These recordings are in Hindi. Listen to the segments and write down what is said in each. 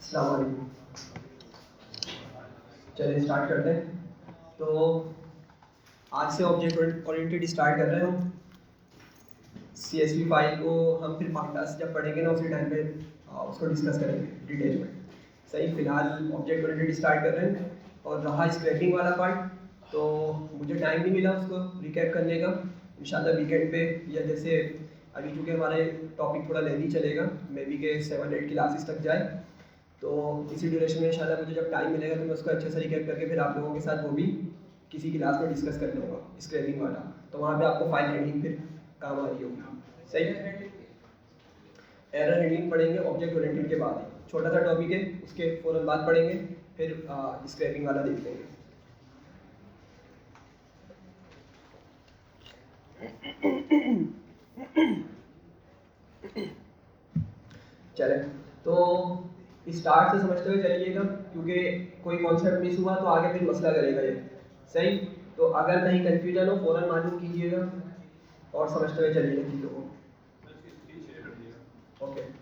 अस्सलाम वालेकुम। चलिए स्टार्ट करते हैं। तो आज से ऑब्जेक्ट ओरिएंटेड स्टार्ट कर रहे हैं हम। CSV फाइल को हम फिर पार्ट जब पढ़ेंगे ना उसी टाइम पे उसको डिस्कस करेंगे डिटेल में। सही, फिलहाल ऑब्जेक्ट ओरिएंटेड स्टार्ट कर रहे हैं। और रहा स्क्रैपिंग वाला पार्ट, तो मुझे टाइम नहीं मिला उसको रिकैप करने का। इंशाल्लाह वीकेंड पे, या जैसे अभी चूँकि हमारे टॉपिक थोड़ा लेंदी चलेगा, मे बी के 7-8 क्लासेस तक जाए, तो इसी ड्यूरेशन में इंशाल्लाह मुझे जब टाइम मिलेगा तो मैं उसको अच्छे से रिकैप करके फिर आप लोगों के साथ वो भी किसी क्लास में डिस्कस कर लूँगा स्क्रैपिंग वाला। तो वहाँ पे आपको फाइल हैंडलिंग फिर काम आ रही होगी। सही, एरर हैंडलिंग पढ़ेंगे ऑब्जेक्ट ओरिएंटेड के बाद ही। छोटा सा टॉपिक है, उसके फ़ौरन बाद पढ़ेंगे, फिर स्क्रैपिंग वाला देख लेंगे। चले, तो स्टार्ट से समझते हुए चलिएगा, क्योंकि कोई कॉन्सेप्ट मिस हुआ तो आगे फिर मसला करेगा ये। सही, तो अगर कहीं कंफ्यूजन हो फ़ौरन मालूम कीजिएगा और समझते हुए चलिएगा चीज़ों को। ओके।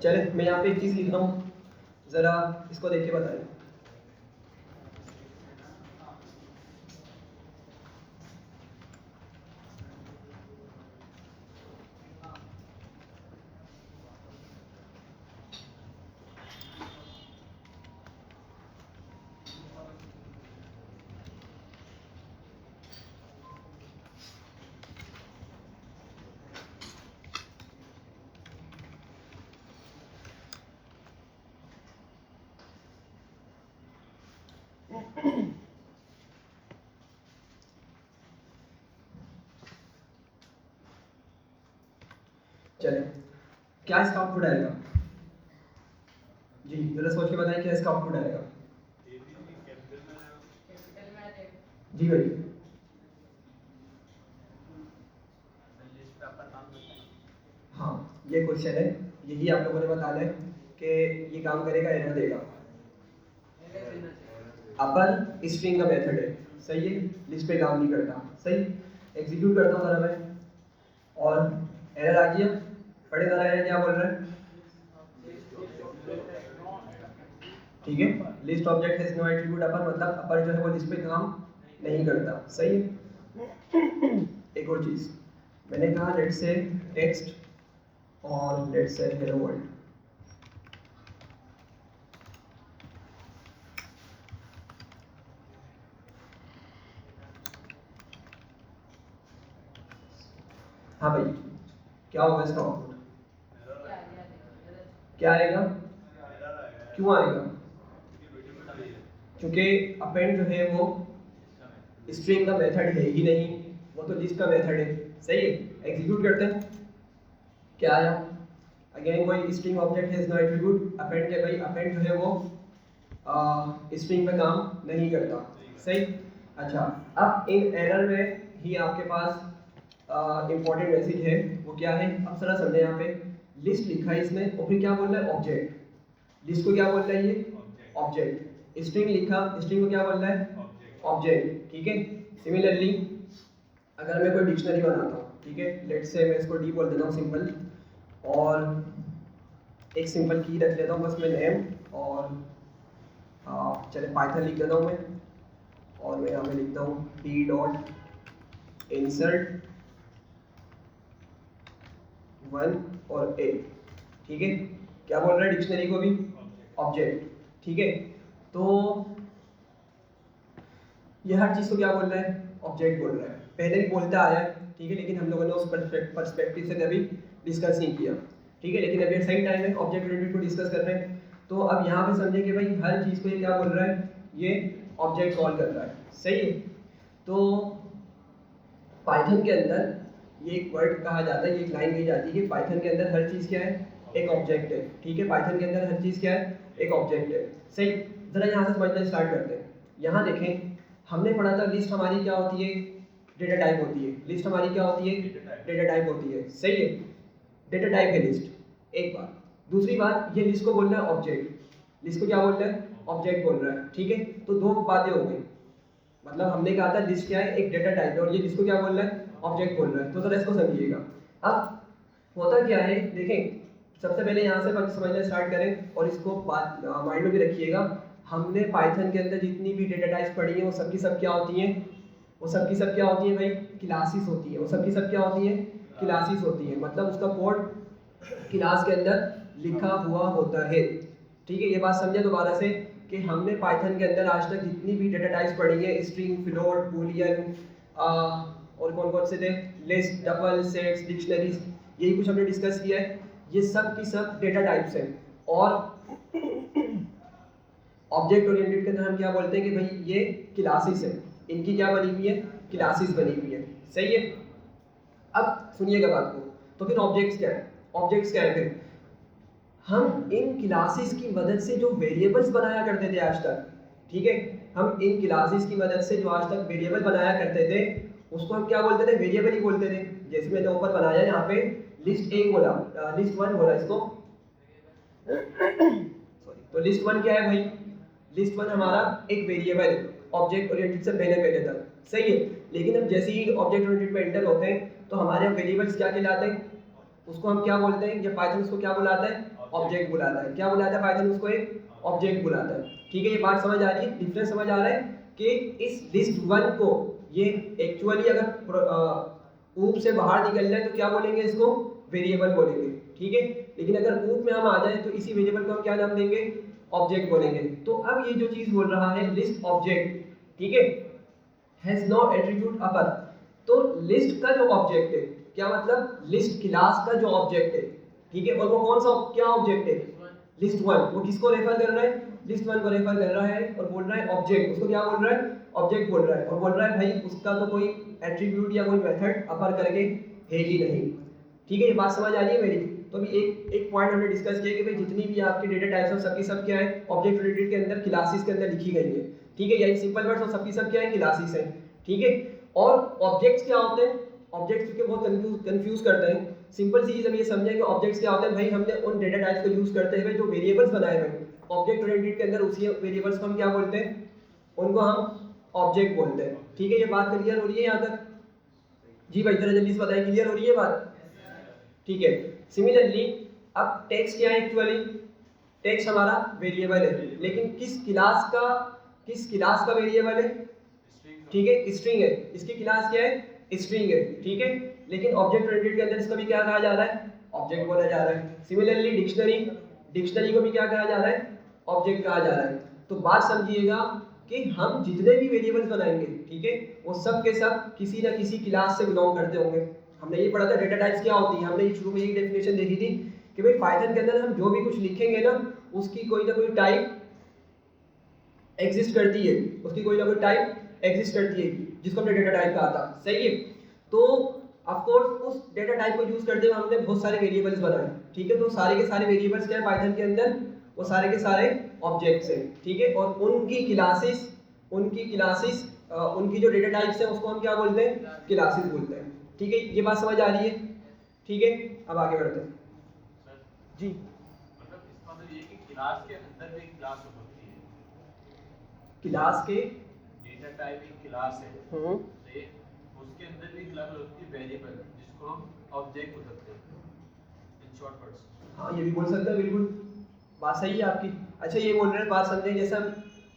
चले, मैं यहाँ पे एक चीज़ लिख रहा हूँ, ज़रा इसको देख के बताएं। चले, क्या इसका आउटपुट आएगा? जी जरा सोच के बताएं, क्या इसका आउटपुट आएगा? जी भाई, हाँ ये क्वेश्चन है, यही आप लोगों ने बताना है कि ये काम करेगा, एरर देगा। अपर स्ट्रिंग का मेथड है, सही है, लिस्ट पे काम नहीं करता। सही, एग्जीक्यूट करता हूँ जरा मैं, और एरर आ गया। पढ़े जरा एरर क्या बोल रहा है। ठीक है, list object has no attribute upper, मतलब अपर जो है वो लिस्ट पे काम नहीं करता। सही है। एक और चीज़ मैंने कहा, लेट से टेक्स्ट और लेट से हेलो वर्ल्ड। हाँ भाई, क्या होगा इसका आउटपुट? क्या आएगा? क्यों आएगा? क्योंकि अपेंड जो है वो स्ट्रिंग का मेथड है ही नहीं, वो तो लिस्ट का मेथड है। सही है, एग्जीक्यूट करते हैं, क्या आया? अगेन कोई स्ट्रिंग ऑब्जेक्ट है, नो एट्रीब्यूट अपेंड है। भाई अपेंड जो है वो स्ट्रिंग पे काम नहीं करता। सही, अच्छा, अब इन एरर में ही आपके पास इंपॉर्टेंट मैसेज है, वो क्या है? अब जरा समझे, यहाँ पे लिस्ट लिखा है इसने, और फिर क्या बोल रहा है? ऑब्जेक्ट। लिस्ट को क्या बोल रहा है ये? ऑब्जेक्ट। स्ट्रिंग लिखा, स्ट्रिंग को क्या बोल रहा है? ऑब्जेक्ट। ठीक है, सिमिलरली अगर मैं कोई डिक्शनरी बनाता हूँ, ठीक है, लेट्स से मैं इसको डी बोल देता हूँ सिंपल, और एक सिंपल की रख लेता हूँ बस मैं, नेम, और चले पाइथन लिख देता हूँ मैं, और मैं यहाँ पे लिखता हूँ डी डॉट इंसर्ट 1 और ए। ठीक है, क्या बोल रहा है डिक्शनरी को भी? ऑब्जेक्ट। ठीक है, तो ये हर चीज़ को क्या बोल रहा है? ऑब्जेक्ट बोल रहा है। पहले भी बोलता आया है, ठीक है, लेकिन हम लोगों ने उस पर्सपेक्टिव से कभी डिस्कस नहीं किया। ठीक है, लेकिन अभी सही टाइम है ऑब्जेक्ट ओरिएंटेड को डिस्कस कर रहे हैं। तो अब यहाँ पे समझे कि भाई हर चीज़ को ये क्या बोल रहा है? ये ऑब्जेक्ट कॉल कर रहा है। सही है, तो पाइथन के अंदर ये एक वर्ड कहा जाता है, ये एक लाइन कही जाती है कि पाइथन के अंदर हर चीज़ क्या है? एक ऑब्जेक्ट है। ठीक है, पाइथन के अंदर हर चीज़ क्या है? एक ऑब्जेक्ट है। सही, जरा यहाँ से समझना स्टार्ट करते हैं। यहाँ देखें, हमने पढ़ा था लिस्ट हमारी क्या होती है? डेटा टाइप होती है। लिस्ट हमारी क्या होती है? डेटा टाइप होती है। सही है, डेटा टाइप है लिस्ट। एक बात। दूसरी बात, ये लिस्ट को बोल रहा है ऑब्जेक्ट, लिस्ट को क्या बोल रहा है, ऑब्जेक्ट बोल रहा है, ठीक है। तो दो बातें हो गई, मतलब हमने कहा था लिस्ट क्या है, एक डेटा टाइप है, और ये लिस्ट को क्या बोल रहा है, ऑब्जेक्ट बोल रहा है। तो जरा इसको समझिएगा। अब होता क्या है, देखें, सबसे पहले यहाँ से समझना स्टार्ट करें और इसको बात माइंड में भी रखिएगा। हमने पाइथन के अंदर जितनी भी डेटा टाइप्स पढ़ी हैं वो सब की सब क्या होती हैं, वो सब की सब क्या होती हैं भाई, क्लासेस होती हैं। वो सब की सब क्या होती हैं, क्लासेस होती हैं, मतलब उसका कोड क्लास के अंदर लिखा हुआ होता है, ठीक है। ये बात समझे दोबारा से कि हमने पाइथन के अंदर आज तक जितनी भी डेटा टाइप्स पढ़ी है, स्ट्रिंग, फ्लोट, बूलियन और कौन कौन से थे, लिस्ट, टपल, सेट्स, डिक्शनरीज, यही कुछ हमने डिस्कस किया है। ये सब की सब डेटा टाइप्स हैं। और ऑब्जेक्ट ओरिएंटेड के अंदर हम क्या बोलते हैं कि भाई ये क्लासेस हैं, इनकी क्या बनी हुई है, क्लासेस बनी हुई है, सही है। अब सुनिएगा बात को, तो फिर ऑब्जेक्ट्स क्या है, ऑब्जेक्ट्स क्या है फिर, हम इन क्लासेस की मदद से जो वेरिएबल्स बनाया करते थे आज तक, ठीक है, हम इन क्लासेस की मदद से जो आज तक वेरिएबल बनाया करते थे उसको हम क्या बोलते थे, वेरिएबल ही बोलते थे। जैसे मैंने ऊपर बनाया यहाँ पे लिस्ट एक बोला, लिस्ट वन बोला इसको सॉरी। तो लिस्ट वन क्या है भाई, लिस्ट वन हमारा एक वेरिएबल है, ऑब्जेक्ट ओरिएंटेड से पहले पहले तक, सही है। लेकिन अब जैसे ही ऑब्जेक्ट ओरिएंटेड में एंटर होते हैं तो हमारे वेरिएबल्स क्या कहलाते हैं, उसको हम क्या बोलते हैं, या पाइथन उसको क्या बुलाता है, ऑब्जेक्ट बुलाता है। क्या बुलाता है पाइथन उसको, एक ऑब्जेक्ट बुलाता है, ठीक है। ये बात समझ आ रही है, डिफरेंस समझ आ रहा है कि इस लिस्ट वन को ये एक्चुअली अगर ऊप से बाहर निकल जाए तो क्या बोलेंगे, इसको वेरिएबल बोलेंगे, ठीक है। लेकिन अगर ऊप में हम आ जाए तो इसी वेरिएबल को हम क्या नाम देंगे, ऑब्जेक्ट बोलेंगे। तो अब ये जो चीज बोल रहा है लिस्ट ऑब्जेक्ट, ठीक है, हैज नो एट्रीब्यूट अपर, तो लिस्ट का जो ऑब्जेक्ट है, क्या मतलब लिस्ट क्लास का जो ऑब्जेक्ट है, ठीक है, और वो कौन सा क्या ऑब्जेक्ट है, लिस्ट वन, वो किसको रेफर कर रहा है, लिस्ट वन को रेफर कर रहा है और बोल रहा है ऑब्जेक्ट, उसको क्या बोल रहा है, ऑब्जेक्ट बोल रहा है। और बोल रहा है भाई उसका तो कोई एट्रीब्यूट या कोई मेथड अपर करके है ही नहीं, ठीक है। ये बात समझ आ रही है मेरी। तो अभी एक पॉइंट हमने डिस्कस किया कि भाई जितनी भी आपकी डेटा टाइप्स हैं सबकी सब क्या है, ऑब्जेक्ट ओरिएंटेड के अंदर क्लासेस के अंदर लिखी गई है, ठीक है। यही सिंपल वर्ड्स और सबकी सब क्या है, क्लासेस हैं, ठीक है। और ऑब्जेक्ट्स क्या होते हैं, ऑब्जेक्ट्स के बहुत कंफ्यूज करते हैं। सिंपल सी चीज हम ये समझें कि ऑब्जेक्ट्स क्या होते हैं भाई, हमने उन डेटा टाइप्स को यूज करते हुए जो वेरिएबल्स बनाए हुए हैं ऑब्जेक्ट ओरिएंटेड के अंदर, उसी वेरिएबल्स को हम क्या बोलते हैं, उनको हम ऑब्जेक्ट बोलते हैं, ठीक है। ये बात क्लियर हो रही है यहाँ तक, जी भाई जरा जल्दी से बताइए, क्लियर हो रही है बात, ठीक है। सिमिलरली अब टेक्स्ट क्या है, एक्चुअली टेक्स्ट हमारा वेरिएबल है, लेकिन किस क्लास का वेरिएबल है, ठीक है, स्ट्रिंग है। इसकी क्लास क्या है, स्ट्रिंग है, ठीक है। लेकिन ऑब्जेक्ट ओरिएंटेड के अंदर इसका भी क्या कहा जा रहा है, ऑब्जेक्ट बोला जा रहा है। सिमिलरली डिक्शनरी को भी क्या कहा जा रहा है, ऑब्जेक्ट कहा जा रहा है। तो बात समझिएगा कि हम जितने भी वेरिएबल्स बनाएंगे, ठीक है, वो सब के सब किसी ना किसी क्लास से बिलोंग करते होंगे। हमने ये पढ़ा था डेटा टाइप्स क्या होती है, हमने शुरू में ये डेफिनेशन देखी थी कि भाई पाइथन के अंदर हम जो भी कुछ लिखेंगे ना उसकी कोई ना कोई टाइप एग्जिस्ट करती है, उसकी कोई ना कोई टाइप एग्जिस्ट करती है, जिसको हमने डेटा टाइप कहा था, सही है। तो ऑफ कोर्स उस डेटा टाइप को यूज करते हुए हमने बहुत सारे वेरिएबल्स बनाए, ठीक है। तो सारे के सारे वेरिएबल्स क्या है पाइथन के अंदर, वो सारे के सारे ऑब्जेक्ट्स हैं, ठीक है। और उनकी जो डेटा टाइप्स है उसको हम क्या बोलते हैं, क्लासेस बोलते हैं, ठीक है। ये बात समझ आ रही है, ठीक है। अब आगे बढ़ते हैं जी। मतलब इसका मतलब ये कि क्लास के अंदर भी एक क्लास होती है, क्लास के डेटा टाइप एक क्लास है, तो ये उसके अंदर भी क्लास होती है वेरिएबल, जिसको हम ऑब्जेक्ट बोल सकते हैं इन शॉर्ट वर्ड्स। हाँ ये भी बोल सकते हैं, बिल्कुल बात सही है आपकी। अच्छा ये बोल रहे हैं, बात समझें, जैसे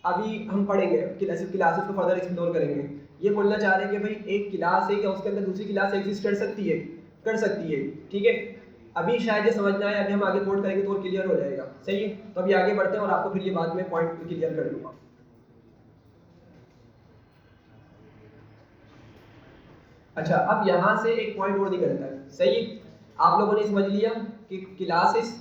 अभी हम पढ़ेंगे क्लासेस को फर्दर एक्सप्लोर करेंगे। ये बोलना चाह रहे हैं कि भाई एक क्लास है क्या उसके अंदर दूसरी क्लास एग्जिस्ट कर सकती है, ठीक है। अभी शायद ये समझना है, अभी हम आगे कोड करेंगे तो और क्लियर हो जाएगा, सही है। तो अभी आगे बढ़ते हैं और आपको फिर ये बाद में पॉइंट क्लियर कर दूंगा। अच्छा अब यहाँ से एक पॉइंट और निकलता है, सही है। आप लोगों ने समझ लिया कि क्लासेस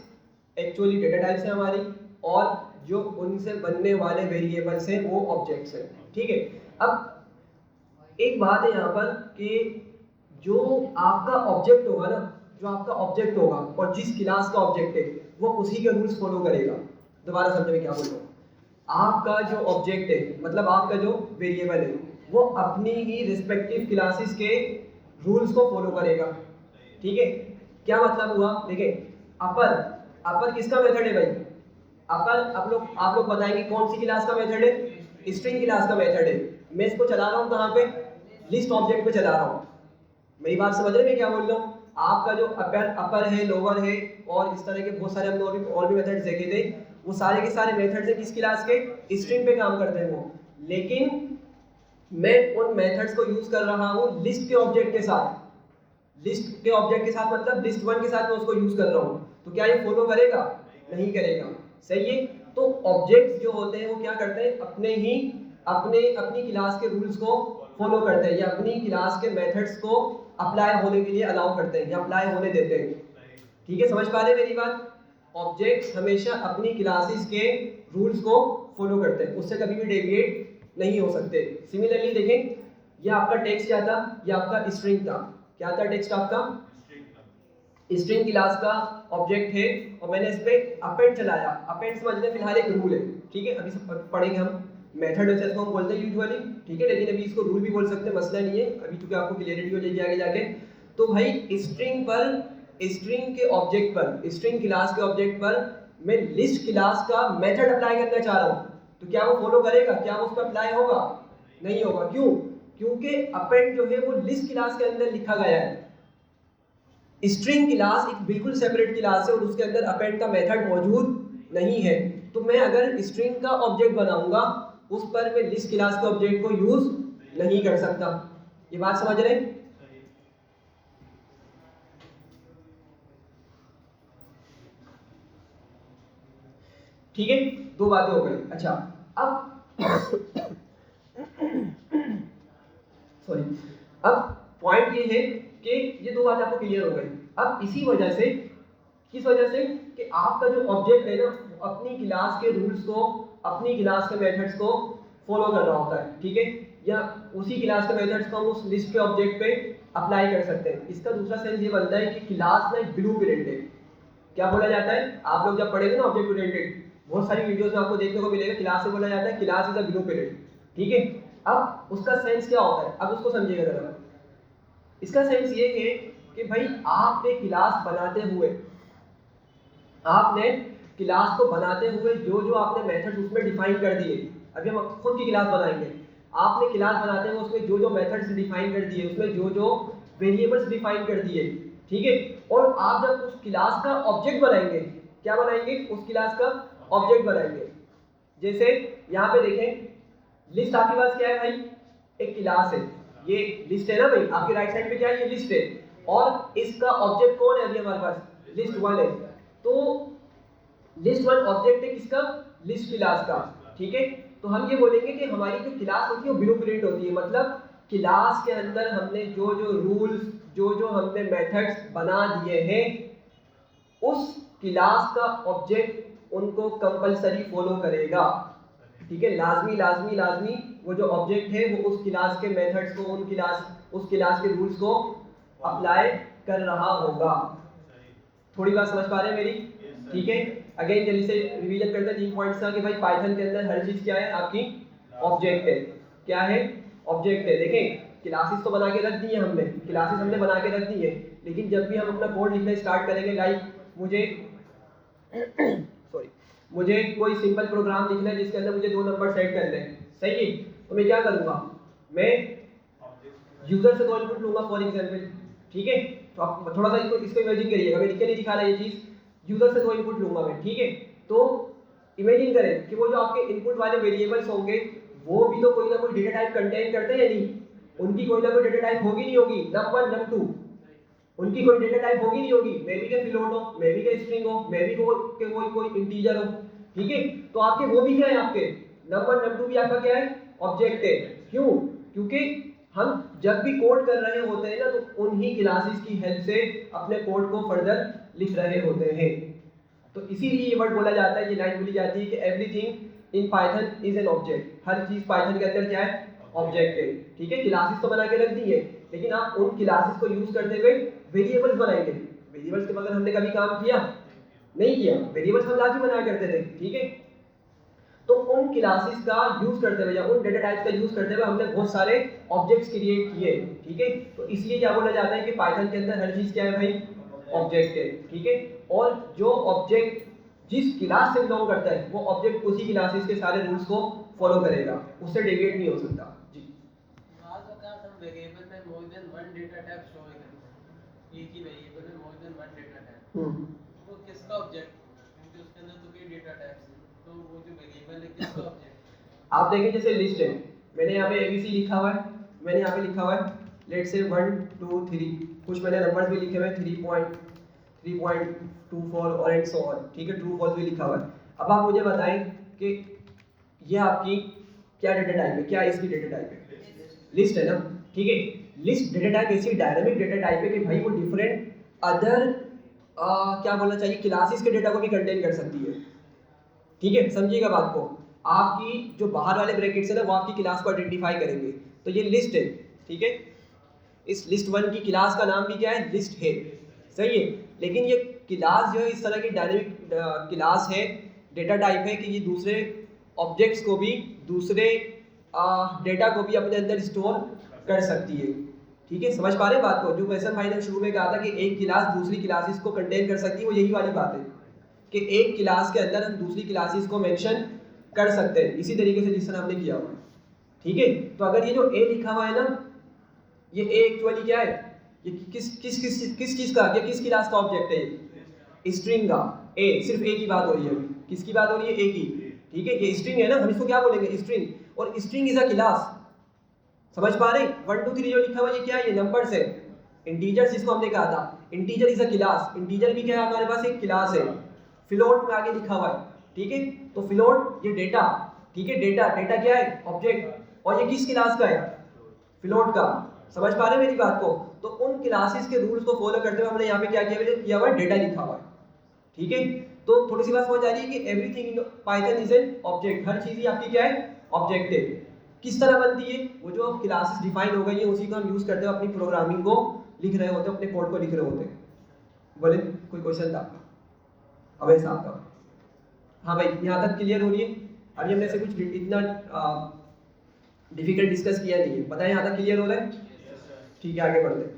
एक्चुअली डेटा टाइप्स है हमारी, और जो उनसे बनने वाले वेरिएबल्स हैं वो ऑब्जेक्ट्स हैं, ठीक है। अब एक बात है यहाँ पर कि जो आपका ऑब्जेक्ट होगा ना, जो आपका ऑब्जेक्ट होगा और जिस क्लास का ऑब्जेक्ट है वो उसी के रूल्स फॉलो करेगा। दोबारा समझे मैं क्या बोल रहा हूँ, आपका जो ऑब्जेक्ट है मतलब आपका जो वेरिएबल है वो अपनी ही रिस्पेक्टिव क्लासेस के रूल्स को फॉलो करेगा, ठीक है। क्या मतलब हुआ, देखिए अपर अपर किसका मेथड है भाई? अपर आप लोग बताएंगे कौन सी क्लास का मेथड है? स्ट्रिंग क्लास का मेथड है। मैं इसको चला रहा हूँ कहाँ पे? लिस्ट ऑब्जेक्ट पे चला रहा हूँ। मेरी बात समझ रहे हैं मैं क्या बोल रहा हूँ? आपका जो अपर है, लोअर है और इस तरह के बहुत सारे हमने और भी मेथड्स देखे थे, वो सारे के सारे मेथड्स है किस क्लास के? स्ट्रिंग पे काम करते हैं वो। लेकिन मैं उन मेथड्स को यूज कर रहा हूँ लिस्ट के ऑब्जेक्ट के साथ। लिस्ट के ऑब्जेक्ट के साथ मतलब लिस्ट 1 के साथ मैं उसको यूज कर रहा हूँ। तो क्या ये फॉलो करेगा? नहीं करेगा। सही है। तो ऑब्जेक्ट्स जो होते हैं वो क्या करते हैं? अपनी क्लास के रूल्स को फॉलो करते हैं या अपनी क्लास के मेथड्स को अप्लाई होने के लिए अलाउ करते हैं या अप्लाई होने देते हैं। ठीक है, समझ पा रहे हैं मेरी बात? ऑब्जेक्ट्स हमेशा अपनी क्लासेस के रूल्स को फॉलो करते हैं, उससे कभी भी डेविएट नहीं हो सकते। सिमिलरली देखें, ये आपका टेक्स्ट क्या था? ये आपका स्ट्रिंग था। क्या था टेक्स्ट आपका? स्ट्रिंग क्लास का ऑब्जेक्ट है और मैंने इस पे अपेंड चलाया। अपेंड समझने फिलहाल एक रूल है, ठीक है, अभी सब पढ़ेंगे हम। मेथड वैसे इसको हम बोलते हैं यूजुअली, ठीक है, लेकिन अभी इसको रूल भी बोल सकते हैं, मसला नहीं है, अभी क्योंकि आपको क्लियरिटी हो जाएगी आगे जाके। तो भाई स्ट्रिंग के ऑब्जेक्ट पर, स्ट्रिंग क्लास के ऑब्जेक्ट पर मैं लिस्ट क्लास का मेथड अप्लाई करना चाह रहा हूँ, तो क्या वो फॉलो करेगा? क्या वो उस पर अप्लाई होगा? नहीं होगा। क्यों? क्योंकि अपेंड जो है वो लिस्ट क्लास के अंदर लिखा गया है। स्ट्रिंग क्लास एक बिल्कुल सेपरेट क्लास है और उसके अंदर अपेंड का मेथड मौजूद नहीं है। तो मैं अगर स्ट्रिंग का ऑब्जेक्ट बनाऊंगा उस पर मैं लिस्ट क्लास के ऑब्जेक्ट को यूज नहीं कर सकता। ये बात समझ रहे हैं? ठीक है, दो बातें हो गई। अच्छा, अब सॉरी, अब पॉइंट ये है कि ये दो बातें आपको क्लियर हो गई। अब इसी वजह से, किस वजह से? कि आपका जो ऑब्जेक्ट है ना, अपनी क्लास के रूल्स को, अपनी क्लास के मेथड्स को फॉलो कर रहा होता है, ठीक है, या उसी क्लास के मेथड्स को हम उस लिस्ट के ऑब्जेक्ट पे अप्लाई कर सकते हैं। इसका दूसरा सेंस ये बनता है कि क्लास में ब्लूप्रिंट है। क्या बोला जाता है? आप लोग जब पढ़ेंगे ना ऑब्जेक्ट ओरिएंटेड, बहुत सारी वीडियोस में आपको देखने को मिलेगा, क्लास से बोला जाता है क्लास इज अ ब्लूप्रिंट, ठीक है। अब उसका सेंस क्या होता है? अब उसको समझिएगा जरा। इसका सेंस ये है कि भाई आपने क्लास बनाते हुए, आपने क्लास को बनाते हुए जो जो आपने मेथड्स उसमें डिफाइन कर दिए, अभी हम खुद की क्लास बनाएंगे, आपने क्लास बनाते हुए उसमें जो जो मेथड्स डिफाइन कर दिए, उसमें जो जो वेरिएबल्स डिफाइन कर दिए, ठीक है, और आप जब उस क्लास का ऑब्जेक्ट बनाएंगे, क्या बनाएंगे? उस क्लास का ऑब्जेक्ट बनाएंगे। जैसे यहाँ पे देखें, लिस्ट आपके पास क्या है भाई? एक क्लास है, ये लिस्ट है ना भाई, आपके राइट साइड पे क्या है? ये लिस्ट है, और इसका ऑब्जेक्ट कौन है अभी हमारे पास? लिस्ट 1 है। तो लिस्ट 1 ऑब्जेक्ट है किसका? लिस्ट क्लास का, ठीक है। तो हम ये बोलेंगे कि हमारी जो क्लास होती है वो ब्लूप्रिंट होती है, मतलब क्लास के अंदर हमने जो जो रूल्स, जो जो हमने मेथड्स बना दिए हैं, उस क्लास का ऑब्जेक्ट उनको कंपलसरी फॉलो करेगा, ठीक है। लाजमी लाजमी लाजमी वो जो ऑब्जेक्ट है वो उस क्लास के मेथड्स को, उस क्लास के रूल्स को अप्लाई कर रहा होगा। थोड़ी बात समझ पा रहे हैं मेरी? ठीक है, अगेन जल्दी से रिवीजन करते हैं 3 पॉइंट्स का कि भाई पाइथन के अंदर हर चीज क्या है? आपकी ऑब्जेक्ट है। क्या है? ऑब्जेक्ट है। देखें, क्लासेस तो बना के रख दी है हमने, क्लासेस हमने बना के रख दी है, लेकिन जब भी हम अपना कोड लिखना स्टार्ट करेंगे, लाइक मुझे कोई सिंपल प्रोग्राम लिखना है जिसके अंदर मुझे 2 नंबर सेट करने हैं, सही है, तो मैं क्या करूंगा? मैं यूजर से 2 इनपुट लूंगा फॉर एग्जांपल, ठीक है। तो आप थोड़ा सा इसको इमेजिन करिएगा, मैं लिख के नहीं दिखा रहा ये चीज, यूजर से 2 इनपुट लूंगा मैं, ठीक है। तो इमेजिन करें कि वो जो आपके इनपुट वाले वेरिएबल्स होंगे वो भी तो कोई ना कोई डेटा टाइप कंटेन करते हैं या नहीं? उनकी कोई ना कोई डेटा टाइप होगी नहीं होगी? num1 num2, उनकी कोई डेटा टाइप होगी नहीं होगी? मे बी का फ्लोट हो, मे बी का स्ट्रिंग हो, मे बी कोई इंटीजर हो, ठीक है। तो आपके वो भी क्या है? आपके num1 num2 भी आपका क्या है? ऑब्जेक्ट है। क्यों? क्योंकि हम जब भी कोड कर रहे होते हैं ना, तो उन्हीं क्लासेस की हेल्प से अपने कोड को फर्दर लिख रहे होते हैं। तो इसीलिए ये वर्ड बोला जाता है, ये लाइन बोली जाती है कि everything in Python is an object. हर चीज पाइथन के अंदर क्या है? ऑब्जेक्ट है, ठीक है। क्लासेस तो बना के रख दी है, लेकिन आप उन क्लासेस को यूज करते हुए वेरिएबल्स बनाएंगे। वेरिएबल्स के बगैर हमने कभी काम किया? नहीं किया। वेरिएबल्स हम लाजमी बनाया करते थे, ठीक है। तो उन क्लासेस का यूज करते हुए या उन डेटा टाइप्स का यूज करते हुए हमने बहुत सारे ऑब्जेक्ट्स क्रिएट किए, ठीक है। तो इसलिए क्या बोला जाता है कि पाइथन के अंदर हर चीज क्या है भाई? ऑब्जेक्ट है, ठीक है। और जो ऑब्जेक्ट जिस क्लास से बिलोंग करता है वो ऑब्जेक्ट उसी क्लासेस के सारे रूल्स को फॉलो करेगा, उससे डेविएट नहीं हो सकता। जी वेरिएबल में more than one data type show करते हैं, एक ही वेरिएबल में more than one data type, वो किसका ऑब्जेक्ट, क्योंकि उसके अंदर तो कई डेटा टाइप्स हैं, तो वो जो वेरिएबल है किसका ऑब्जेक्ट। आप देखें जैसे लिस्ट है, मैंने यहाँ पे ABC लिखा हुआ है, मैंने यहाँ पे लिखा हुआ है लेट से 1 2 3, कुछ मैंने नंबर्स भी लिखे हुए हैं 3.24 और एंड सो ऑन, ठीक है, ट्रू फॉल्स भी लिखा हुआ है। अब आप मुझे बताएं कि ये आपकी क्या डेटा टाइप है, क्या इसकी डेटा टाइप है, लिस्ट है ना, ठीक है। लिस्ट डेटा टाइप ऐसी डायनामिक डेटा टाइप है कि भाई वो डिफरेंट अदर क्या बोलना चाहिए क्लासेस के डेटा को भी कंटेन कर सकती है, ठीक है, समझिएगा बात को। आपकी जो बाहर वाले ब्रैकेट्स है ना वो आपकी क्लास को आइडेंटिफाई करेंगे, तो ये लिस्ट है, ठीक है। इस लिस्ट 1 की क्लास का नाम भी क्या है, लिस्ट है, सही है। लेकिन ये क्लास जो है इस तरह की डायनेमिक क्लास है, डेटा टाइप है कि ये दूसरे ऑब्जेक्ट्स को भी, दूसरे डेटा को भी अपने अंदर स्टोर कर सकती है, ठीक है। समझ पा रहे हैं बात को, जो क्वेश्चन भाई ने शुरू में कहा था कि एक क्लास दूसरी क्लासेस को कंटेन कर सकती है, वो यही वाली बात है कि एक क्लास के अंदर हम दूसरी क्लासेस को मेंशन कर सकते हैं, इसी तरीके से जिस तरह हमने किया हुआ है, ठीक है। तो अगर ये जो ए लिखा हुआ है ना, ये ए एक्चुअली क्या है, ये किस चीज का, ये किस क्लास का ऑब्जेक्ट है, ये स्ट्रिंग का। ए, सिर्फ ए की बात हो रही है, अभी किसकी बात हो रही है, ए की, ठीक है। ये स्ट्रिंग है ना, हम इसको क्या बोलेंगे, स्ट्रिंग, और स्ट्रिंग इज अ क्लास, समझ पा रहे हैं। 1 2 3 जो लिखा हुआ है ये क्या है, ये नंबर्स है, इंटीजर्स जिसको हमने कहा था, integer is a class, integer भी क्या है हमारे पास, एक क्लास है। फ्लोट में आगे लिखा हुआ है, ठीक है, तो फ्लोट ये डेटा, ठीक है, डेटा क्या है, ऑब्जेक्ट, और ये किस क्लास का है, फ्लोट का। समझ पा रहे हैं मेरी बात को। तो उन क्लासेस के रूल्स को फॉलो करते हुए हमने यहाँ पे क्या किया हुआ है, डेटा लिखा हुआ है, ठीक है। तो थोड़ी सी बात समझ आ रही है कि everything in Python is an object, हर चीज ही आपकी क्या है, ऑब्जेक्ट है। किस तरह बनती है, वो जो क्लासेस डिफाइन हो गई है उसी को हम यूज करते हुए अपनी प्रोग्रामिंग को लिख रहे होते हैं, अपने कोड को लिख रहे होते हैं। बोले कोई क्वेश्चन था अवैध साहब का? हाँ भाई, यहाँ तक क्लियर हो रही है? अभी हमने से कुछ इतना डिफिकल्ट डिस्कस किया नहीं है, बताएं यहाँ तक क्लियर हो रहा है? ठीक है, आगे बढ़ते हैं।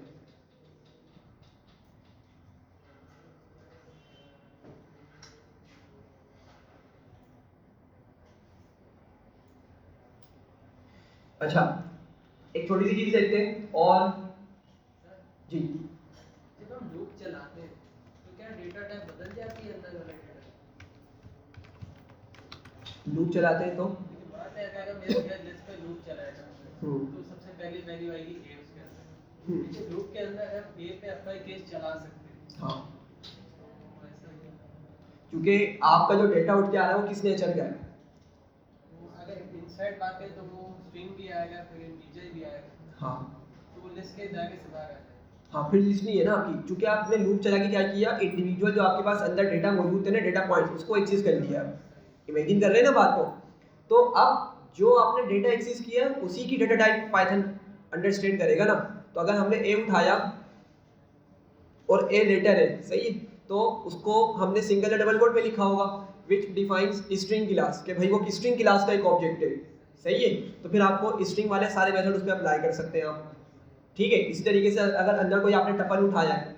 अच्छा, एक छोटी सी चीज देखते हैं और जी, जब हम लूप चलाते हैं तो क्या डेटा टाइप बदल जाती है अंदर वाले डेटा? लूप चलाते हैं तो बात है अगर मेरे लिस्ट पे लूप चलाएगा तो सबसे पहली वैल्यू आएगी ए उसके अंदर, लूप के अंदर हम ए पे अपना केस चला सकते हैं। हाँ, क्योंकि आपका जो डेटा उठ के आ रहा है वो किस नेचर का है, अगर इनसाइड बात करें तो वो स्ट्रिंग भी आएगा, फिर इंटीजर भी आएगा। हाँ, तो वो लिस्ट के दायरे से बाहर आ जाएगा। हाँ, फिर लिस्ट नहीं है ना आपकी, क्योंकि आपने लूप चला के क्या किया, इंडिविजुअल जो आपके पास अंदर डेटा मौजूद थे ना, डेटा पॉइंट्स, उसको एक्सेस कर लिया। इमेजिन कर रहे हैं ना बात को। तो अब जो आपने डेटा एक्सेस किया उसी की डेटा टाइप पाइथन अंडरस्टैंड करेगा ना। तो अगर हमने ए उठाया और ए लेटर है, सही है, तो उसको हमने सिंगल या डबल कोट में लिखा होगा विच डिफाइंस स्ट्रिंग क्लास, कि भाई वो स्ट्रिंग क्लास का एक ऑब्जेक्ट है, सही है। तो फिर आपको स्ट्रिंग वाले सारे मेथड उस पर अप्लाई कर सकते हैं आप, ठीक है। इसी तरीके से अगर अंदर कोई आपने टपल उठाया है,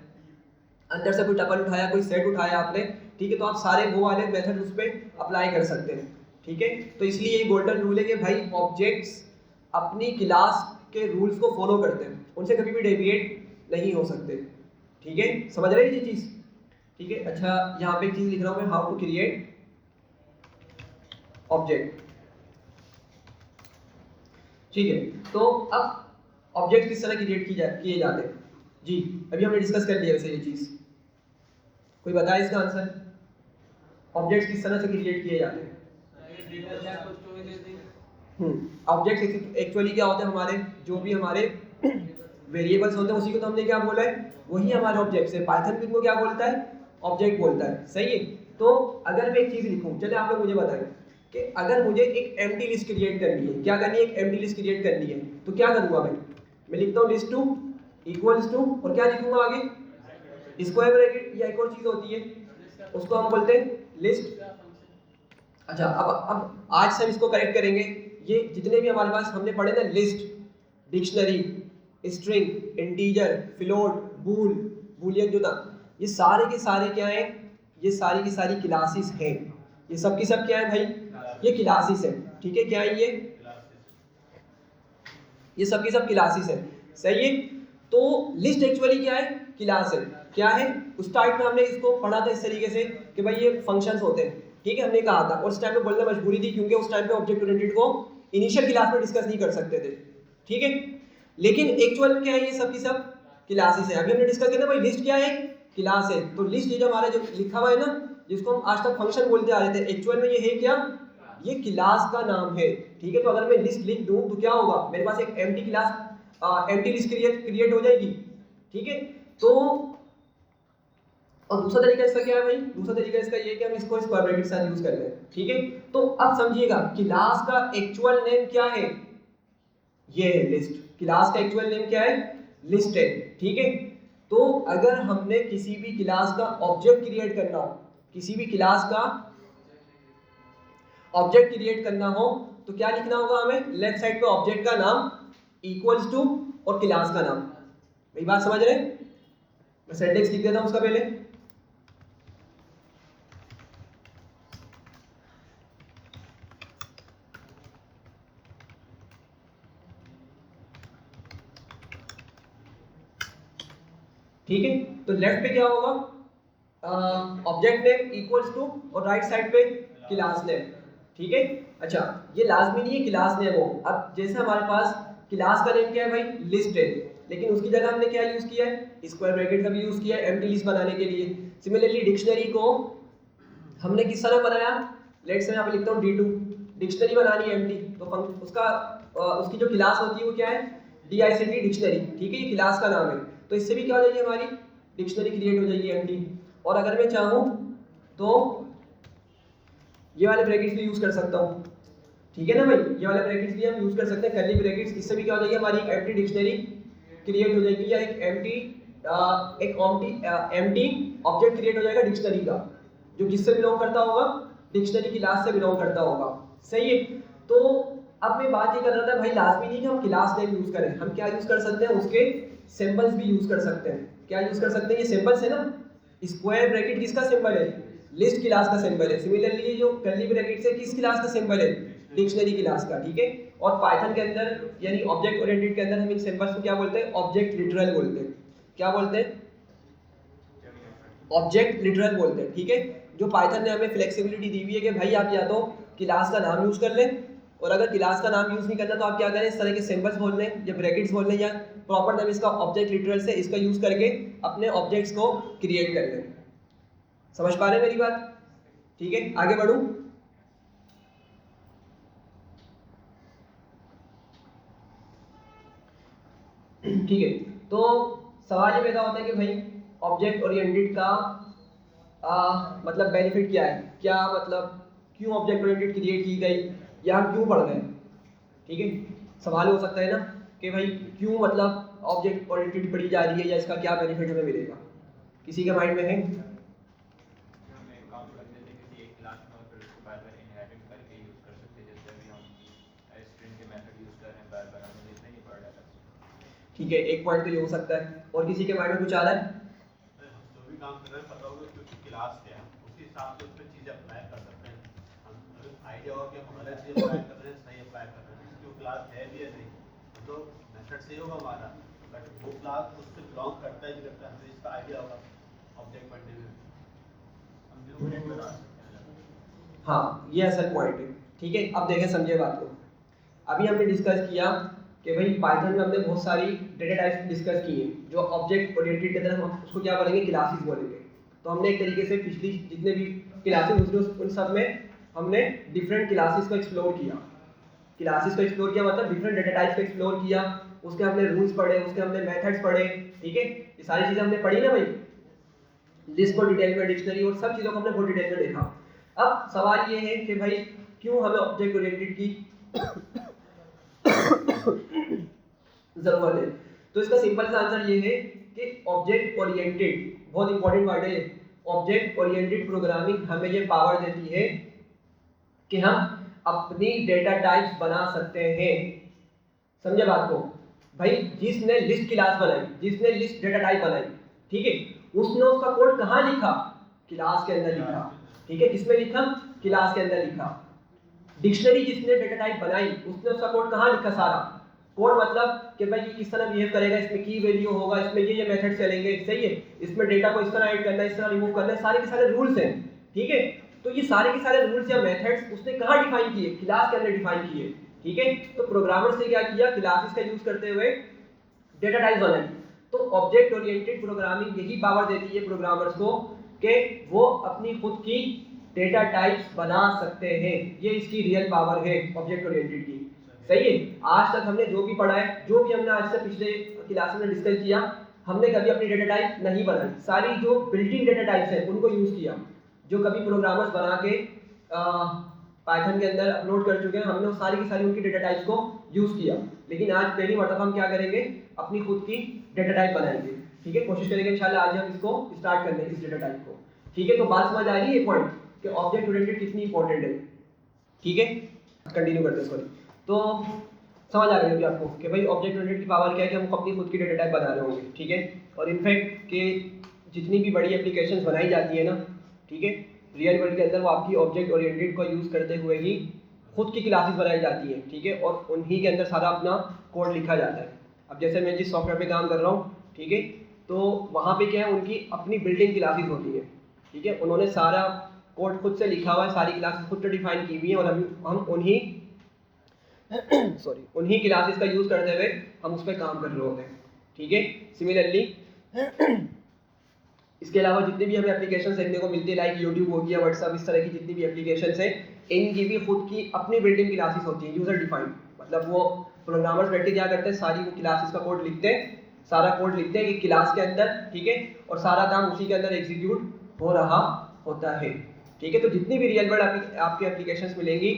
अंदर से कोई टपल उठाया, कोई सेट उठाया आपने, ठीक है, तो आप सारे वो वाले मेथड उस पर अप्लाई कर सकते हैं, ठीक है। तो इसलिए ये गोल्डन रूल है कि भाई ऑब्जेक्ट्स अपनी क्लास के रूल्स को फॉलो करते हैं, उनसे कभी भी डेविएट नहीं हो सकते, ठीक है। समझ रहे हैं ये चीज़, ठीक है। अच्छा, यहाँ पे एक चीज़ लिख रहा हूँ मैं, हाउ टू क्रिएट ऑब्जेक्ट, ठीक है। तो अब ऑब्जेक्ट किस तरह क्रिएट किए जाते हैं जी, अभी हमने डिस्कस कर लिया वैसे ये चीज़। कोई बताए इसका आंसर, ऑब्जेक्ट्स किस तरह से क्रिएट किए जाते हैं? ऑब्जेक्ट्स एक्चुअली क्या होते हैं, हमारे जो भी हमारे वेरिएबल्स होते हैं उसी को तो हमने क्या बोला है, वही हमारे ऑब्जेक्ट्स है। पाइथन भी इनको क्या बोलता है, ऑब्जेक्ट बोलता है, सही है। तो अगर मैं एक चीज़ लिखूँ, चलिए आप लोग मुझे बताएं कि अगर मुझे एक एम्प्टी लिस्ट क्रिएट करनी है, क्या करनी है, एक एम्प्टी लिस्ट क्रिएट करनी है, तो क्या करूँगा मैं लिखता हूँ लिस्ट 2 इक्वल्स टू, और क्या लिखूंगा आगे, स्क्वायर ब्रैकेट, या एक और चीज़ होती है उसको हम बोलते हैं लिस्ट। अच्छा, अब आज से हम इसको करेक्ट करेंगे। ये जितने भी हमारे पास हमने पढ़े ना, list, dictionary, string, integer, float, Boolean जो था, ये सारे के सारे क्या हैं, ये सारी की सारी क्लासेस हैं, ये सब की सब क्या है भाई, ये क्लासेस है, ठीक है, क्या है ये सब की सब क्लासेस है, सही है। तो लिस्ट एक्चुअली क्या है, क्लास है, क्या है, उस टाइम में हमने इसको पढ़ा था इस तरीके से कि भाई ये फंक्शंस होते हैं, ठीक है, हमने कहा था, और उस टाइम पे बोलना मजबूरी थी क्योंकि उस टाइम पे ऑब्जेक्ट ओरिएंटेड को इनिशियल क्लास में डिस्कस नहीं कर सकते थे, ठीक है। लेकिन एक्चुअल में क्या है, ये सब की सब क्लासेस है। अभी हमने डिस्कस किया ना भाई लिस्ट क्या है, क्लास है, तो लिस्ट ये जो हमारा जो लिखा हुआ है ना, जिसको हम आज तक फंक्शन बोलते आ रहे थे, एक्चुअल में ये है क्या, ये क्लास का नाम है, ठीक है। तो अगर मैं लिस्ट लिख दूं तो क्या होगा, मेरे पास एक empty class empty list create हो जाएगी, ठीक है। तो और दूसरा तरीका इसका क्या है भाई, दूसरा तरीका इसका ये है कि हम इसको स्क्वायर ब्रैकेट के साथ यूज कर लें, ठीक है। तो अब समझिएगा क्लास का एक्चुअल नेम क्या है, ये है लिस्ट, क्लास का एक्चुअल नेम क्या है, लिस्ट है, ठीक है। तो अगर हमने किसी भी क्लास का ऑब्जेक्ट क्रिएट करना हो, किसी भी क्लास का ऑब्जेक्ट क्रिएट करना हो तो क्या लिखना होगा हमें, लेफ्ट साइड पे ऑब्जेक्ट का नाम इक्वल्स टू और क्लास का नाम, मेरी बात समझ रहे हैं, मैं सिंटैक्स लिख देता हूं उसका पहले, ठीक है। तो लेफ्ट पे क्या होगा, ऑब्जेक्ट नेम इक्वल्स टू और राइट साइड पे क्लास नेम, ठीक है। अच्छा ये लाजमी नहीं है क्लास नेम हो, अब जैसे हमारे पास क्लास का नेम क्या है भाई, लिस्ट है, लेकिन उसकी जगह हमने क्या यूज किया है, स्क्वायर ब्रैकेट का भी यूज किया है एम्प्टी लिस्ट बनाने के लिए। सिमिलरली डिक्शनरी को हमने किस तरह बनाया, लेट्स से मैं यहाँ पे लिखता हूँ D2, डिक्शनरी बनानी है एम्प्टी, तो उसका उसकी जो क्लास होती है वो क्या है, DICT डिक्शनरी, ठीक है, ये क्लास का नाम है। तो इससे भी क्या हो जाएगी, हमारी डिक्शनरी क्रिएट हो जाएगी एम्प्टी। और अगर मैं चाहूँ तो ये वाले ब्रैकेट्स भी यूज कर सकता हूँ, ठीक है ना भाई, ये वाले ब्रैकेट्स भी हम यूज कर सकते हैं, कर्ली ब्रैकेट्स, इससे भी क्या हो जाएगी, हमारी एक एम्प्टी डिक्शनरी क्रिएट हो जाएगी, या एक एम्प्टी ऑब्जेक्ट क्रिएट हो जाएगा डिक्शनरी का, जो किससे बिलोंग करता होगा, डिक्शनरी क्लास से बिलोंग करता होगा, सही है। तो अब मैं बात ये कर रहा था भाई, लाजमी नहीं कि हम क्लास नेम यूज करें, हम क्या यूज कर सकते हैं, उसके सिंबल्स भी यूज कर सकते हैं। क्या यूज कर सकते हैं, ये सिंबल्स है ना, स्क्वायर ब्रैकेट किसका सिंबल है, लिस्ट क्लास का सिंबल है। सिमिलरली ये जो कर्ली ब्रैकेट्स है किस क्लास का सिंबल है, डिक्शनरी क्लास का, ठीक है। और पाइथन के अंदर यानी ऑब्जेक्ट ओरिएंटेड के अंदर हम इन सिंबल्स को क्या बोलते हैं, ऑब्जेक्ट लिटरल बोलते हैं, क्या बोलते हैं, ऑब्जेक्ट लिटरल बोलते हैं, ठीक है। जो पाइथन ने हमें फ्लेक्सिबिलिटी दी हुई है कि भाई आप या तो क्लास का नाम यूज कर लें, और अगर क्लास का नाम यूज नहीं करना तो आप क्या करें, इस तरह के सिंबल्स बोल लें या ब्रैकेट्स बोल लें, या प्रॉपर नाम इसका ऑब्जेक्ट लिटरल से इसका यूज करके अपने ऑब्जेक्ट्स को क्रिएट कर लें। समझ पा रहे हैं मेरी बात, ठीक है, आगे बढ़ूं। ठीक है, तो सवाल ये पैदा होता है कि भाई ऑब्जेक्ट ओरिएंटेड का मतलब बेनिफिट क्या है, क्या मतलब क्यों ऑब्जेक्ट ओरिएंटेड क्रिएट की गई, या हम क्यों पढ़ रहे हैं, ठीक है। सवाल हो सकता है ना कि भाई क्यों मतलब ऑब्जेक्ट ओरिएंटेड पढ़ी जा रही है, या इसका क्या बेनिफिट हमें मिलेगा, किसी के माइंड में है, ठीक है, एक पॉइंट तो ये हो सकता है, और किसी के माइंड में कुछ आ रहा है, जो भी काम कर रहे हैं पता होगा क्योंकि क्लास क्या है उसी हिसाब से उसमें चीज़ें अप्लाई कर सकते हैं। हम आइडिया होगा कि हम हमारे चीज़ अप्लाई कर रहे हैं, सही अप्लाई कर रहे हैं, क्यों क्लास है भी या नहीं, तो मेथड सही होगा हमारा, बट वो क्लास उससे बिलोंग करता है नहीं करता है, हमें इसका आइडिया होगा ऑब्जेक्ट बनने में, हम जो क्रिएट बना सकते हैं। हाँ ये असल पॉइंट है, ठीक है। अब देखें समझे बात को, अभी हमने डिस्कस किया कि भाई पाइथन में हमने बहुत सारी डेटा टाइप्स डिस्कस की है, जो ऑब्जेक्ट ओरिएंटेड के अंदर हम उसको क्या बोलेंगे, क्लासेस बोलेंगे। तो हमने एक तरीके से पिछली जितने भी क्लासेस दूसरे उन सब में हमने डिफरेंट क्लासेस को एक्सप्लोर किया, क्लासेस को एक्सप्लोर किया मतलब डिफरेंट डेटा टाइप्स को एक्सप्लोर किया, उसके हमने रूल्स पढ़े, उसके हमने मेथड्स पढ़े, ठीक है, ये सारी चीज़ें हमने पढ़ी ना भाई, लिस्ट को डिटेल में, डिक्शनरी और सब चीज़ों को हमने बहुत डिटेल में देखा। अब सवाल ये है कि भाई क्यों हमें ऑब्जेक्ट ओरिएंटेड की जरूरत है, तो इसका सिंपल सा आंसर ये है कि ऑब्जेक्ट ओरिएंटेड, बहुत इंपॉर्टेंट वर्ड है, ऑब्जेक्ट ओरिएंटेड प्रोग्रामिंग हमें ये पावर देती है कि हम अपनी डेटा टाइप्स बना सकते हैं। समझे बात को भाई, जिसने लिस्ट क्लास बनाई, जिसने लिस्ट डेटा टाइप बनाई, ठीक है, उसने उसका कोड कहाँ लिखा, क्लास के अंदर लिखा, ठीक है, किसमें लिखा, क्लास के अंदर लिखा। डिक्शनरी जिसने डेटा टाइप बनाई उसने उसका कोड कहाँ लिखा, सारा कोड, मतलब कि भाई ये किस तरह बिहेव करेगा, इसमें की वैल्यू होगा, इसमें ये मेथड चलेंगे, सही है, इसमें डेटा को इस तरह ऐड करना है, इस तरह रिमूव करना है, सारे के सारे रूल्स हैं, ठीक है। तो ये सारे के सारे रूल्स या मेथड्स उसने कहाँ डिफाइन किए, क्लास के अंदर डिफाइन किए, ठीक है। तो प्रोग्रामर्स ने क्या किया, क्लासेस का यूज करते हुए डेटा टाइप बनाई। तो ऑब्जेक्ट ओरिएंटेड प्रोग्रामिंग यही पावर देती है प्रोग्रामर्स को कि वो अपनी खुद की डेटा टाइप्स बना सकते हैं, ये इसकी रियल पावर है ऑब्जेक्ट ओरिएंटेड की, सही है। आज तक हमने जो भी पढ़ा है, जो भी हमने आज से पिछले क्लास में डिस्कस किया, हमने कभी अपनी डेटा टाइप नहीं बनाई, सारी जो बिल्ट-इन डेटा टाइप्स हैं उनको यूज किया, जो कभी प्रोग्रामर्स बना के पाइथन के अंदर अपलोड कर चुके हैं, हमने सारी की सारी उनकी डेटा टाइप्स को यूज किया। लेकिन आज पहली मर्तबा हम क्या करेंगे, अपनी खुद की डेटा टाइप बनाएंगे, ठीक है। कोशिश करेंगे इंशाल्लाह आज हम इसको स्टार्ट कर लें, इस डेटा टाइप को, ठीक है। तो बात समझ आ रही है पॉइंट कि ऑब्जेक्ट ओरिएंटेड कितनी इंपॉर्टेंट है, ठीक है। कंटिन्यू करते हैं, सॉरी। तो समझ आ गई होगी आपको कि भाई ऑब्जेक्ट ओरिएंटेड की पावर क्या है कि हम अपनी खुद की डेटा टाइप बना रहे होंगे, ठीक है। और इनफैक्ट कि जितनी भी बड़ी एप्लीकेशंस बनाई जाती है ना, ठीक है, रियल वर्ल्ड के अंदर वो आपकी ऑब्जेक्ट ओरिएंटेड को यूज़ करते हुए ही खुद की क्लासेस बनाई जाती है, ठीक है, और उन्हीं के अंदर सारा अपना कोड लिखा जाता है। अब जैसे मैं जिस सॉफ्टवेयर पे काम कर रहा हूँ, ठीक है, तो वहाँ पे क्या है, उनकी अपनी बिल्ट-इन क्लासेस होती है, ठीक है, उन्होंने सारा कोड खुद से लिखा हुआ है, सारी क्लासेस खुद से डिफाइन की हुई है, और हम उन्हीं उन्हीं क्लासेस का यूज़ करते हुए हम उस पर काम कर रहे होते हैं, ठीक है। सिमिलरली इसके अलावा जितनी भी हमें एप्लीकेशन देखने को मिलती है, लाइक यूट्यूब हो गया, व्हाट्सअप, इस तरह की जितनी भी एप्लीकेशन है, इनकी भी खुद की अपनी बिल्ट-इन क्लासेस होती हैं, यूज़र डिफाइंड। मतलब वो प्रोग्रामर्स बैठ के क्या करते हैं, सारी वो क्लासेस का कोड लिखते हैं, सारा कोड लिखते हैं कि क्लास के अंदर, ठीक है, और सारा काम उसी के अंदर एग्जीक्यूट हो रहा होता है, ठीक है। तो जितनी भी रियल वर्ल्ड आपकी एप्लीकेशंस मिलेंगी,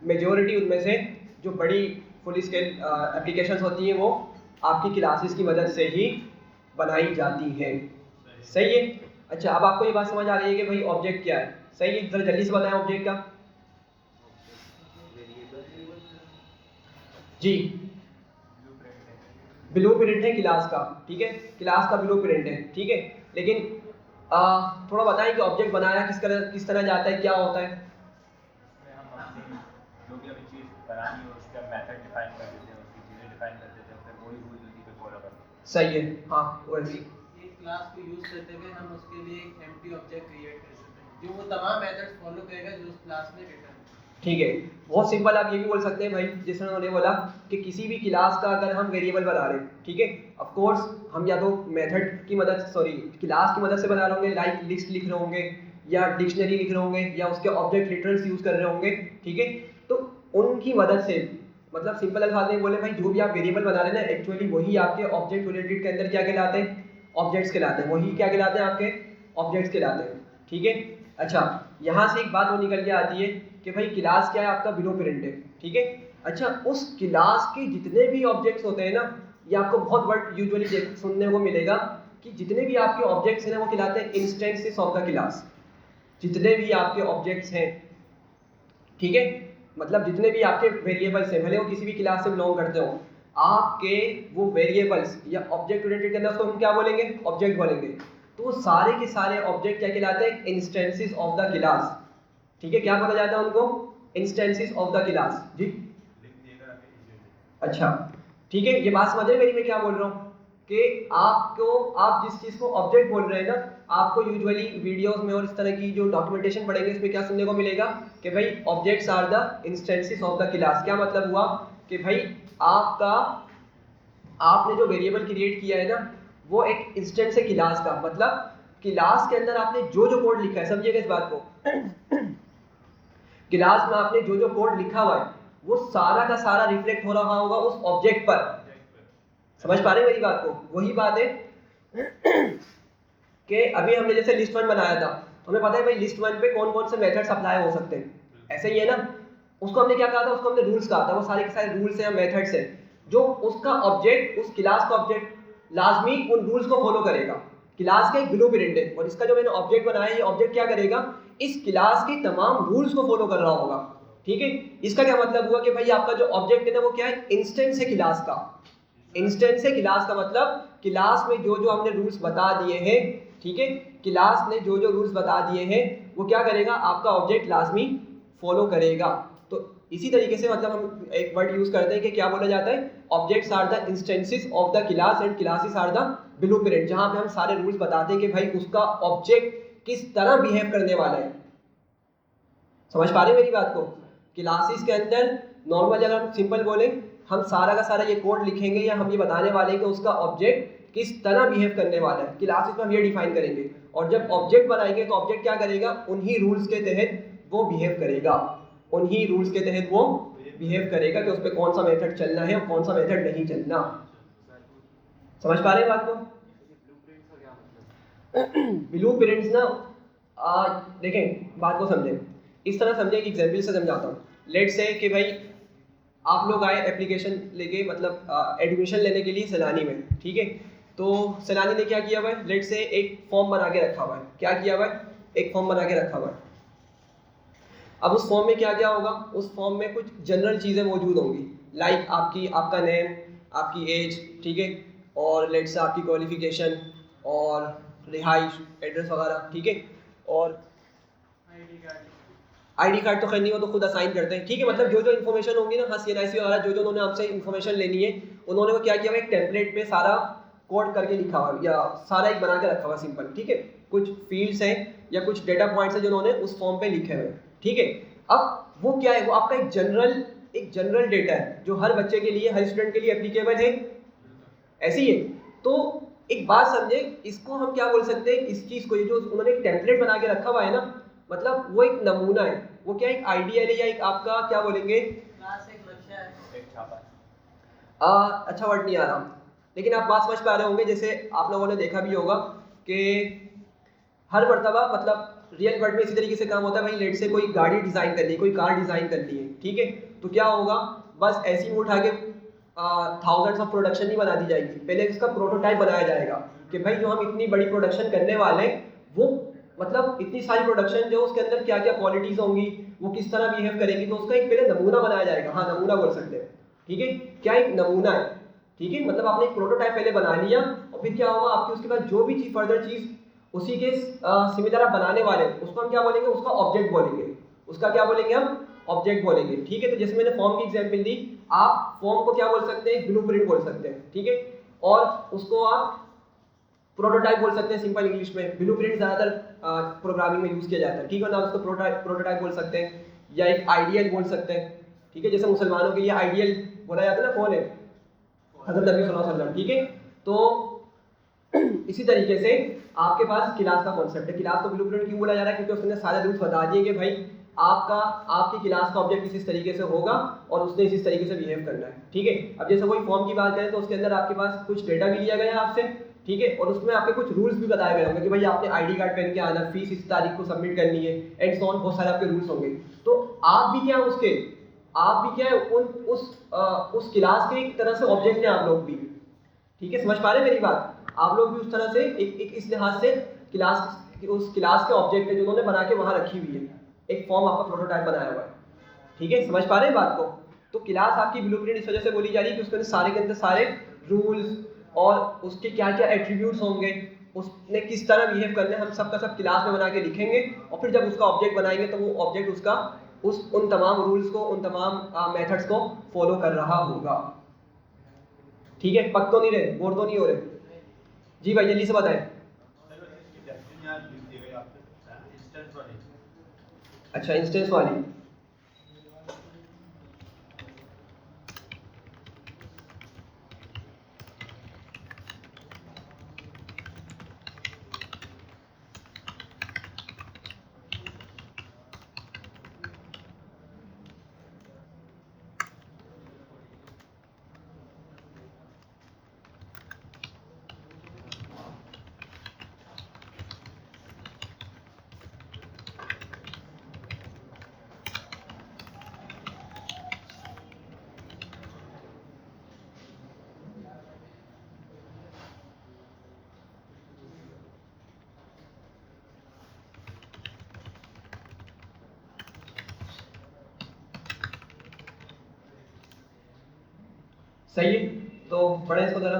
मेजॉरिटी उनमें से जो बड़ी फुल स्केल एप्लीकेशंस होती हैं वो आपकी क्लासेस की मदद से ही बनाई जाती हैं, सही है। अच्छा, अब आपको ये बात समझ आ रही है कि भाई ऑब्जेक्ट क्या है, सही है। जरा जल्दी से बताएं ऑब्जेक्ट का। जी, ब्लूप्रिंट है क्लास का, ठीक है, क्लास का ब्लूप्रिंट है, ठीक है। लेकिन थोड़ा बताएं कि ऑब्जेक्ट बनाया किस तरह जाता है, क्या होता है। हम अपनी जो भी हमें चीज़ बनानी हो उसका मेथड डिफाइन कर देते हैं, उसकी चीज़ें डिफाइन कर देते हैं, फिर वही रूल उसी पे फॉलो करते हैं। सही है, हाँ वैसे एक क्लास को यूज करते हुए हम उसके लिए एक एम्प्टी ऑब्जेक्ट क्रिएट कर सकते हैं जो वो तमाम मेथड्स फॉलो करेगा जो उस क्लास में रिटर्न, ठीक है। बहुत सिंपल, आप ये भी बोल सकते हैं भाई, जिसने उन्होंने बोला कि किसी भी क्लास का अगर हम वेरिएबल बना रहे हैं, ठीक है, ऑफ कोर्स हम या तो मेथड की मदद, सॉरी, क्लास की मदद से बना रहे होंगे, लाइक लिस्ट लिख रहे होंगे या डिक्शनरी लिख रहे होंगे या उसके ऑब्जेक्ट लिटरल्स यूज कर रहे होंगे, ठीक है। तो उनकी मदद से, मतलब सिंपल अल्फाज में बोले भाई, जो भी आप वेरिएबल बना रहे हैं ना, एक्चुअली वही आपके ऑब्जेक्ट ओरिएंटेड के अंदर क्या कहलाते हैं, ऑब्जेक्ट्स कहलाते हैं, वही क्या कहलाते हैं, आपके ऑब्जेक्ट्स कहलाते हैं, ठीक है। अच्छा, यहाँ से एक बात वो निकल के आती है कि भाई क्लास क्या है, आपका ब्लूप्रिंट है, ठीक है। अच्छा, उस क्लास के जितने भी ऑब्जेक्ट्स होते हैं ना, ये आपको बहुत वर्ड यूजुअली सुनने को मिलेगा कि जितने भी आपके ऑब्जेक्ट्स हैं ना, वो कहलाते हैं इंस्टेंसेस ऑफ द क्लास। जितने भी आपके ऑब्जेक्ट्स हैं, ठीक है, मतलब जितने भी आपके वेरिएबल्स हैं, भले वो किसी भी क्लास से बिलोंग करते हो, आपके वो वेरिएबल्स या ऑब्जेक्ट ओरिएंटेड के अंदर उसको हम क्या बोलेंगे, ऑब्जेक्ट बोलेंगे। तो सारे के सारे ऑब्जेक्ट क्या कहलाते हैं, इंस्टेंसेस ऑफ द क्लास, ठीक है। क्या बोला जाता है उनको, इंस्टेंसेस ऑफ द क्लास, जी। अच्छा, ठीक है, ये बात समझ रहे मेरी, मैं क्या बोल रहा हूँ कि आप जिस चीज़ को ऑब्जेक्ट बोल रहे हैं ना, आपको यूजुअली वीडियोस में और इस तरह की जो डॉक्यूमेंटेशन पढ़ेंगे इसमें क्या सुनने को मिलेगा कि भाई objects are the instances of the class. क्या मतलब हुआ कि भाई आपने जो वेरिएबल क्रिएट किया है ना, वो एक इंस्टेंस है क्लास का, मतलब क्लास के अंदर आपने जो जो कोड लिखा है, समझिएगा इस बात को, क्लास में आपने जो जो कोड लिखा हुआ है वो सारा का सारा रिफ्लेक्ट हो रहा होगा उस ऑब्जेक्ट पर। समझ पा रहे हैं मेरी बात को? वही बात है कि अभी हमने जैसे लिस्ट वन बनाया था, हमें पता है भाई लिस्ट वन पे कौन कौन से मेथड्स अप्लाई हो सकते हैं, ऐसे ही है ना। उसको हमने क्या कहा था, उसको हमने रूल्स कहा था। वो सारे के सारे रूल्स हैं, मेथड्स हैं, जो उसका ऑब्जेक्ट, उस क्लास का ऑब्जेक्ट लाजमी उन रूल्स को फॉलो करेगा। क्लास का एक ब्लूप्रिंट है, और इसका जो मैंने ऑब्जेक्ट बनाया है, ये ऑब्जेक्ट क्या करेगा, इस क्लास के तमाम रूल्स को फॉलो कर रहा होगा, ठीक है। इसका क्या मतलब हुआ कि भाई आपका जो ऑब्जेक्ट है ना, वो क्या है, इंस्टेंस है क्लास का। इंस्टेंस है क्लास का मतलब क्लास में जो जो हमने रूल्स बता दिए हैं, ठीक है, क्लास ने जो जो रूल्स बता दिए हैं वो क्या करेगा, आपका ऑब्जेक्ट लाजमी फॉलो करेगा। तो इसी तरीके से मतलब हम एक वर्ड यूज करते हैं कि क्या बोला जाता है, objects are the instances of the class and classes are the blueprint, जहां पे हम सारे रूल्स बताते हैं कि भाई उसका ऑब्जेक्ट किस तरह बिहेव करने वाला है। समझ पा रहे हैं मेरी बात को? क्लासेस के अंदर नॉर्मल अगर हम सिंपल बोले, हम सारा का सारा ये कोड लिखेंगे या हम ये बताने वाले हैं कि उसका ऑब्जेक्ट किस तरह बिहेव करने वाला है, क्लासेस में हम ये डिफाइन करेंगे। और जब ऑब्जेक्ट बनाएंगे तो ऑब्जेक्ट क्या करेगा, उन्हीं रूल्स के तहत वो बिहेव करेगा, उन्हीं रूल्स के तहत वो बिहेव करेगा कि उस पर कौन सा मेथड चलना है और कौन सा मेथड नहीं चलना। समझ पा रहे हैं बात को? ब्लूप्रिंट्स ना देखें बात को समझें, इस तरह समझें कि एग्जाम्पल से समझाता हूँ। लेट्स से कि भाई आप लोग आए एप्लीकेशन लेके, मतलब एडमिशन लेने के लिए सैलानी में, ठीक है। तो सैलानी ने क्या किया हुआ है, लेट्स से एक फॉर्म बना के रखा हुआ है। क्या किया हुआ है, एक फॉर्म बना के रखा हुआ है। अब उस फॉर्म में क्या क्या होगा, उस फॉर्म में कुछ जनरल चीज़ें मौजूद होंगी, लाइक आपका नेम, आपकी एज, ठीक है, और लेट्स से आपकी क्वालिफिकेशन और रिहाइश एड्रेस वगैरह, ठीक है। और आईडी कार्ड तो खैर नहीं, वो तो खुद असाइन करते हैं, ठीक है। मतलब जो जो इन्फॉर्मेशन होंगी ना, हाँ CNIC वगैरह जो जो उन्होंने आपसे इन्फॉर्मेशन लेनी है, उन्होंने वो क्या किया हुआ, एक टेम्पलेट पे सारा कोड करके लिखा हुआ या सारा एक बना के रखा हुआ सिंपल, ठीक है। कुछ फील्ड्स हैं या कुछ डेटा पॉइंट्स हैं जो उन्होंने उस फॉर्म पे लिखे हुए हैं, ठीक है। अब वो क्या है, वो आपका एक जनरल डेटा है जो हर बच्चे के लिए, हर स्टूडेंट के लिए एप्लीकेबल है, ऐसी है। तो एक बात समझे, इसको हम क्या बोल सकते हैं, इस चीज़ को, ये जो उन्होंने एक टेम्पलेट बना के रखा हुआ है ना, मतलब वो एक नमूना है, वो क्या एक आइडियल है या एक आपका क्या बोलेंगे, क्लास एक लक्ष्य है, एक छापा। अच्छा वर्ड नहीं आ रहा, लेकिन आप बात समझ पा रहे होंगे। जैसे आप लोगों ने देखा भी होगा कि हर मर्तबा मतलब रियल वर्ल्ड में इसी तरीके से काम होता है। भाई लेट से कोई गाड़ी डिज़ाइन करनी है, कोई कार डिज़ाइन करनी है, ठीक है। तो क्या होगा, बस ऐसी ही उठा के थाउजेंड्स ऑफ प्रोडक्शन नहीं बना दी जाएगी, पहले इसका प्रोटोटाइप बनाया जाएगा कि भाई जो हम इतनी बड़ी प्रोडक्शन करने वाले हैं, वो मतलब इतनी सारी प्रोडक्शन जो उसके अंदर क्या क्या क्वालिटीज़ होंगी, वो किस तरह बिहेव करेंगी, तो उसका एक पहले नमूना बनाया जाएगा। हाँ, नमूना बोल सकते हैं, ठीक है। क्या एक नमूना है, ठीक है। मतलब आपने एक प्रोटोटाइप पहले बना लिया और फिर क्या होगा, आपकी उसके बाद जो भी चीज़ फर्दर चीज़ उसी के सिमिलर आप बनाने वाले हैं, उसको हम क्या बोलेंगे, उसका ऑब्जेक्ट बोलेंगे, उसका क्या बोलेंगे हम, ऑब्जेक्ट बोलेंगे, ठीक है। तो जैसे मैंने फॉर्म की एग्जांपल दी, आप फॉर्म को क्या बोल सकते हैं, ब्लूप्रिंट बोल सकते हैं, ठीक है। और उसको आप प्रोटोटाइप बोल सकते हैं सिंपल इंग्लिश में। ब्लूप्रिंट ज़्यादातर प्रोग्रामिंग में यूज़ किया जाता है, ठीक है ना। उसको प्रोटोटाइप बोल सकते हैं या एक आइडियल बोल सकते हैं, ठीक है। जैसे मुसलमानों के लिए आइडियल बोला जाता है ना, कौन है, हज़रत नबी सल्लल्लाहु अलैहि वसल्लम, ठीक है। तो इसी तरीके से आपके पास क्लास का कॉन्सेप्ट है। क्लास को ब्लूप्रिंट क्यों बोला जा रहा है, क्योंकि उसने सारे रूल्स बता दिए कि भाई आपकी क्लास का ऑब्जेक्ट इस तरीके से होगा और उसने इस तरीके से बिहेव करना है, ठीक है। अब जैसे कोई फॉर्म की बात करें तो उसके अंदर आपके पास कुछ डेटा भी लिया गया है आपसे, ठीक है। और उसमें आपके कुछ रूल्स भी बताए गए होंगे कि भाई आपने आईडी कार्ड पहन के आना, फीस इस तारीख को सबमिट करनी है, एंड सो ऑन, बहुत सारे आपके रूल्स होंगे। तो आप भी क्या है उस क्लास के एक तरह से ऑब्जेक्ट हैं आप लोग भी, ठीक है। समझ पा रहे हैं मेरी बात? आप लोग भी उस तरह से एक इस लिहाज से उस क्लास के ऑब्जेक्ट है जो उन्होंने बना के वहां रखी हुई है, एक फॉर्म आपका प्रोटोटाइप बनाया हुआ है, ठीक है। समझ पा रहे हैं बात को? तो क्लास आपकी ब्लूप्रिंट इस वजह से बोली जा रही है कि उसके अंदर सारे के अंदर सारे रूल्स और उसके क्या क्या एट्रीब्यूट्स होंगे, उसने किस तरह बिहेव करना है, हम सब का सब क्लास में बना के लिखेंगे। और फिर जब उसका ऑब्जेक्ट बनाएंगे तो वो ऑब्जेक्ट उसका उन तमाम रूल्स को, उन तमाम मेथड्स को फॉलो कर रहा होगा, ठीक है। पक तो नहीं रहे, बोर तो नहीं हो रहे? जी भाई जल्दी से बताएं। अच्छा, इंस्टेंस वाली, सही है। तो पढ़े इसको जरा।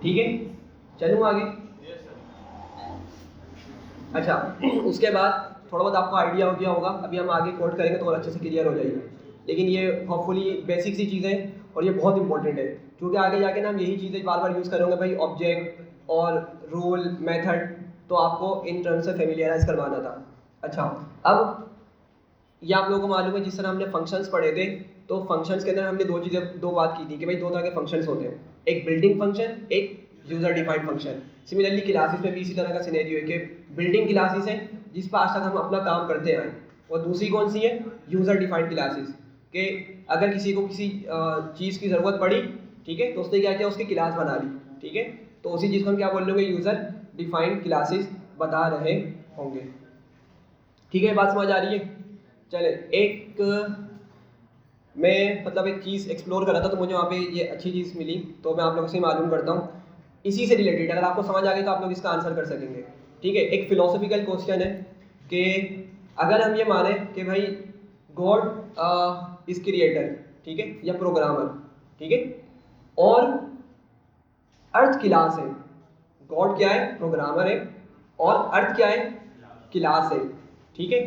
ठीक है, चलूँ आगे। अच्छा, उसके बाद थोड़ा बहुत आपको आइडिया हो गया होगा, अभी हम आगे कोड करेंगे तो और अच्छे से क्लियर हो जाएगी, लेकिन ये होपफुली बेसिक सी चीज़ें और ये बहुत इंपॉर्टेंट है, क्योंकि आगे जाके ना हम यही चीज़ें बार बार यूज़ करेंगे भाई, ऑब्जेक्ट और रूल मेथड, तो आपको इन टर्म्स से फेमिलियराइज करवाना था। अच्छा, अब ये आप लोगों को मालूम है जिस तरह हमने फंक्शंस पढ़े थे, तो फंक्शंस के अंदर हमने दो बात की थी कि भाई दो तरह के फंक्शंस होते हैं, एक बिल्डिंग फंक्शन, एक user defined function. Similarly classes में भी इसी तरह का सिनेरियो है कि बिल्डिंग क्लासेस हैं जिस पर आज तक हम अपना काम करते आए, और दूसरी कौन सी है, यूज़र डिफाइंड क्लासेस, कि अगर किसी को किसी चीज़ की ज़रूरत पड़ी, ठीक है, तो उसने क्या किया, उसकी क्लास बना ली, ठीक है, तो उसी चीज़ को हम क्या बोल रहे होंगे, यूज़र डिफाइंड क्लासेस बता रहे होंगे। ठीक है, बात समझ आ रही है? चले, मैं मतलब एक चीज़ एक्सप्लोर कर रहा था तो मुझे वहाँ पे ये अच्छी चीज़ मिली, तो मैं आप लोगों से मालूम करता हूँ इसी से रिलेटेड, अगर आपको समझ आ गई तो आप लोग इसका आंसर कर सकेंगे। ठीक है, एक फिलोसफिकल क्वेश्चन है कि अगर हम ये माने कि भाई गॉड इज क्रिएटर, ठीक है, या प्रोग्रामर, ठीक है, और अर्थ क्लास है, गॉड क्या है, प्रोग्रामर है, और अर्थ क्या है, क्लास है, ठीक है,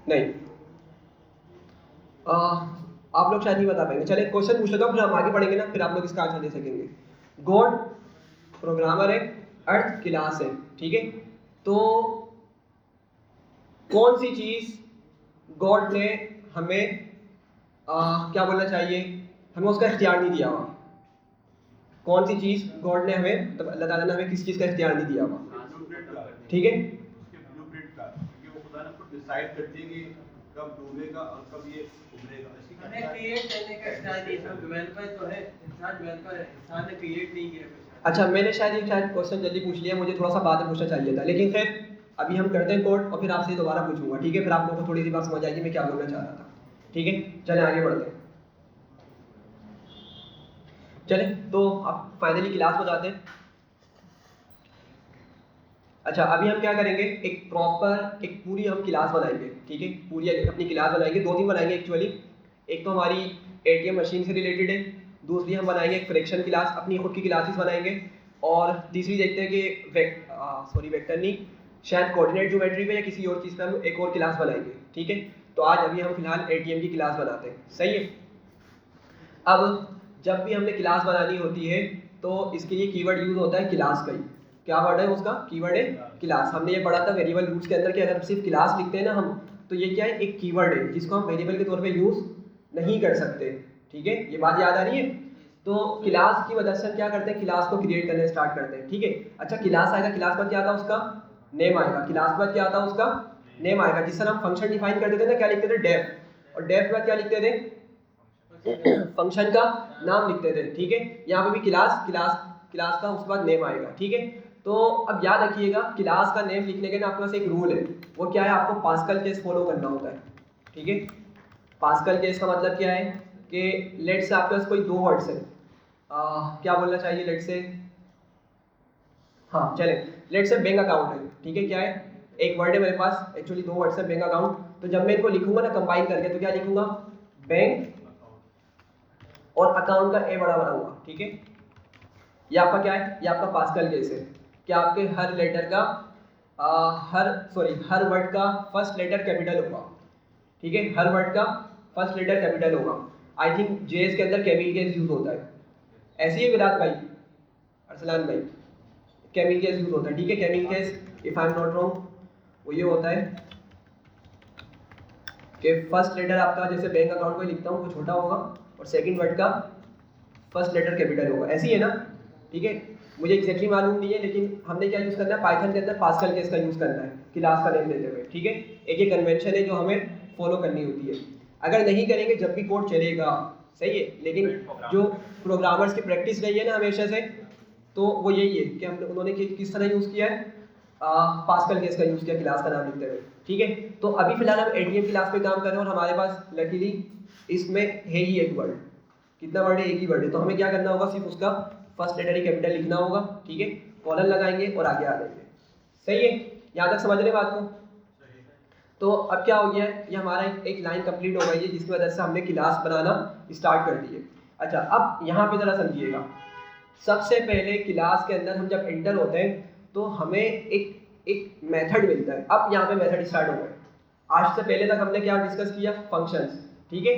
नहीं आप लोग शायद नहीं बता पाएंगे। चले क्वेश्चन पूछ लेता हूँ, फिर हम आगे पढ़ेंगे ना, फिर आप लोग इसका आंसर दे सकेंगे। गॉड प्रोग्रामर है, अर्थ क्लास है, ठीक है, तो कौन सी चीज़ गॉड ने हमें क्या बोलना चाहिए, हमें उसका इख्तियार नहीं दिया हुआ, कौन सी चीज़ गॉड ने हमें, मतलब अल्लाह ताला ने हमें किस चीज़ का इख्तियार नहीं दिया हुआ, ठीक है, क्योंकि वो खुदा ने खुद डिसाइड करती है कि कब डूबेगा और कब ये उभरेगा। हमें क्रिएट करने का स्टाइल नहीं, सब डेवलपर तो है, इंसान डेवलपर है, इंसान ने क्रिएट नहीं किया कुछ। अच्छा, मैंने शायद क्वेश्चन जल्दी पूछ लिया, मुझे थोड़ा सा बाद में पूछना चाहिए था, लेकिन खैर अभी हम करते हैं कोड और फिर आपसे दोबारा पूछूंगा, ठीक है, फिर आप लोगों को थोड़ी सी बात समझ आएगी मैं क्या बोलना चाह रहा था, ठीक है, चलें आगे बढ़ते हैं। चलें, तो अब फाइनली क्लास बताते हैं। अच्छा, अभी हम क्या करेंगे, एक प्रॉपर एक पूरी हम क्लास बनाएंगे, ठीक है, पूरी अपनी क्लास बनाएंगे, दो तीन बनाएंगे एक्चुअली, एक तो हमारी एटीएम मशीन से रिलेटेड है, दूसरी हम बनाएंगे एक फ्रैक्शन क्लास, अपनी खुद की क्लासेस बनाएंगे, और तीसरी देखते हैं कि वेक्टर नहीं, शायद कोऑर्डिनेट ज्योमेट्री पे या किसी और चीज़ पे हम एक और क्लास बनाएंगे, ठीक है, तो आज अभी हम फिलहाल एटीएम की क्लास बनाते हैं, सही है। अब जब भी हमने क्लास बनानी होती है तो इसके लिए कीवर्ड यूज होता है क्लास का ही, क्या वर्ड है उसका, कीवर्ड है क्लास। हमने ये पढ़ा था वेरिएबल रूट्स के अंदर कि अगर सिर्फ क्लास लिखते हैं ना हम, तो ये क्या है, एक कीवर्ड है जिसको हम वेरिएबल के तौर पे यूज नहीं कर सकते, ठीक है, ये बात याद आ रही है। तो क्लास की वजह से हम क्या करते हैं, क्लास को क्रिएट करने स्टार्ट करते हैं, ठीक है। अच्छा, क्लास आएगा, क्लास पर क्या आता है, उसका नेम आएगा, क्लास पर क्या आता है, उसका नेम आएगा। जिस तरह हम फंक्शन डिफाइन करते थे ना, क्या लिखते थे, डेफ, और डेफ में क्या लिखते थे, फंक्शन का नाम लिखते थे, ठीक है। यहाँ पे भी क्लास का उसके बाद नेम आएगा, ठीक है। तो अब याद रखिएगा, क्लास का नेम लिखने के ना आपके पास एक रूल है, वो क्या है, आपको पास्कल केस फॉलो करना होता है, ठीक है। पास्कल केस का मतलब क्या है कि लेट से आपके पास कोई दो वर्ड्स है, क्या बोलना चाहिए, लेट से, हाँ चले, लेट से बैंक अकाउंट है, ठीक है, क्या है, एक वर्ड है मेरे पास, एक्चुअली दो वर्ड्स है, बैंक अकाउंट। तो जब मैं इनको लिखूंगा ना कंबाइन करके, तो क्या लिखूंगा, बैंक और अकाउंट का ए बड़ा बनाऊंगा, ठीक है। ये आपका क्या है, ये आपका पास्कल केस है कि आपके हर लेटर का हर वर्ड का फर्स्ट लेटर कैपिटल होगा, ठीक है, हर वर्ड का फर्स्ट लेटर कैपिटल होगा। आई थिंक जेएस के अंदर कैमिल केस यूज होता है, ऐसे ही विराट भाई, अरसलान भाई, कैमिल केस यूज होता है, ठीक है। Camel case if I am not wrong वो ये होता है कि फर्स्ट लेटर आपका, जैसे बैंक अकाउंट को लिखता हूँ, वो छोटा होगा और सेकंड वर्ड का फर्स्ट लेटर कैपिटल होगा, ऐसी है ना, ठीक है। मुझे एक्जैक्टली मालूम नहीं है, लेकिन हमने क्या यूज़ करना है, पाइथन के अंदर पास्कल केस का यूज़ करना है क्लास का नेम देते हुए, ठीक है। एक ये कन्वेंशन है जो हमें फॉलो करनी होती है, अगर नहीं करेंगे जब भी कोड चलेगा, सही है। लेकिन जो प्रोग्रामर्स की प्रैक्टिस रही है ना हमेशा से, तो वो यही है कि उन्होंने किस तरह यूज़ किया है, पास्कल केस का यूज़ किया क्लास का नाम लिखते हुए, ठीक है। तो अभी फिलहाल हम एटीएम क्लास पे काम कर रहे हैं और हमारे पास लकीली इसमें है ही एक वर्ड, कितना वर्ड है, एक ही वर्ड है। तो हमें क्या करना होगा, सिर्फ उसका फर्स्ट लेटर ही कैपिटल लिखना होगा, ठीक है, कॉलन लगाएंगे और आगे आ जाएंगे, सही है। यहाँ तक समझ रहे बात को। तो अब क्या हो गया है, ये हमारा एक लाइन कंप्लीट हो गई है जिसकी वजह से हमने क्लास बनाना स्टार्ट कर दी है। अच्छा, अब यहाँ पे ज़रा समझिएगा, सबसे पहले क्लास के अंदर हम जब एंटर होते हैं तो हमें एक मेथड मिलता है। अब यहाँ पे मेथड स्टार्ट हो गए। आज से पहले तक हमने क्या डिस्कस किया, फंक्शंस, ठीक है।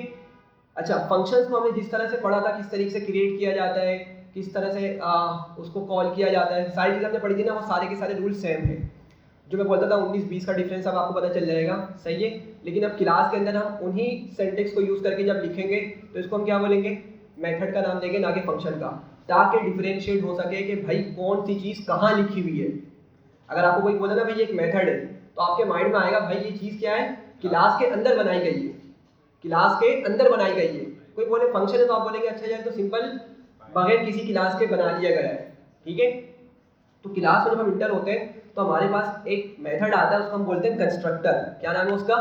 अच्छा, फंक्शंस को हमने जिस तरह से पढ़ा था, किस तरीके से क्रिएट किया जाता है, किस तरह से उसको कॉल किया जाता है, सारी चीज़ें हमने पढ़ी थी ना, वो सारे के सारे रूल सेम है। जो मैं बोलता था 19-20 का डिफरेंस अब आपको पता चल जाएगा, सही है। लेकिन अब क्लास के अंदर हम उन्हीं सिंटैक्स को यूज़ करके जब लिखेंगे तो इसको हम क्या बोलेंगे, मेथड का नाम देंगे, ना कि फंक्शन का, ताकि डिफरेंशिएट हो सके कि भाई कौन सी चीज़ कहाँ लिखी हुई है। अगर आपको कोई बोला ना भाई ये एक मेथड है, तो आपके माइंड में आएगा भाई ये चीज़ क्या है, क्लास के अंदर बनाई गई है, क्लास के अंदर बनाई गई है। कोई बोले फंक्शन है तो आप बोलेंगे अच्छा यार तो सिंपल बगैर किसी क्लास के बना लिया गया है, ठीक है। तो क्लास में जब हम इंटर होते हैं तो हमारे पास एक मेथड आता है, उसको हम बोलते हैं कंस्ट्रक्टर। क्या नाम है उसका,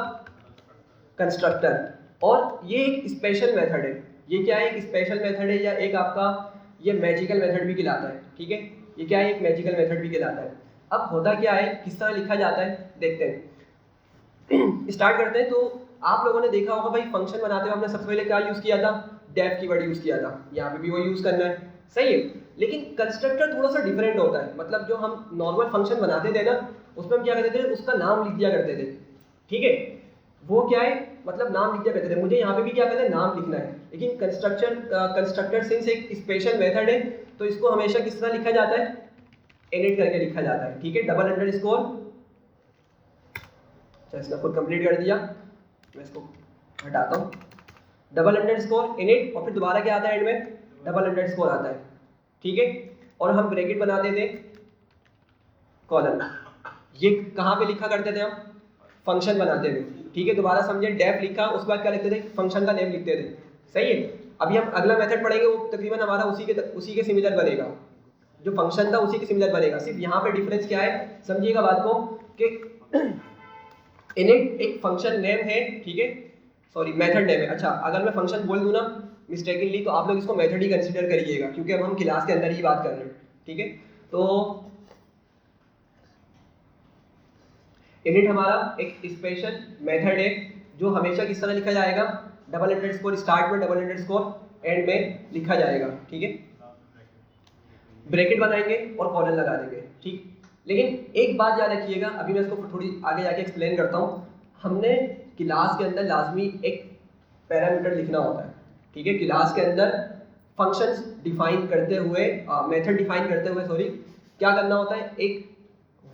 कंस्ट्रक्टर। और ये एक स्पेशल मेथड है। ये क्या है, एक स्पेशल मेथड है, या एक आपका ये मैजिकल मेथड भी कहलाता है, ठीक है। ये क्या है, एक मैजिकल मेथड भी कहलाता है। अब होता क्या है, किस तरह लिखा जाता है, देखते हैं। स्टार्ट करते हैं। तो आप लोगों ने देखा होगा भाई, फंक्शन बनाते हुए हमने सबसे पहले क्या यूज़ किया था, डेफ कीवर्ड यूज़ किया था। यहाँ पे भी वो यूज़ करना है, सही है। लेकिन कंस्ट्रक्टर थोड़ा सा डिफरेंट होता है। मतलब जो हम नॉर्मल फंक्शन बनाते थे ना, उसमें हम क्या करते थे, उसका नाम लिख दिया करते थे, ठीक है। वो क्या है, मतलब नाम लिख दिया करते थे। मुझे यहाँ पे भी क्या करना है, नाम लिखना है। लेकिन कंस्ट्रक्टर सिंस एक स्पेशल मेथड है, तो इसको हमेशा किस तरह लिखा जाता है, इनिट करके लिखा जाता है, ठीक है, डबल अंडरस्कोर। अच्छा, इसने खुद कंप्लीट कर दिया, मैं इसको हटाता हूँ। डबल अंडरस्कोर इनिट, और फिर दोबारा क्या आता है एंड में, डबल अंडरस्कोर आता है, ठीक है। और हम ब्रैकेट बनाते थे, कॉलन। ये कहाँ पे लिखा करते थे हम, फंक्शन बनाते थे, ठीक है। दोबारा समझे, डेफ लिखा, उसके बाद क्या लिखते थे, फंक्शन का नेम लिखते थे, सही है। अभी हम अगला मेथड पढ़ेंगे, वो तकरीबन हमारा उसी के सिमिलर बनेगा। जो फंक्शन था उसी के सिमिलर बनेगा। सिर्फ यहाँ पे डिफरेंस क्या है, समझिएगा बात को, कि इनिट एक फंक्शन नेम है, ठीक है, सॉरी मेथड नेम है। अच्छा, अगर मैं फंक्शन बोल दूँ ना मिस्टेकनली, तो आप लोग इसको मेथड ही कंसीडर करिएगा, क्योंकि अब हम क्लास के अंदर ही बात कर रहे हैं, ठीक है। तो इनिट हमारा एक स्पेशल मेथड है, जो हमेशा किस तरह लिखा जाएगा, डबल अंडरस्कोर स्टार्ट में, डबल अंडरस्कोर एंड में लिखा जाएगा, ठीक है। ब्रैकेट बनाएंगे और कॉलन लगा देंगे, ठीक। लेकिन एक बात याद रखिएगा, अभी मैं इसको थोड़ी आगे जाके एक्सप्लेन करता हूँ। हमने क्लास के अंदर लाजमी एक पैरामीटर लिखना होता है, ठीक है। क्लास के अंदर फंक्शंस डिफाइन करते हुए, मेथड डिफाइन करते हुए सॉरी, क्या करना होता है, एक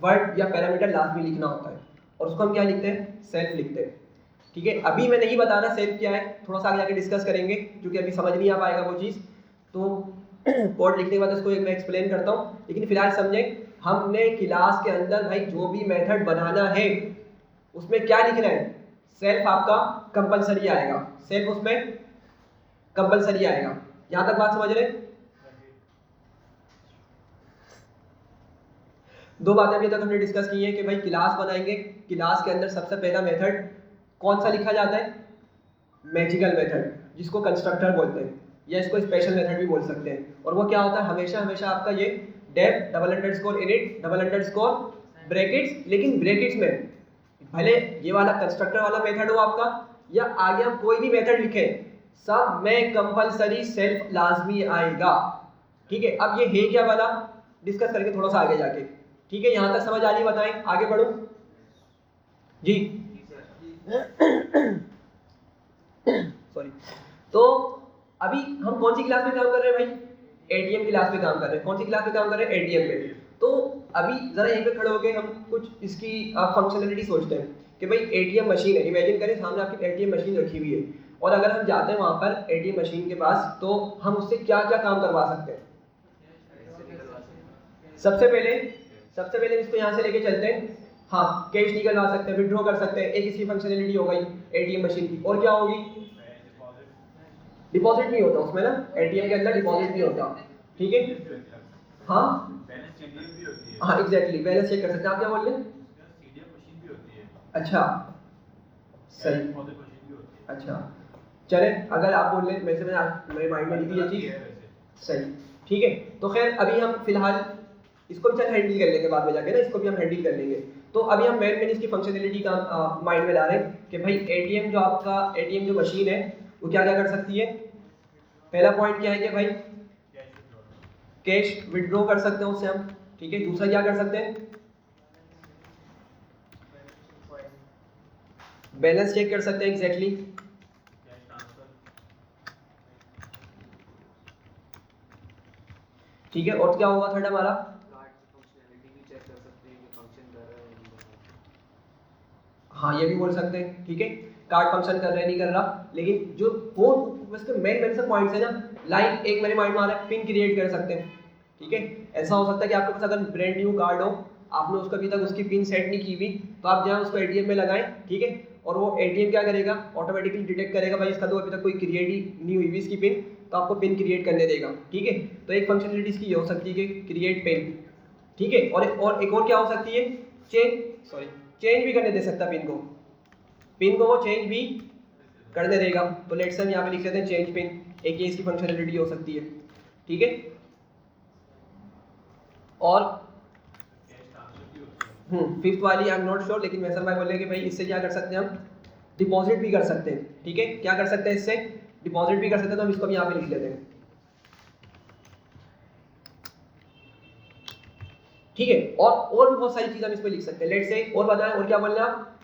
वर्ड या पैरामीटर लाजमी लिखना होता है, और उसको हम क्या लिखते हैं, सेल्फ लिखते हैं, ठीक है। अभी मैं नहीं बता रहा सेल्फ क्या है, थोड़ा सा आगे जाके डिस्कस करेंगे, क्योंकि अभी समझ नहीं आ पाएगा वो चीज़। तो कोड लिखने के बाद इसको एक मैं एक्सप्लेन करता हूँ, लेकिन फिलहाल समझें, हमने क्लास के अंदर भाई जो भी मेथड बनाना है उसमें क्या लिखना है, सेल्फ आपका कंपलसरी आएगा, सेल्फ उसमें कंपलसरी आएगा। यहाँ तक बात समझ रहे? दो बातें अभी तक हमने डिस्कस की है कि भाई क्लास बनाएंगे, क्लास के अंदर सबसे पहला मेथड कौन सा लिखा जाता है, मैजिकल मेथड, जिसको कंस्ट्रक्टर बोलते हैं, या इसको स्पेशल मेथड भी बोल सकते हैं। और वो क्या होता है, हमेशा हमेशा आपका ये def double underscore init double underscore brackets, लेकिन ब्रैकेट्स में भले ये वाला कंस्ट्रक्टर वाला मेथड हो आपका, या आगे हम कोई भी मेथड लिखें, सब में कंपलसरी सेल्फ लाजमी आएगा, ठीक है। अब ये है क्या वाला, डिस्कस करेंगे थोड़ा सा आगे जाके, ठीक है। यहाँ तक समझ आ रही, बताएं, आगे बढ़ूं जी। सॉरी, तो अभी हम कौन सी क्लास में काम कर रहे हैं भाई, एटीएम क्लास में काम कर रहे हैं। कौन सी क्लास में काम कर रहे हैं, एटीएम में। तो अभी जरा यहीं पे खड़े होकर हम कुछ इसकी फंक्शनलिटी सोचते हैं कि भाई एटीएम मशीन है, इमेजिन करें सामने आपकी एटीएम मशीन रखी हुई है, और अगर हम जाते हैं वहाँ पर एटीएम मशीन के पास, तो हम उससे क्या क्या काम करवा सकते हैं। सबसे पहले इसको यहाँ से लेके चलते हैं, हाँ, कैश निकलवा सकते हैं, विड्रॉ कर सकते हैं, एक इसकी फंक्शनलिटी हो गई एटीएम मशीन की। और क्या होगी, डिपॉजिट नहीं होता उसमें ना, एटीएम के अंदर डिपॉजिट नहीं होता, ठीक है। हाँ हाँ एग्जैक्टली, बैलेंस चेक कर सकते हैं। आप क्या बोल रहे हैं, अच्छा सही, अच्छा चले, अगर आप बोल रहे हैं, वैसे मेरे माइंड में नहीं थी ये चीज़, सही, ठीक है। तो खैर अभी हम फिलहाल इसको भी चल हैंडल कर लेंगे बाद में जाके ना, इसको भी हम हैंडल कर लेंगे। तो अभी हम मेन इसकी फंक्शनलिटी का माइंड में ला रहे हैं कि भाई एटीएम जो आपका एटीएम जो मशीन है वो क्या क्या कर सकती है। पहला पॉइंट क्या है कि भाई कैश विड्रॉ कर सकते हैं उससे हम, ठीक है। दूसरा क्या कर सकते हैं, बैलेंस चेक कर सकते हैं एग्जैक्टली। ठीक है, और क्या होगा थर्ड हमारा, हाँ ये भी बोल सकते हैं, ठीक है। कार्ड फंक्शन कर रहा है नहीं कर रहा, लेकिन जो उसके मेन से पॉइंट्स है ना, लाइन एक मेरे माइंड में आ रहा है, पिन क्रिएट कर सकते हैं, ठीक है। ऐसा हो सकता है कि आपके पास अगर ब्रांड न्यू कार्ड हो, आपने उसको अभी तक उसकी पिन सेट नहीं की हुई, तो आप जहाँ उसको एटीएम में लगाएं, ठीक है, और वो एटीएम क्या करेगा, ऑटोमेटिकली डिटेक्ट करेगा भाई इसका तो अभी तक कोई क्रिएट ही नहीं हुई इसकी पिन, तो आपको पिन क्रिएट करने देगा, ठीक है। तो एक फंक्शनलिटी इसकी ये हो सकती है कि क्रिएट पिन, ठीक है। और एक और क्या हो सकती है, चेंज भी करने दे सकता है पिन को वो चेंज भी करने देगा। तो लेट्स हम यहाँ पे लिख देते हैं चेंज पिन, एक ये इसकी फंक्शनलिटी हो सकती है, ठीक है। और फिफ्थ वाली आई एम नॉट श्योर, लेकिन वैसा भाई बोले कि भाई इससे क्या कर सकते हैं हम, डिपॉजिट भी कर सकते हैं, ठीक है। क्या कर सकते हैं इससे, डिपॉजिट भी कर सकते हैं, तो हम इसको भी यहाँ पे लिख लेते हैं, ठीक है। और भी बहुत सारी चीजें हम इसमें लिख सकते हैं, लेट्स से और बताएं, और क्या बोलना है आप,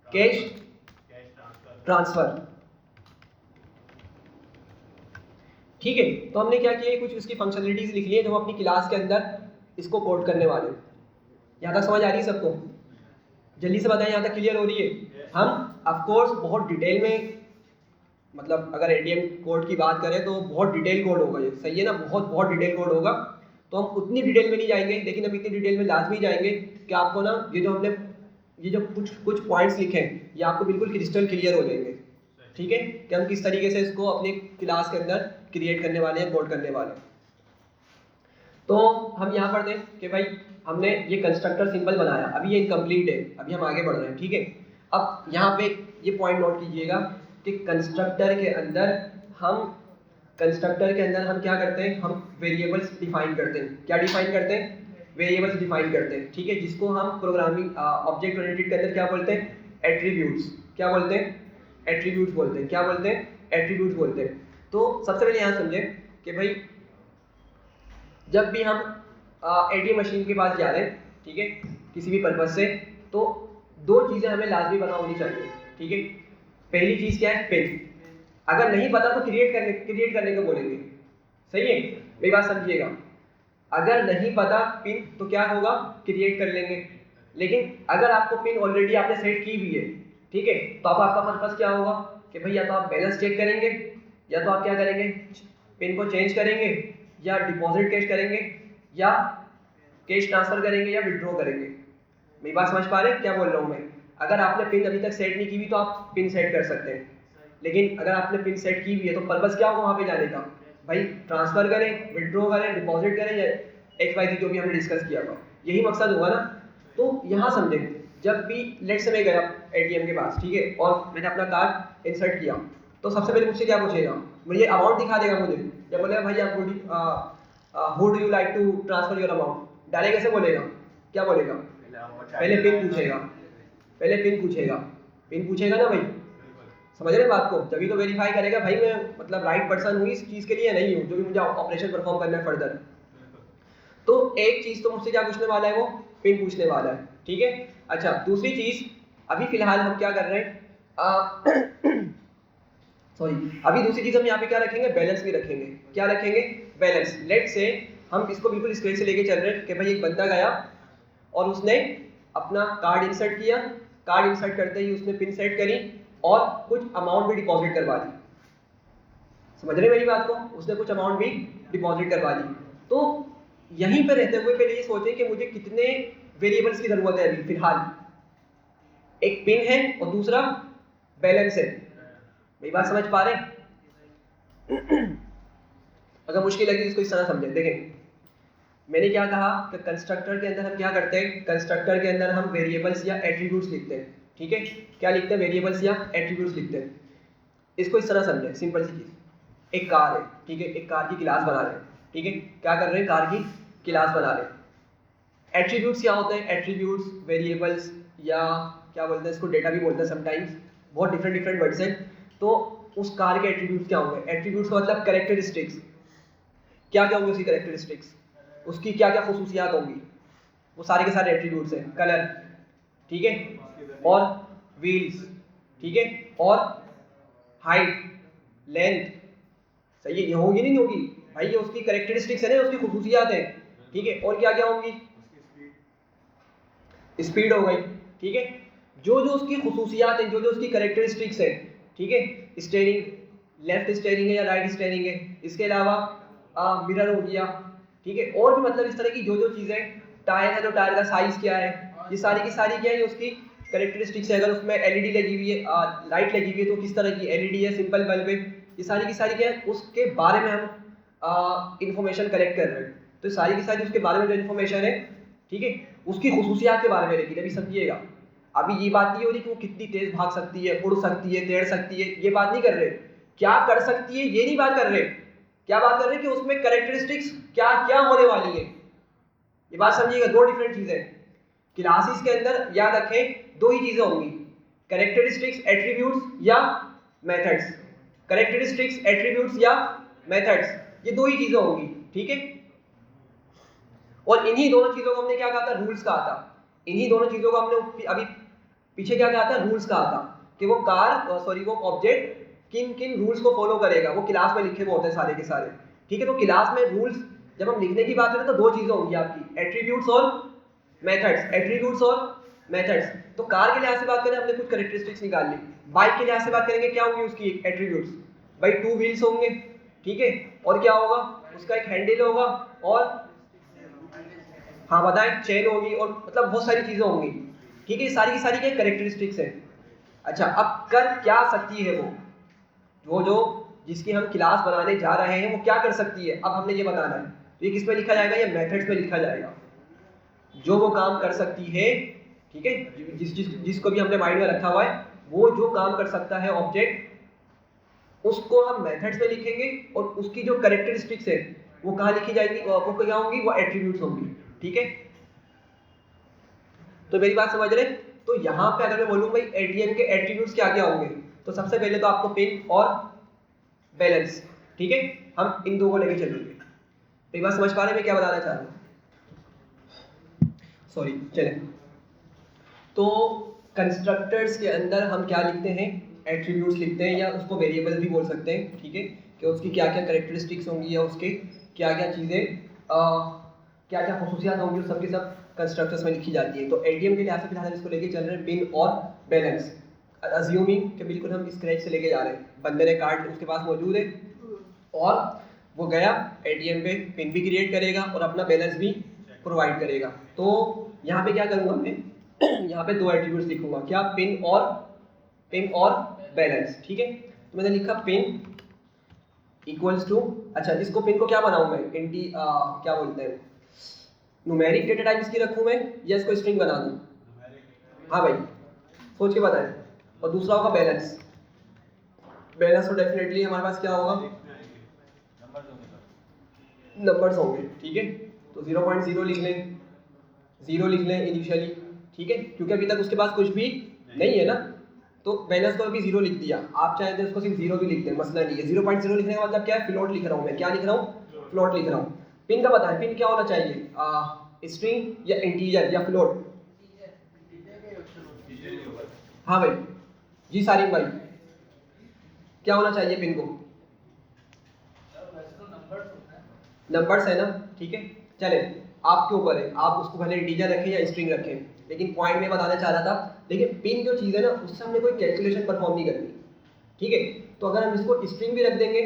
कैश ट्रांसफर, ठीक है। तो हमने क्या किया, कुछ इसकी फंक्शनलिटीज लिख ली है जो हम अपनी क्लास के अंदर इसको कोड करने वाले हैं। यहाँ तक समझ आ रही है सबको, जल्दी से बताएं, यहाँ तक क्लियर हो रही है। हम ऑफ कोर्स बहुत डिटेल में, मतलब अगर एटीएम कोड की बात करें तो बहुत डिटेल कोड होगा ये, सही है ना, बहुत डिटेल कोड होगा, तो हम उतनी डिटेल में नहीं जाएंगे, लेकिन हम इतनी डिटेल में लाजमी जाएंगे कि आपको ना ये जो कुछ पॉइंट्स लिखे हैं ये आपको बिल्कुल क्रिस्टल क्लियर हो जाएंगे, ठीक है, कि हम किस तरीके से इसको अपने क्लास के अंदर क्रिएट करने वाले हैं, कोड करने वाले हैं। तो हम यहाँ पर दें कि भाई हमने ये कंस्ट्रक्टर सिंबल बनाया, अभी ये इनकम्प्लीट है, अभी हम आगे बढ़ रहे हैं, ठीक है। अब यहाँ पे ये पॉइंट नोट कीजिएगा कि कंस्ट्रक्टर के अंदर हम क्या करते हैं, हम वेरिएबल्स डिफाइन करते हैं। क्या डिफाइन करते हैं, वेरिएबल्स डिफाइन करते हैं, ठीक है, जिसको हम प्रोग्रामिंग ऑब्जेक्ट ओरिएंटेड के अंदर क्या बोलते हैं, एट्रीब्यूट्स। क्या बोलते हैं, एट्रीब्यूट्स बोलते हैं। क्या बोलते हैं, एट्रीब्यूट्स बोलते हैं। तो सबसे पहले यहाँ समझें कि भाई जब भी हम एटीएम मशीन के पास जा रहे हैं, ठीक है, किसी भी पर्पज से, तो दो चीज़ें हमें लाजमी पता होनी चाहिए, ठीक है। पहली चीज़ क्या है, पिन। अगर नहीं पता तो क्रिएट करने को बोलेंगे, सही है, मेरी बात समझिएगा। अगर नहीं पता पिन तो क्या होगा, क्रिएट कर लेंगे। लेकिन अगर आपको पिन ऑलरेडी आपने सेट की हुई है, ठीक है, तो अब आपका पर्पस क्या होगा कि भाई या तो आप बैलेंस चेक करेंगे, या तो आप क्या करेंगे, पिन को चेंज करेंगे, या डिपॉजिट कैश करेंगे, या कैश ट्रांसफर करेंगे, या विड्रॉ करेंगे। मेरी बात समझ पा रहे हैं क्या बोल रहा हूँ मैं। अगर आपने पिन अभी तक सेट नहीं की हुई तो आप पिन सेट कर सकते हैं, लेकिन अगर आपने पिन सेट की हुई है तो पर्पस क्या होगा वहाँ पे जाने का, भाई ट्रांसफर करें, विड्रॉ करें, डिपॉजिट करें, या XYZ जो भी हमने डिस्कस किया था, यही मकसद होगा ना। तो यहाँ समझें, जब भी लेट से मैं गया एटीएम के पास, ठीक है, और मैंने अपना कार्ड इंसर्ट किया, तो सबसे पहले मुझसे क्या पूछेगा, मुझे अमाउंट दिखा देगा मुझे, या बोलेगा भाई आप would you like to transfer your amount, direct कैसे बोलेगा, क्या बोलेगा, पहले पिन पूछेगा ना भाई, समझ रहे बात को, तभी तो वेरीफाई करेगा भाई मैं मतलब राइट पर्सन हूँ इस चीज़ के लिए, नहीं हूँ जो भी मुझे ऑपरेशन परफॉर्म करना है फर्दर। तो एक चीज़ तो मुझसे क्या पूछने वाला है, वो पिन पूछने वाला है, ठीक है। अच्छा, दूसरी चीज़, अभी फिलहाल हम क्या कर रहे हैं, अभी दूसरी चीज़ हम यहाँ पे क्या रखेंगे, बैलेंस भी रखेंगे। क्या रखेंगे, बैलेंस। लेट से हम इसको बिल्कुल स्क्रीन से लेके चल रहे हैं कि भाई एक बंदा गया और उसने अपना कार्ड इंसर्ट किया, कार्ड इंसर्ट करते ही उसने पिन सेट करी और कुछ अमाउंट भी डिपॉजिट करवा दी। समझ रहे मेरी बात को, उसने कुछ अमाउंट भी डिपॉजिट करवा दी। तो यहीं पे रहते हुए पहले ये सोचें कि मुझे कितने वेरिएबल्स की जरूरत है अभी फिलहाल, एक पिन है और दूसरा बैलेंस है। मेरी बात समझ पा रहे हैं? अगर मुश्किल लगी तो इसको इस तरह समझें। देखें मैंने क्या कहा कि कंस्ट्रक्टर के अंदर हम क्या करते हैं, कंस्ट्रक्टर के अंदर हम वेरिएबल्स या एट्रीब्यूट्स लिखते हैं, ठीक है। क्या लिखते हैं, वेरिएबल्स या एट्रीब्यूट्स लिखते हैं। इसको इस तरह समझें, सिंपल सी चीज़, एक कार है, ठीक है, एक कार की क्लास बना रहे हैं, ठीक है, क्या कर रहे हैं, कार की क्लास बना रहे हैं। एट्रीब्यूट्स क्या होते हैं? एट्रीब्यूट्स वेरिएबल्स या क्या बोलते हैं इसको, डेटा भी बोलते हैं समटाइम्स, बहुत डिफरेंट डिफरेंट वर्ड्स हैं। तो उस कार के एट्रीब्यूट्स क्या होंगे? एट्रीब्यूट्स का मतलब कैरेक्टरिस्टिक्स, क्या क्या होंगे उसकी कैरेक्टरिस्टिक्स, उसकी क्या क्या खसूसियात होंगी, वो सारे के सारे एट्रीब्यूट्स हैं। कलर, ठीक है, और व्हील्स, ठीक है, और हाइट, लेंथ, सही है, ये होगी नहीं होगी भाई, ये उसकी कैरेक्टरिस्टिक्स है ना, उसकी खसूसियात है, ठीक है। और क्या क्या होंगी? स्पीड हो गई, ठीक है। जो जो उसकी खसूसियात है, जो जो उसकी कैरेक्टरिस्टिक्स है, ठीक है, स्टीयरिंग, लेफ्ट स्टीयरिंग है या राइट स्टीयरिंग है, इसके अलावा मिरर हो गया, ठीक है, और भी मतलब इस तरह की जो जो चीज़ें, टायर है तो टायर का साइज क्या है, ये सारी की सारी क्या है, ये उसकी कैरेक्टरिस्टिक्स है। अगर उसमें एलईडी लगी हुई है, लाइट लगी हुई है, तो किस तरह की एलईडी है, सिंपल बल्ब है, ये सारी की सारी क्या है, उसके बारे में हम इंफॉर्मेशन कलेक्ट कर रहे हैं। तो सारी की सारी उसके बारे में जो इन्फॉर्मेशन है, ठीक है, उसकी खसूसियात के बारे में रहेगी। अभी समझिएगा, अभी ये बात नहीं हो रही कि वो कितनी तेज भाग सकती है, उड़ सकती है, तैर सकती है, ये बात नहीं कर रहे। क्या कर सकती है ये नहीं बात कर रहे, क्या बात कर रहे कि उसमें कैरेक्टरिस्टिक्स क्या क्या होने वाली है, ये बात समझिएगा। दो डिफरेंट चीजें क्लासेस के अंदर याद रखें, दो ही चीजें होंगी, कैरेक्टरिस्टिक्स एट्रीब्यूट्स या मेथड्स, कैरेक्टरिस्टिक्स एट्रीब्यूट्स या मेथड्स, ये दो ही चीजें होंगी, ठीक है। और इन्हीं दोनों चीजों को हमने क्या कहा था? रूल्स कहा था। इन्हीं दोनों चीजों को हमने अभी पीछे क्या कहा था? रूल्स कहा था कि वो वो ऑब्जेक्ट किन किन रूल्स को फॉलो करेगा, वो क्लास में लिखे हुए होते हैं सारे के सारे, ठीक है। तो क्लास में रूल्स जब हम लिखने की बात करें तो दो चीजें होंगी आपकी, एट्रीब्यूट्स और मेथड्स, एट्रीब्यूट्स और मेथड्स। तो कार के लिहाज से बात करें, हमने कुछ कैरेक्टरिस्टिक्स निकाल ली। बाइक के लिहाज से बात करेंगे, क्या होंगी उसकी एट्रीब्यूट्स? भाई 2 व्हील्स होंगे, ठीक है, और क्या होगा उसका? एक हैंडल होगा, और हाँ बताएं, चेन होगी, और मतलब बहुत सारी चीजें होंगी, ठीक है। सारी की सारी क्या कैरेक्टरिस्टिक्स है। अच्छा, अब कर क्या सकती है वो जो जिसकी हम क्लास बनाने जा रहे हैं, वो क्या कर सकती है, अब हमने ये बताना है। तो ये किस में लिखा जाएगा? ये मेथड्स में लिखा जाएगा, जो वो काम कर सकती है, ठीक है। जिसको भी हमने माइंड में रखा हुआ है, वो जो काम कर सकता है ऑब्जेक्ट, उसको हम मेथड्स में लिखेंगे, और उसकी जो कैरेक्टरिस्टिक्स है वो कहाँ लिखी जाएगी? वो क्या होंगी? वो एट्रीब्यूट्स होंगी, ठीक है। तो मेरी बात समझ रहे? तो यहाँ पे अगर मैं बोलूँ भाई एटीएम के एट्रीब्यूट्स क्या क्या होंगे, तो सबसे पहले तो आपको पिन और बैलेंस, ठीक है, हम इन दो को लेके चलेंगे। तो ये बात समझ पा रहे हैं मैं क्या बताना चाह रहा हूँ? सॉरी, चले। तो कंस्ट्रक्टर्स के अंदर हम क्या लिखते हैं? एट्रीब्यूट्स लिखते हैं, या उसको वेरिएबल भी बोल सकते हैं, ठीक है, कि उसकी क्या क्या कैरेक्टरिस्टिक्स होंगी, या उसके क्या क्या चीज़ें, क्या क्या खसूसियात होंगी, उस सब की सब कंस्ट्रक्टर्स में लिखी जाती है। तो एटीएम के लिहाज से फिलहाल इसको लेके चल रहे हैं पिन और बैलेंस, अज्यूमिंग कि बिल्कुल हम स्क्रैच से लेके जा रहे हैं, बंदे ने कार्ड उसके पास मौजूद है, और वो गया एटीएम पे, पिन भी क्रिएट करेगा और अपना बैलेंस भी प्रोवाइड करेगा। तो यहाँ पे क्या करूँगा मैं? यहाँ पे दो एट्रीब्यूट्स लिखूंगा, क्या? पिन और बैलेंस, ठीक है। तो मैंने लिखा पिन इक्वल्स टू, अच्छा इसको पिन को क्या बनाऊं मैं? क्या बोलते हैं, न्यूमेरिक डेटा टाइप इसकी रखूं मैं, या इसको स्ट्रिंग बना दूं? हाँ भाई, सोच के बताएं। और दूसरा होगा बैलेंस। बैलेंस तो डेफिनेटली हमारे पास क्या होगा? नंबर्स होंगे, ठीक है। तो 0.0 लिख लें, 0 लिख लें इनिशियली, ठीक है, क्योंकि अभी तक उसके पास कुछ भी नहीं है ना, तो बैलेंस को अभी 0 लिख दिया। आप चाहे तो इसको सिर्फ 0 भी लिख दें, मसला नहीं है। 0.0 लिखने का मतलब क्या है? फ्लोट लिख रहा हूँ मैं, क्या लिख रहा हूँ? फ्लोट लिख रहा हूँ। पिन का बताएं, पिन क्या होना चाहिए? स्ट्रिंग या इंटीजर या फ्लोट? हाँ भाई, जी सारिम भाई, क्या होना चाहिए पिन को? नंबर्स है ना, ठीक है। चले, आपके ऊपर है, आप उसको भले इंटीजर रखें या स्ट्रिंग रखें, लेकिन पॉइंट में बताना चाह रहा था, लेकिन पिन जो चीज़ है ना, उससे हमने कोई कैलकुलेशन परफॉर्म नहीं करनी, ठीक है। तो अगर हम इसको स्ट्रिंग भी रख देंगे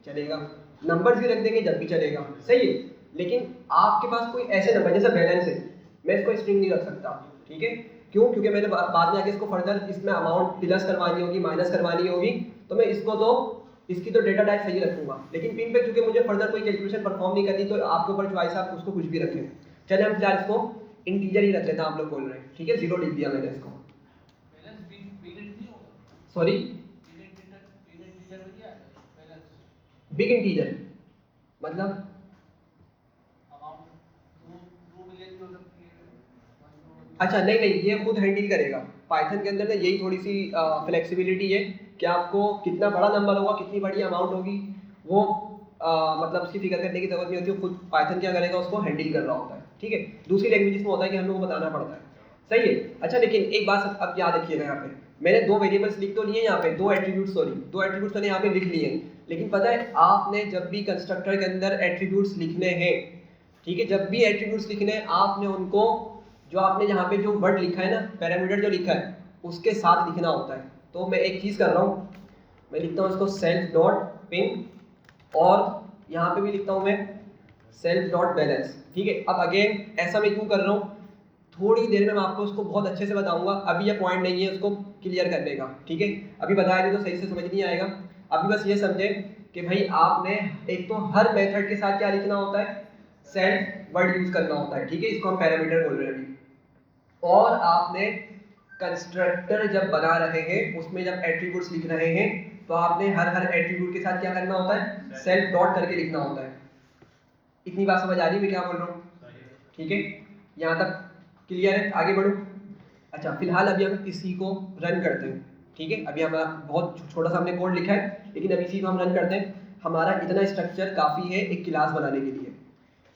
चलेगा, नंबर्स भी रख देंगे जब भी चलेगा, सही है। लेकिन आपके पास कोई ऐसे नंबर जैसे बैलेंस है, मैं इसको स्ट्रिंग नहीं रख सकता, ठीक है। क्यों? क्योंकि मैंने बाद में आके इसको फर्दर इसमें अमाउंट प्लस करवानी होगी, माइनस करवानी होगी, तो मैं इसकी तो डेटा टाइप सही रखूंगा। लेकिन पिन पे चूंकि मुझे फर्दर कोई कैलकुलेशन परफॉर्म नहीं करनी, तो आपके ऊपर चॉइस, आप उसको कुछ भी रखें। चलिए हम फिलहाल इसको इंटीजर ही रख लेते हैं, आप लोग बोल रहे हैं, ठीक है। 0 लिख दिया मैंने इसको, सॉरी बिग इंटीजर मतलब अच्छा नहीं नहीं, ये खुद हैंडल करेगा। पाइथन के अंदर ना यही थोड़ी सी फ्लेक्सिबिलिटी है कि आपको कितना बड़ा नंबर होगा, कितनी बड़ी अमाउंट होगी, वो मतलब उसकी फिगर करने की जरूरत नहीं होती, खुद पाइथन क्या करेगा, उसको हैंडल कर रहा होता है। ठीक है, दूसरी लैंग्वेजेस में होता है कि हम लोग को बताना पड़ता है। सही है। अच्छा लेकिन एक बात अब याद रखिएगा, यहाँ पे मैंने दो वेरिएबल्स लिख तो लिए, यहाँ पे दो एट्रीब्यूट्स, सॉरी दो एट्रीब्यूट्स मैंने यहाँ पे लिख लिए, लेकिन पता है आपने जब भी कंस्ट्रक्टर के अंदर एट्रीब्यूट्स लिखने हैं, ठीक है, जब भी एट्रीब्यूट्स लिखने हैं आपने उनको, जो आपने यहाँ पे जो वर्ड लिखा है ना, पैरामीटर जो लिखा है उसके साथ लिखना होता है। तो मैं एक चीज़ कर रहा हूँ, मैं लिखता हूँ इसको सेल्फ डॉट पिन, और यहाँ पे भी लिखता हूँ मैं सेल्फ डॉट बैलेंस। ठीक है, अब अगेन ऐसा मैं क्यों कर रहा हूँ, थोड़ी देर में मैं आपको उसको बहुत अच्छे से बताऊंगा, अभी ये पॉइंट नहीं है उसको क्लियर करने का। ठीक है, अभी बताया नहीं तो सही से समझ नहीं आएगा। अभी बस ये समझे कि भाई आपने एक तो हर मेथड के साथ क्या लिखना होता है, सेल्फ वर्ड यूज करना होता है। ठीक है, इसको हम पैरामीटर बोल रहे हैं अभी। और आपने कंस्ट्रक्टर जब बना रहे हैं उसमें जब एट्रीब्यूट्स लिख रहे हैं तो आपने हर एट्रीब्यूट के साथ क्या करना होता है, सेल्फ डॉट करके लिखना होता है। इतनी बात समझ आ रही है मैं क्या बोल रहा हूँ? ठीक है, यहाँ तक क्लियर है, आगे बढ़ो। अच्छा फिलहाल अभी हम इसी को रन करते हैं। ठीक है, अभी हमारा बहुत छोटा सा हमने कोड लिखा है, लेकिन अभी इसी को हम रन करते हैं। हमारा इतना स्ट्रक्चर काफ़ी है एक क्लास बनाने के लिए।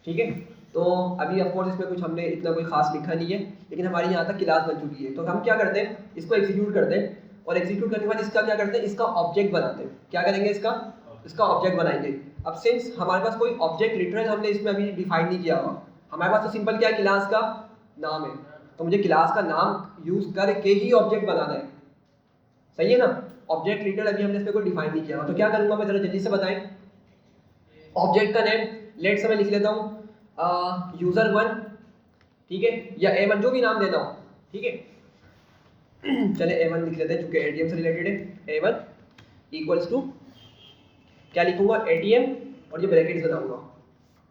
ठीक है, तो अभी ऑफकोर्स इसमें कुछ हमने इतना कोई खास लिखा नहीं है, लेकिन हमारी यहाँ तक क्लास बन चुकी है। तो हम क्या करते हैं, इसको एग्जीक्यूट करते हैं, और एग्जीक्यूट करने के बाद इसका क्या करते हैं, इसका ऑब्जेक्ट बनाते हैं। क्या करेंगे, इसका ऑब्जेक्ट बनाएंगे। अब सिंस हमारे पास कोई ऑब्जेक्ट लिटरल हमने इसमें अभी डिफाइन नहीं किया हुआ, हमारे पास तो सिंपल क्या है, क्लास का नाम है, तो मुझे क्लास का नाम यूज करके ही ऑब्जेक्ट बनाना है। सही है ना, ऑब्जेक्ट लिटरल अभी हमने इसमें कोई डिफाइन नहीं किया हुआ। तो क्या करूंगा मैं, जरा जल्दी से बताएं। ऑब्जेक्ट का नेम लेट से मैं लिख लेता हूँ user1, ठीक है, या a1, जो भी नाम देना हो। ठीक है, चले a1 लिख लेते हैं चूंकि ATM से रिलेटेड है। a1 इक्वल्स टू क्या लिखूंगा, ATM, और ये ब्रैकेट्स बनाऊंगा।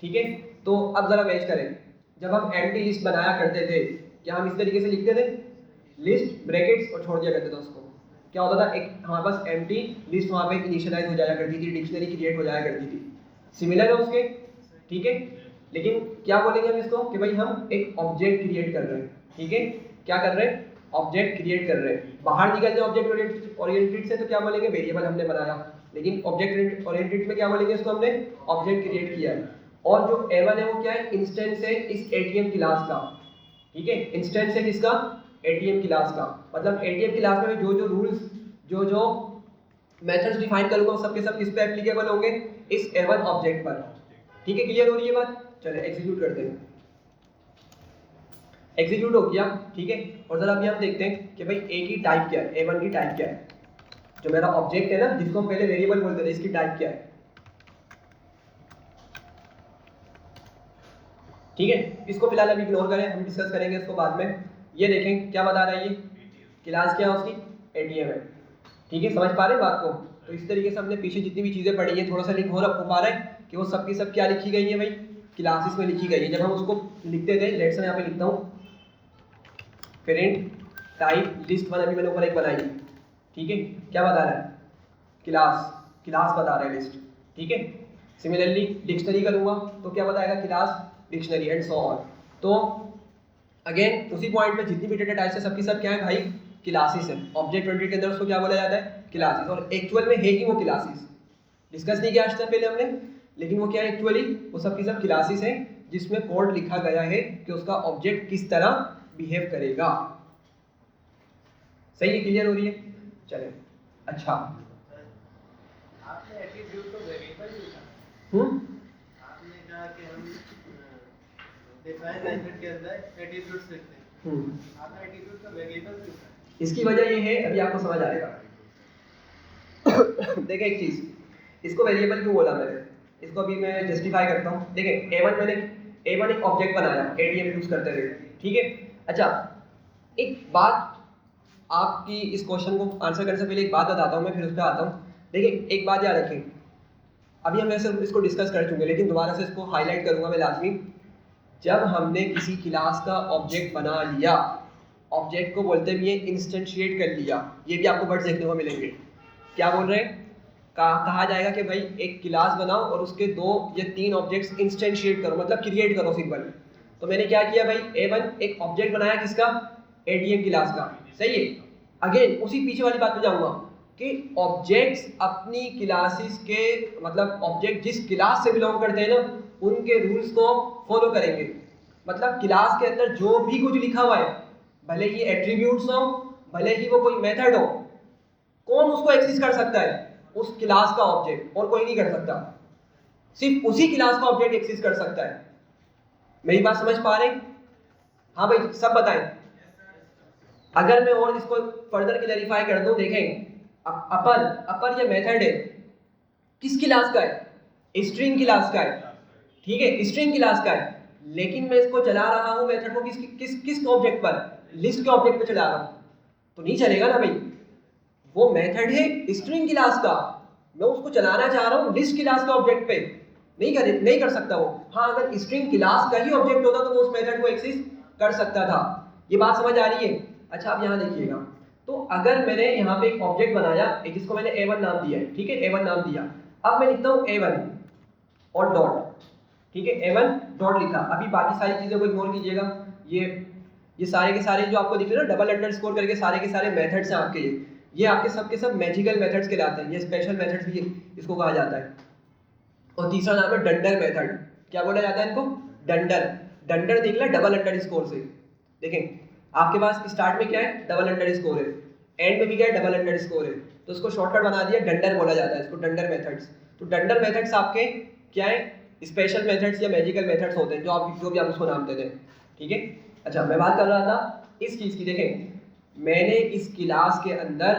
ठीक है, तो अब जरा मैच करें, जब हम एम्प्टी लिस्ट बनाया करते थे क्या हम इस तरीके से लिखते थे, लिस्ट ब्रैकेट्स और छोड़ दिया करते थे उसको। क्या होता था, एक हमारे पास एम्प्टी लिस्ट वहाँ पे इनिशियलाइज हो जाया करती थी, डिक्शनरी क्रिएट हो जाया करती थी, सिमिलर है उसके। ठीक है, लेकिन क्या बोलेंगे हम इसको कि भाई हम एक ऑब्जेक्ट क्रिएट कर रहे हैं। ठीक है, क्या कर रहे हैं, ऑब्जेक्ट क्रिएट कर रहे हैं। बाहर निकलते हैं ऑब्जेक्ट ओरिएंटेड से तो क्या बोलेंगे, वेरिएबल हमने बनाया, लेकिन ऑब्जेक्ट ओरिएंटेड में क्या बोलेंगे, इसको हमने ऑब्जेक्ट क्रिएट किया है। और जो a1 है वो क्या है, इंस्टेंस है इस ATM क्लास का। ठीक है, इंस्टेंस है किसका, ATM क्लास का। मतलब ATM क्लास में जो जो रूल्स, जो जो मेथड्स डिफाइन करूंगा सब के सब किस पे एप्लीकेबल होंगे, इस a1 ऑब्जेक्ट पर। ठीक है, क्लियर हो रही है बात? चलिए एग्जीक्यूट करते हैं। एग्जीक्यूट हो गया। ठीक है, और जरा अभी हम देखते हैं कि भाई a की टाइप क्या है, a1 की टाइप क्या है। जो मेरा ऑब्जेक्ट है ना, जिसको हम पहले वेरिएबल बोलते थे, इसकी टाइप क्या है। ठीक है, इसको फिलहाल अभी इग्नोर करें, हम डिस्कस करेंगे इसको बाद में। ये देखें क्या बता रहा है, ये क्लास क्या है उसकी, ATM है। ठीक है, समझ पा रहे हैं बात को? तो इस तरीके से हमने पीछे जितनी भी चीज़ें पढ़ी है, थोड़ा सा लिख हो पा रहा है कि वो सब की सब क्या लिखी गई है भाई, क्लासेस में लिखी गई है। जब हम उसको लिखते थे, लेट्स मैं यहाँ पे लिखता हूँ पेरेंट टाइप लिस्ट1, अभी मैंने ऊपर एक बनाई। ठीक है, क्या बता रहा है, क्लास बता रहा है लिस्ट। ठीक है, सिमिलरली डिक्शनरी करूँगा तो क्या बताएगा, class dictionary and so on. तो अगेन उसी पॉइंट पे जितनी भी डेटा टाइप्स है सबकी सब क्या है भाई, क्लासेस है। ऑब्जेक्ट ओरिएंटेड के अंदर उसको क्या बोला जाता है, क्लासेस। और एक्चुअल में है ही वो क्लासेस, डिस्कस नहीं किया आज तक पहले हमने, लेकिन वो क्या है एक्चुअली, वो सबकी सब क्लासेस हैं जिसमें कोड लिखा गया है कि उसका ऑब्जेक्ट किस तरह बिहेव करेगा। सही है, क्लियर हो रही है? चले अच्छा, आपने एट्रीब्यूट को वेरिएबल लिखा, आपने कहा कि हम डिफाइन मेथड के अंदर एट्रीब्यूट्स लिखते हैं, आपने एट्रीब्यूट को वेरिएबल लिखा। इसकी वजह ये है, अभी आपको समझ आएगा। देखिए एक चीज, इसको वेरिएबल क्यों बोला मैंने, इसको अभी मैं जस्टिफाई करता हूँ। देखिए A1 एक ऑब्जेक्ट बनाया ATM यूज करते हुए। ठीक है, अच्छा एक बात आपकी इस क्वेश्चन को आंसर करने से पहले एक बात बताता हूँ मैं, फिर उस पर आता हूँ। देखिए एक बात याद रखें, अभी हम ऐसे इसको डिस्कस कर चुके हैं, लेकिन दोबारा से इसको हाईलाइट करूंगा मैं लाजमी। जब हमने किसी क्लास का ऑब्जेक्ट बना लिया, ऑब्जेक्ट को बोलते भी है इंस्टेंशिएट कर लिया, ये भी आपको वर्ड्स देखने को मिलेंगे। क्या बोल रहे हैं, कहा जाएगा कि भाई एक क्लास बनाओ और उसके 2 या 3 ऑब्जेक्ट्स इंस्टेंशिएट करो, मतलब क्रिएट करो सिंपल। तो मैंने क्या किया भाई, A1 एक ऑब्जेक्ट बनाया किसका, ATM क्लास का, सही है। अगेन उसी पीछे वाली बात पे जाऊंगा कि ऑब्जेक्ट्स अपनी क्लासेस के मतलब ऑब्जेक्ट जिस क्लास से बिलोंग करते हैं ना उनके रूल्स को फॉलो करेंगे। मतलब क्लास के अंदर जो भी कुछ लिखा हुआ है, भले ही एट्रीब्यूट्स हो, भले ही वो कोई मेथड हो, कौन उसको एक्सेस कर सकता है, उस क्लास का ऑब्जेक्ट, और कोई नहीं कर सकता। सिर्फ उसी क्लास का ऑब्जेक्ट एक्सेस कर सकता है। मेरी बात समझ पा रहे हैं? हाँ भाई सब बताएं। अगर मैं और इसको फर्दर क्लैरिफाई कर दूं, देखें अपर ये मेथड है किस क्लास का है, स्ट्रिंग क्लास का है, ठीक है, स्ट्रिंग क्लास का है। लेकिन मैं इसको चला रहा हूं मेथड को किस किस किस ऑब्जेक्ट पर, लिस्ट के ऑब्जेक्ट पे चला रहा हूं, तो नहीं चलेगा ना भाई। वो मेथड है स्ट्रिंग क्लास का, मैं उसको चलाना चाह रहा हूं लिस्ट क्लास के ऑब्जेक्ट पे, नहीं कर सकता वो। हाँ अगर स्ट्रिंग क्लास का ही ऑब्जेक्ट होता तो वो उस मेथड को एक्सेस कर सकता था। ये बात समझ आ रही है? अच्छा आप यहाँ देखिएगा, तो अगर मैंने यहाँ पे एक ऑब्जेक्ट बनाया जिसको मैंने A1 नाम दिया है, ठीक है, A1 नाम दिया। अब मैं लिखता हूँ A1 और डॉट, ठीक है, A1 डॉट लिखा। अभी बाकी सारी चीज़ों को इग्नोर कीजिएगा, ये सारे के सारे जो आपको दिख रहे हैं ना डबल अंडरस्कोर करके, सारे के सारे मेथड्स हैं आपके, ये आपके सब मैजिकल मेथड्स कहलाते हैं, ये स्पेशल मेथड्स भी इसको कहा जाता है। और तीसरा नाम है डंडर मेथड। क्या बोला जाता है इनको? डंडर। डंडर देख ला डबल अंडरस्कोर से, देखें आपके पास स्टार्ट में क्या है, डबल अंडरस्कोर है, एंड में भी क्या है, डबल अंडरस्कोर है, तो इसको शॉर्टकट बना दिया, डंडर बोला जाता है इसको, डंडर मेथड्स। तो डंडर मेथड्स आपके क्या है, स्पेशल मेथड्स या मैजिकल मेथड्स होते हैं, जो भी आप उसको नाम देते हैं, ठीक है। अच्छा मैं बात कर रहा था इस चीज़ की, देखें मैंने इस क्लास के अंदर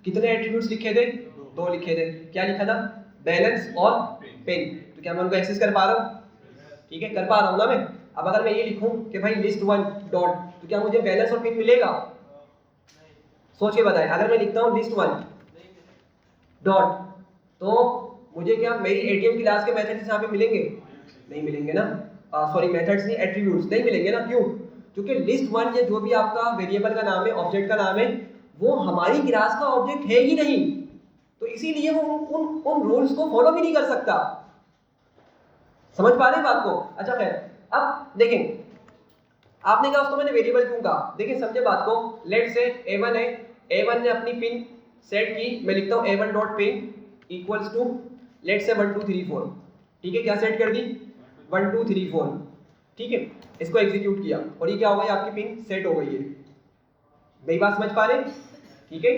कितने एट्रीब्यूट्स लिखे थे, 2 लिखे थे। क्या लिखा था, बैलेंस और पिन। तो क्या मैं उनको एक्सेस कर पा रहा हूँ? ठीक है कर पा रहा हूँ ना मैं। अब अगर मैं ये लिखूं कि भाई list1 डॉट, तो क्या मुझे बैलेंस और पिन मिलेगा? सोच के बताएं। अगर मैं लिखता हूँ list1 डॉट, तो मुझे क्या मेरी ATM क्लास के मेथड्स यहाँ पे मिलेंगे? नहीं मिलेंगे ना, सॉरी मेथड्स नहीं, एट्रीब्यूट्स नहीं मिलेंगे ना। क्यों? क्योंकि list1 ये जो भी आपका वेरिएबल का नाम है, ऑब्जेक्ट का नाम है, वो हमारी क्लास का ऑब्जेक्ट है ही नहीं, तो इसीलिए वो उन रूल्स को फॉलो भी नहीं कर सकता। समझ पा रहे हैं बात को? अच्छा खैर, अब देखें आपने कहा उसको मैंने वेरिएबल क्यों कहा, देखें समझे बात को। लेट से A1 है, A1 ने अपनी पिन सेट की, मैं लिखता हूँ A1 dot pin equals to let's say 1 2 3 4, ठीक है, क्या सेट कर दी 1 2 3 4, ठीक है। इसको एग्जीक्यूट किया और ये क्या हो गई, आपकी पिन सेट हो गई है। मेरी बात समझ पा रहे? ठीक है।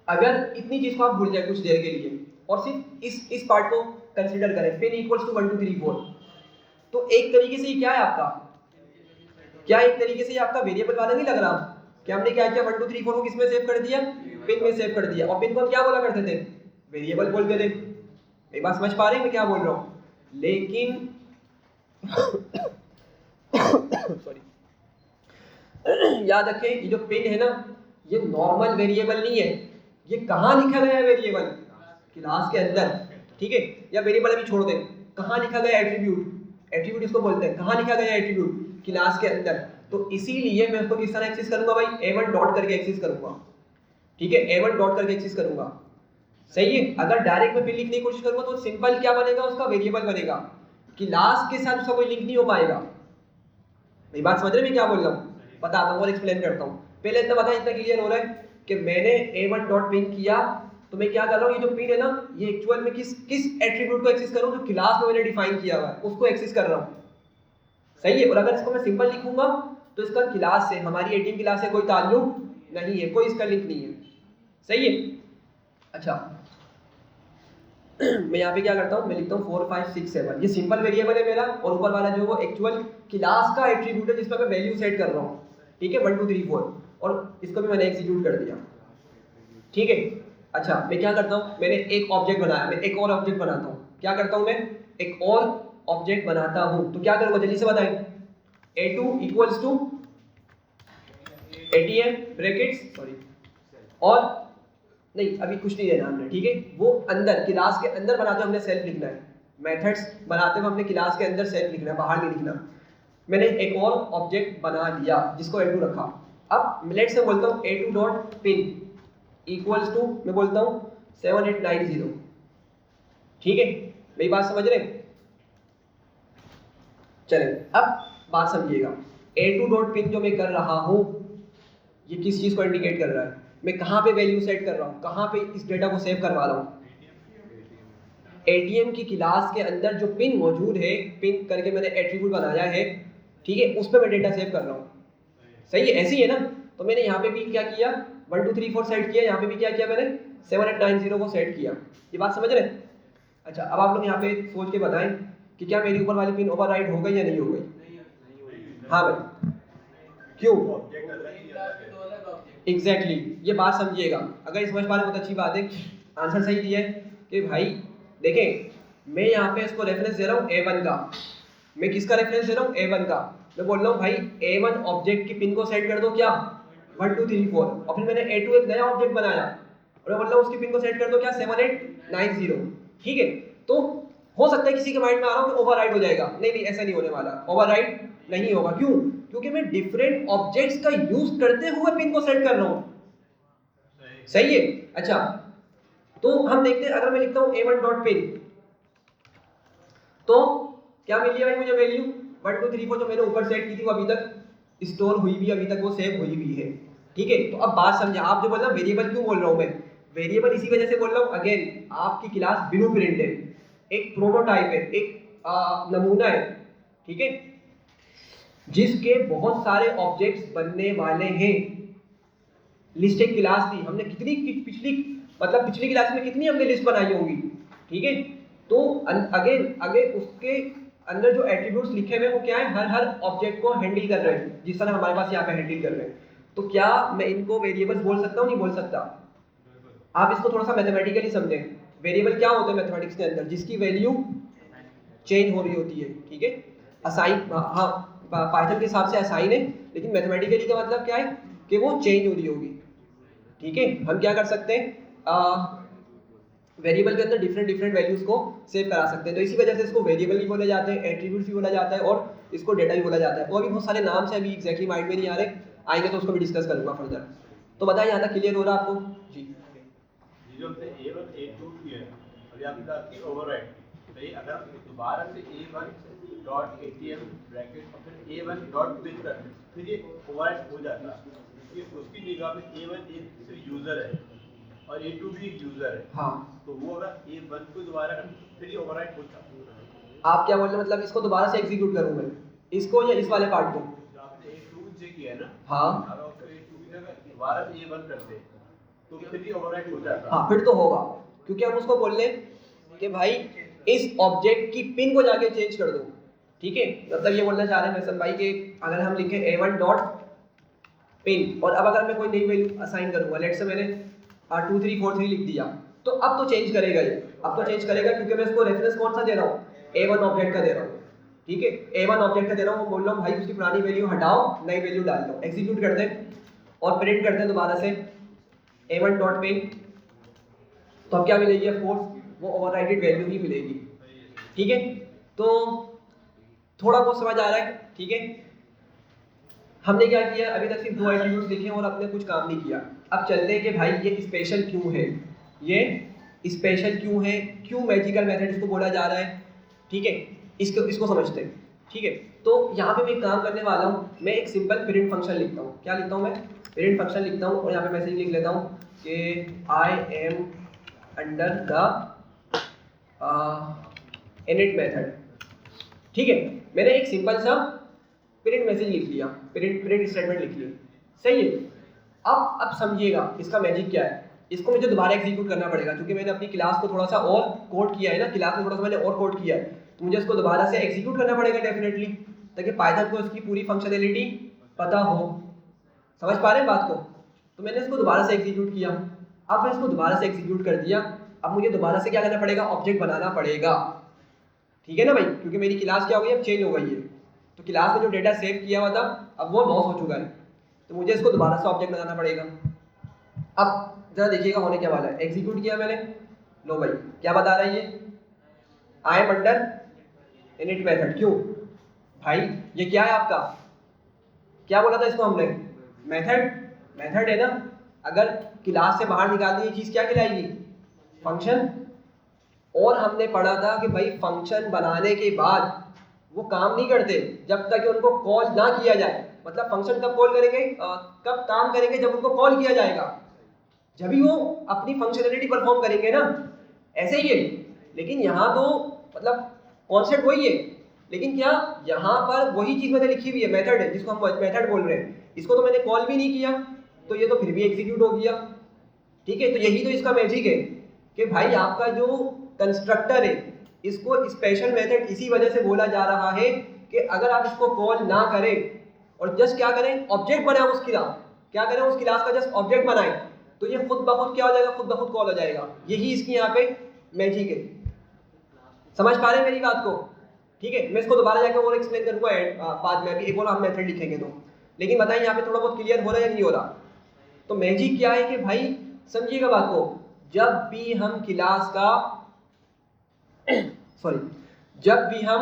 अगर इतनी चीज को आप भूल जाए कुछ देर के लिए और सिर्फ इस पार्ट को कंसीडर करें, पिन इक्वल्स टू 1 2 3 4, तो एक तरीके से ये क्या है आपका, क्या एक तरीके से ये आपका वेरिएबल वाला नहीं लग रहा? क्या हमने क्या किया, 1 2 3 4 को किसमें सेव कर दिया, पिन में सेव कर दिया। और पिन को हम क्या बोला करते थे, वेरिएबल बोलते थे। एक बात समझ पा रहे हैं मैं क्या बोल रहा हूँ? लेकिन सॉरी याद रखें ये जो पिन है ना, ये नॉर्मल वेरिएबल नहीं है। ये कहाँ लिखा गया है वेरिएबल, क्लास के अंदर, ठीक है। या वेरिएबल अभी छोड़ दें, कहाँ लिखा गया एट्रीब्यूट, एट्रीब्यूट इसको बोलते हैं, कहाँ लिखा गया एट्रीब्यूट, क्लास के अंदर। तो इसीलिए मैं उसको किस तरह एक्सेस करूंगा भाई, A1 डॉट करके एक्सेस करूंगा, ठीक है, A1 डॉट करके एक्सेस करूंगा, सही है। अगर डायरेक्ट में पिन लिखने की कोशिश करूंगा तो सिंपल क्या बनेगा, उसका वेरिएबल बनेगा, क्लास के साथ उसका कोई लिंक नहीं हो पाएगा। मेरी बात समझ रहे हैं मैं क्या बोल रहा हूँ? बताता हूँ और एक्सप्लेन करता हूँ। पहले इतना बताया, इतना क्लियर हो रहा है कि मैंने A1 डॉट पिन किया, तो मैं क्या कर रहा हूँ, ये जो पिन है ना, ये एक्चुअल में किस एट्रीब्यूट को एक्सेस कर रहा हूँ, जो क्लास में मैंने डिफाइन किया हुआ है उसको एक्सेस कर रहा हूँ, सही है। और अगर इसको मैं सिंपल लिखूंगा तो इसका क्लास से, हमारी ATM क्लास से कोई ताल्लुक नहीं है, कोई इसका लिंक नहीं है, सही है। अच्छा मैं यहाँ पे क्या करता हूँ, मैं लिखता हूँ 4 5 6 7, ये सिंपल वेरिएबल है मेरा, और ऊपर वाला जो वो एक्चुअल क्लास का एट्रीब्यूट है जिसमें मैं वैल्यू सेट कर रहा हूँ, ठीक है, 1 2 3 4, और इसको भी मैंने एग्जीक्यूट कर दिया, ठीक है। अच्छा मैं क्या करता हूँ, मैंने एक ऑब्जेक्ट बनाया, मैं एक और ऑब्जेक्ट बनाता हूँ। क्या करता हूँ मैं, एक और ऑब्जेक्ट बनाता हूँ, तो क्या करूँगा जल्दी से बताएं। A2 equals to ATM brackets, sorry, और नहीं अभी कुछ नहीं देना हमने, ठीक है। वो अंदर क्लास के अंदर बनाते हुए हमने सेल्फ लिखना है, मेथड्स बनाते हुए हमने क्लास के अंदर सेल्फ लिखना है, बाहर नहीं लिखना। मैंने एक और ऑब्जेक्ट बना दिया जिसको A2 रखा। अब लेट से बोलता हूँ A2 dot pin equals to, मैं बोलता हूँ 7890, ठीक है। मेरी बात समझ रहे हैं? चलें, अब बात समझिएगा। a2 डॉट पिन जो मैं कर रहा हूँ ये किस चीज़ को इंडिकेट कर रहा है? मैं कहाँ पे वैल्यू सेट कर रहा हूँ, कहाँ पे इस डेटा को सेव करवा रहा हूँ? एटीएम की क्लास के अंदर जो पिन मौजूद है, पिन करके मैंने एट्रीब्यूट बनाया है, ठीक है, उस पर मैं डेटा सेव कर रहा हूँ। सही है, ऐसी है ना? तो मैंने यहाँ पे भी क्या किया, 1 2 3 4 सेट किया, यहाँ पे भी क्या किया मैंने, 7890 को सेट किया। ये बात समझ रहे हैं? अच्छा, अब आप लोग यहाँ पे सोच के बताएं कि क्या मेरी ऊपर वाली पिन ओवरराइट हो गई या नहीं हो गई? हाँ भाई, क्यों? ऑब्जेक्ट अलग ही अलग है। दो अलग ऑब्जेक्ट। एग्जैक्टली ये बात समझिएगा। अगर इस समझ पा रहे बहुत अच्छी बात है, आंसर सही दिया है कि भाई देखें, मैं यहाँ पे इसको रेफरेंस दे रहा हूँ A1 का। मैं किसका रेफरेंस दे रहा हूँ? A1 का। मैं बोल रहा हूँ भाई A1 ऑब्जेक्ट की पिन को सेट कर दो क्या, 1 2 3 4, और फिर मैंने A2 एक नया ऑब्जेक्ट बनाया और मैं बोल रहा हूँ उसकी पिन को सेट कर दो क्या, 7890। ठीक है, तो हो सकता है किसी के माइंड में आ रहा हो कि ओवरराइड हो जाएगा। नहीं नहीं, ऐसा नहीं होने वाला, ओवरराइड नहीं होगा। क्यों? क्योंकि मैं डिफरेंट ऑब्जेक्ट्स का यूज करते हुए पिन को सेट कर रहा हूँ। सही है। अच्छा, तो हम देखते हैं, अगर मैं लिखता हूँ A1 डॉट पिन, तो क्या मिली है भाई मुझे वैल्यू 1 2 3 4 जो मैंने ऊपर सेट की थी वो अभी तक स्टोर हुई भी, अभी तक वो सेव हुई भी है। ठीक है, तो अब बात समझे। आप जो बोल रहे हो वेरिएबल क्यों बोल रहा हूँ मैं, वेरिएबल इसी वजह से बोल रहा हूँ, अगेन आपकी क्लास ब्लूप्रिंट है, एक प्रोटोटाइप है, एक नमूना है, ठीक है, जिसके बहुत सारे ऑब्जेक्ट्स बनने वाले हैं। लिस्ट एक क्लास थी, हमने कितनी पिछली क्लास में कितनी हमने लिस्ट बनाई होंगी, ठीक है। तो अगेन उसके अंदर जो एट्रीब्यूट्स लिखे हुए वो क्या है, हर ऑब्जेक्ट को हैंडल कर रहे हैं, जिस तरह हमारे पास यहाँ पे हैंडल कर रहे हैं। तो क्या मैं इनको वेरिएबल्स बोल सकता हूँ? नहीं बोल सकता। आप इसको थोड़ा सा मैथमेटिकली समझें। वेरिएबल क्या होते हैं मैथमेटिक्स के अंदर? जिसकी वैल्यू चेंज हो रही होती है, ठीक है। असाइन, हाँ, पाइथन के हिसाब से असाइन है, लेकिन मैथमेटिकली का मतलब क्या है कि वो चेंज हो रही होगी, ठीक है। हम क्या कर सकते हैं, वेरिएबल के अंदर डिफरेंट वैल्यूज को सेव करा सकते हैं। तो इसी वजह से इसको वेरिएबल भी बोला जाता है, एट्रीब्यूट्स भी बोला जाता है, और इसको डेटा भी बोला जाता है। और भी बहुत सारे नाम से अभी एग्जैक्टली माइंड में नहीं आ रहे, आएंगे तो उसको भी डिस्कस करूंगा फर्दर। तो बताइए, यहाँ तक क्लियर हो रहा है आपको? जी, ये जो हमने A1 A2 की है, अभी आपने बात की ओवरराइड, तो ये अगर दोबारा से A1 डॉट ATM ब्रैकेट और फिर A1 डॉट पिन कर, फिर ये ओवरराइड हो जाता है, क्योंकि उसकी निगाह में A1 एक सिर्फ यूजर है और A2 भी एक यूजर है। हाँ, तो वो अगर A1 को दोबारा कर फिर ये ओवरराइड हो जाता है। आप क्या बोल रहे हैं, मतलब इसको दोबारा से एग्जीक्यूट करूँ मैं, इसको या इस वाले पार्ट को? जो आपने A2 से किया है ना, हाँ अगर उसको A2 की जगह दोबारा से A1 करते तो फिर ये ओवरराइड हो जाता है। हाँ, फिर तो होगा, क्योंकि हम उसको बोल लें कि भाई इस ऑब्जेक्ट की पिन को जाके चेंज कर दो, ठीक है। मतलब ये बोलना चाह रहे हैं मैसन भाई कि अगर हम लिखें A1 डॉट पिन, और अब अगर मैं कोई नई वैल्यू असाइन करूंगा, लेट्स से मैंने 2 3 4 3 लिख दिया, तो अब तो चेंज करेगा ये, अब तो चेंज करेगा, क्योंकि मैं इसको रेफरेंस कौन सा दे रहा हूँ, A1 ऑब्जेक्ट का दे रहा हूँ, ठीक है। A1 ऑब्जेक्ट का दे रहा हूँ, बोल रहा हूँ भाई उसकी पुरानी वैल्यू हटाओ, नई वैल्यू डाल दो। एग्जीक्यूट करते हैं और प्रिंट करते हैं दोबारा से A1 डॉट पिन, तो अब क्या मिलेगी? ऑफ कोर्स वो ओवरराइटेड वैल्यू ही मिलेगी, ठीक है। तो थोड़ा बहुत समझ आ रहा है, ठीक है। हमने क्या किया, अभी तक सिर्फ 2 एट्रीब्यूट्स लिखे और अपने कुछ काम नहीं किया। अब चलते हैं कि भाई ये स्पेशल क्यों है, ये स्पेशल क्यों है, क्यों मैजिकल मेथड इसको बोला जा रहा है, ठीक है। इसको समझते हैं, ठीक है। तो यहाँ पे मैं एक काम करने वाला हूँ, मैं एक सिंपल प्रिंट फंक्शन लिखता हूँ। क्या लिखता हूँ मैं? प्रिंट फंक्शन लिखता हूँ, और यहाँ पे मैसेज लिख लेता हूँ कि I am under the init method, ठीक है। मैंने एक सिंपल सा प्रिंट मैसेज लिख लिया, प्रिंट स्टेटमेंट लिख ली, सही है। अब समझिएगा इसका मैजिक क्या है। इसको मुझे दोबारा एग्जीक्यूट करना पड़ेगा, क्योंकि मैंने अपनी क्लास को थोड़ा सा और कोड किया है ना, क्लास में थोड़ा सा मैंने और कोड किया है, तो मुझे इसको दोबारा से एग्जीक्यूट करना पड़ेगा डेफिनेटली, ताकि पाइथन को इसकी पूरी फंक्शनैलिटी पता हो। समझ पा रहे हैं बात को? तो मैंने इसको दोबारा से एग्जीक्यूट किया। अब मैं इसको दोबारा से एग्जीक्यूट कर दिया, अब मुझे दोबारा से क्या करना पड़ेगा, ऑब्जेक्ट बनाना पड़ेगा, ठीक है ना भाई, क्योंकि मेरी क्लास क्या हो गई, अब चेंज हो गई है। तो क्लास में जो डेटा सेव किया हुआ था अब वो लॉस हो चुका है, तो मुझे इसको दोबारा से ऑब्जेक्ट बनाना पड़ेगा। अब जरा देखिएगा होने क्या वाला है। एग्जीक्यूट किया मैंने, लो भाई क्या बता रहा है ये, I am under init method. क्यों भाई, ये क्या है आपका, क्या बोला था इसको हमने, मेथड है ना। अगर क्लास से बाहर निकाल दी ये चीज़ क्या कहलाएगी, फंक्शन। और हमने पढ़ा था कि भाई फंक्शन बनाने के बाद वो काम नहीं करते जब तक कि उनको कॉल ना किया जाए। मतलब फंक्शन कब कॉल करेंगे, कब काम करेंगे, जब उनको कॉल किया जाएगा, जब भी वो अपनी फंक्शनैलिटी परफॉर्म करेंगे ना, ऐसे ही है। लेकिन यहाँ तो मतलब कॉन्सेप्ट वही है, लेकिन क्या यहाँ पर वही चीज़ मैंने लिखी हुई है, मेथड है जिसको हम मेथड बोल रहे हैं, इसको तो मैंने कॉल भी नहीं किया, तो ये तो फिर भी एग्जीक्यूट हो गया। ठीक है, तो यही तो इसका मैजिक है कि भाई आपका जो कंस्ट्रक्टर है इसको स्पेशल मेथड इसी वजह से बोला जा रहा है कि अगर आप इसको कॉल ना करें और जस्ट क्या करें, ऑब्जेक्ट बनाए उस क्लास, क्या करें उस क्लास का जस्ट ऑब्जेक्ट बनाए, तो ये खुद ब खुद क्या हो जाएगा, खुद ब खुद कॉल हो जाएगा। यही इसकी यहाँ पे मैजिक है। समझ पा रहे हैं मेरी बात को? ठीक है, मैं इसको दोबारा जाकर और एक्सप्लेन करूँगा बाद में, अभी एक और हम मेथड लिखेंगे तो। लेकिन बताइए यहाँ पे थोड़ा बहुत क्लियर हो रहा है या नहीं हो रहा? तो मैजिक क्या है कि भाई समझिएगा बात को, जब भी हम क्लास का जब भी हम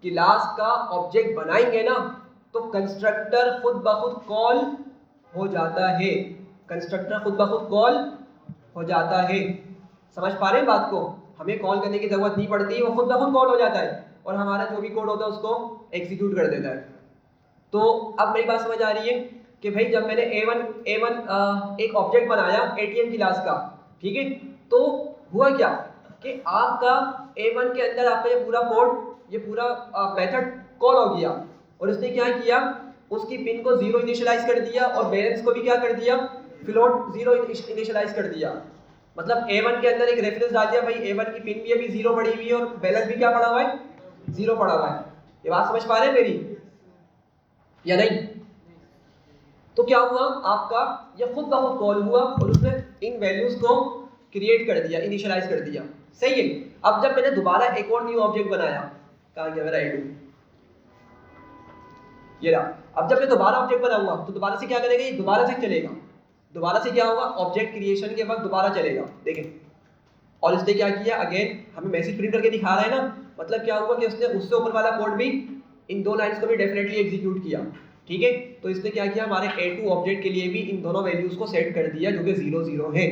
क्लास का ऑब्जेक्ट बनाएंगे ना, तो कंस्ट्रक्टर खुद ब खुद कॉल हो जाता है। कंस्ट्रक्टर खुद ब खुद कॉल हो जाता है। समझ पा रहे हैं बात को? हमें कॉल करने की जरूरत नहीं पड़ती, वो खुद ब खुद कॉल हो जाता है और हमारा जो भी कोड होता है उसको एग्जीक्यूट कर देता है। तो अब मेरी बात समझ आ रही है कि भाई जब मैंने A1 एक ऑब्जेक्ट बनाया ATM क्लास का, ठीक है, तो हुआ क्या कि आपका A1 के अंदर आपका ये पूरा कोड, ये पूरा मेथड कॉल हो गया और उसने क्या किया, उसकी पिन को 0 इनिशियलाइज कर दिया और बैलेंस को भी क्या कर दिया, फ्लोट 0 इनिशियलाइज कर दिया। मतलब A1 के अंदर एक रेफरेंस डाल दिया, भाई A1 की पिन भी अभी 0 पड़ी हुई है और बैलेंस भी क्या पड़ा हुआ है, 0 पड़ा हुआ है। ये बात समझ पा रहे हैं मेरी या नहीं? तो क्या हुआ, आपका ये खुद ब खुद कॉल हुआ और उसने इन वैल्यूज को क्रिएट कर दिया, इनिशियलाइज कर दिया। सही है। अब जब मैंने दोबारा एक और न्यू ऑब्जेक्ट बनाया, कहाँ गया मेरा I2, ये रहा। अब जब मैं दोबारा ऑब्जेक्ट बनाऊंगा तो दोबारा से क्या करेगा, ये दोबारा से चलेगा। दोबारा से क्या होगा, ऑब्जेक्ट क्रिएशन के वक्त दोबारा चलेगा। देखें, और इसने क्या किया, अगेन हमें मैसेज प्रिंट करके दिखा रहा है ना, मतलब क्या हुआ कि उसने उससे ऊपर वाला कोड भी, इन दो लाइंस को भी डेफिनेटली एग्जीक्यूट किया। ठीक है, तो इसने क्या किया, हमारे A2 ऑब्जेक्ट के लिए भी इन दोनों वैल्यूज को सेट कर दिया जो कि 0 0 है।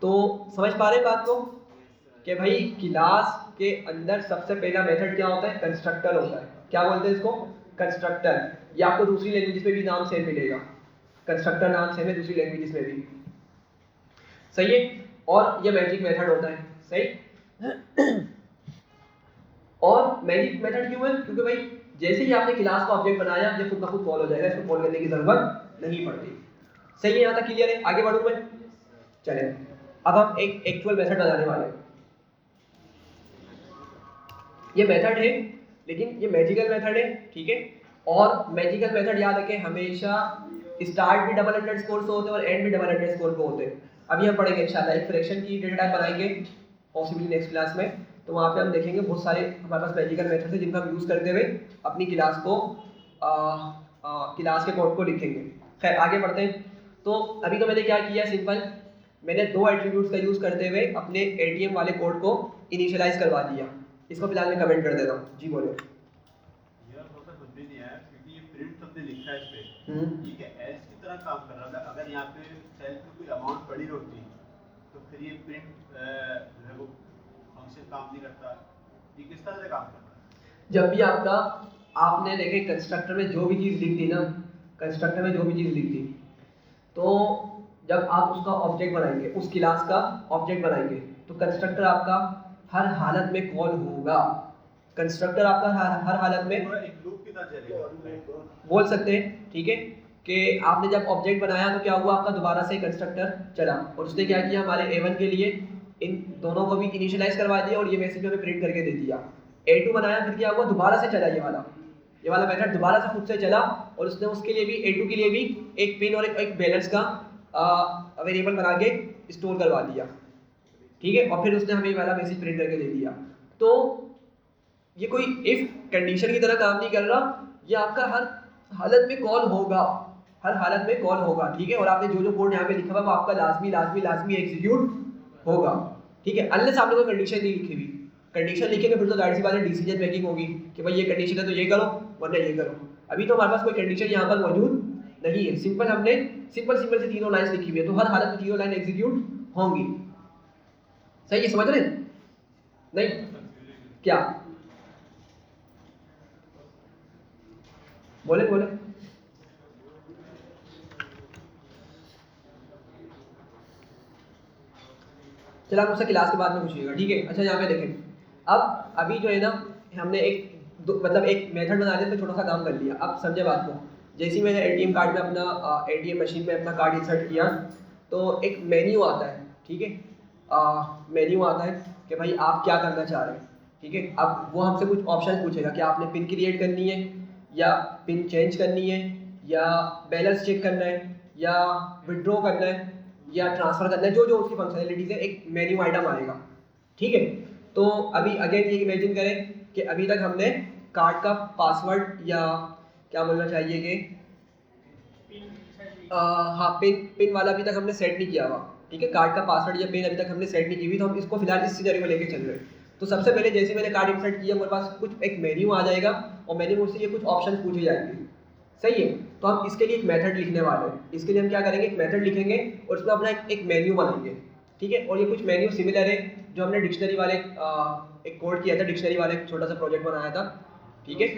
तो समझ पा रहे हैं बात को कि भाई क्लास के अंदर सबसे पहला मेथड क्या होता है, कंस्ट्रक्टर होता है। क्या बोलते हैं इसको, कंस्ट्रक्टर। या आपको दूसरी लैंग्वेज में भी नाम सेम मिलेगा, कंस्ट्रक्टर नाम सेम है दूसरी लैंग्वेज में भी। सही है, और ये मैजिक मेथड होता है। सही। और मैजिक मेथड क्यों है, क्योंकि भाई जैसे ही आपने क्लास का ऑब्जेक्ट बनाया ये खुद ब खुद कॉल हो जाएगा, इसको कॉल करने की जरूरत नहीं पड़ती। सही है, यहाँ तक क्लियर है? आगे बढ़ूं मैं? चले, अब हम एक एक्चुअल मेथड बनाने वाले हैं। ये मेथड है लेकिन ये मैजिकल मेथड है। ठीक है, और मैजिकल मेथड याद रखें हमेशा स्टार्ट भी डबल अंडरस्कोर से होते हैं और एंड भी डबल अंडरस्कोर पे होते हैं। अभी हम पढ़ेंगे इंशाल्लाह, एक फ्रैक्शन की डेटा टाइप बनाएंगे पॉसिबली नेक्स्ट क्लास में, तो वहाँ पे हम देखेंगे बहुत सारे हमारे पास मैजिकल मेथड है जिनका हम यूज़ करते हुए अपनी क्लास को क्लास के कोड को लिखेंगे। खैर आगे बढ़ते हैं। तो अभी तो मैंने क्या किया, सिंपल मैंने दो एट्रीब्यूट्स का यूज़ करते हुए अपने ATM वाले कोड को इनिशियलाइज करवा दिया। इसको फिलहाल मैं कमेंट कर देता हूँ। जी बोले। यार थोड़ा सा समझ नहीं आया क्योंकि ये प्रिंट हमने लिखा है इस पे, ठीक है, एल्स की तरह काम कर रहा था। अगर यहाँ पे सेल में कोई अमाउंट पड़ी होती तो फिर ये प्रिंट जो है वो फंक्शन काम नहीं करता। ये किस तरह से काम करता है? जब भी आपका आपने देखे कंस्ट्रक्टर में जो भी चीज़ लिख दी ना, कंस्ट्रक्टर में जो भी चीज़ लिख दी, तो जब आप उसका ऑब्जेक्ट बनाएंगे, उस क्लास का ऑब्जेक्ट बनाएंगे, तो कंस्ट्रक्टर आपका हर हालत में कॉल होगा। कंस्ट्रक्टर आपका हर हालत में पूरा एक लूप की तरह चलेगा, बोल सकते हैं। ठीक है, कि आपने जब ऑब्जेक्ट बनाया तो क्या हुआ, आपका दोबारा से कंस्ट्रक्टर चला और उसने क्या किया, हमारे A1 के लिए इन दोनों को भी इनिशियलाइज करवा दिया और ये मैसेज हमें प्रिंट करके दे दिया। A2 बनाया, फिर क्या हुआ, दोबारा से चला ये वाला मेथड दोबारा से खुद से चला और उसने उसके लिए भी A2 के लिए भी एक पिन और एक बैलेंस का वेरिएबल बना के स्टोर करवा दिया। ठीक है, और फिर उसने हमें ये वाला मैसेज प्रिंट करके दे दिया। तो ये कोई इफ कंडीशन की तरह काम नहीं कर रहा, ये आपका हर हालत में कॉल होगा, हर हालत में कॉल होगा। ठीक है, और आपने जो जो कोड यहाँ पे लिखा हुआ है वो आपका लाजमी एग्जीक्यूट होगा। ठीक है, अनलेस आपने कोई कंडीशन नहीं लिखी हुई। कंडीशन लिखेंगे फिर तो जाहिर सी बात है डिसीजन मेकिंग होगी कि भाई ये कंडीशन है तो ये करो वरना ये करो। अभी तो हमारे पास कोई कंडीशन यहाँ पर मौजूद नहीं है। सिंपल हमने सिंपल सी तीनों लाइन्स लिखी हुई है, तो हर हालत में तीनों लाइन एग्जीक्यूट होंगी। सही है, समझ रहे नहीं क्या? बोले बोले। चलो आप मुझसे क्लास के बाद में पूछिएगा, ठीक है। अच्छा यहाँ पे देखें, अब अभी जो है ना हमने मतलब एक मेथड बना दिया, तो छोटा सा काम कर लिया। अब समझे बात को, जैसे ही मैंने एटीएम कार्ड में अपना एटीएम मशीन में अपना कार्ड इंसर्ट किया तो एक मेन्यू आता है, ठीक है। मेन्यू आता है कि भाई आप क्या करना चाह रहे हैं, ठीक है। अब वो हमसे कुछ ऑप्शन पूछेगा कि आपने पिन क्रिएट करनी है, या पिन चेंज करनी है, या बैलेंस चेक करना है, या विड्रॉ करना है, या ट्रांसफ़र करना है, जो जो उसकी फंक्शनैलिटीज़ है एक मेन्यू आइटम आएगा, ठीक है। तो अभी अगेन ये इमेजिन करें कि अभी तक हमने कार्ड का पासवर्ड या क्या बोलना चाहिए कि हाँ पिन वाला अभी तक हमने सेट नहीं किया हुआ, ठीक है। कार्ड का पासवर्ड या पिन अभी तक हमने सेट नहीं की हुई, तो हम इसको फिलहाल इस सिनेरियो में लेके चल रहे हैं। तो सबसे पहले जैसे मैंने कार्ड इंसर्ट किया, मेरे पास कुछ एक मेन्यू आ जाएगा और मेन्यू से ये कुछ ऑप्शन पूछे जाएंगे, सही है। तो हम इसके लिए एक मेथड लिखने वाले हैं। इसके लिए हम क्या करेंगे, एक मेथड लिखेंगे और उसमें अपना एक मेन्यू बनाएंगे, ठीक है। और ये कुछ मेन्यू सिमिलर है जो हमने डिक्शनरी वाले एक कोड किया था, डिक्शनरी वाले एक छोटा सा प्रोजेक्ट बनाया था, ठीक है।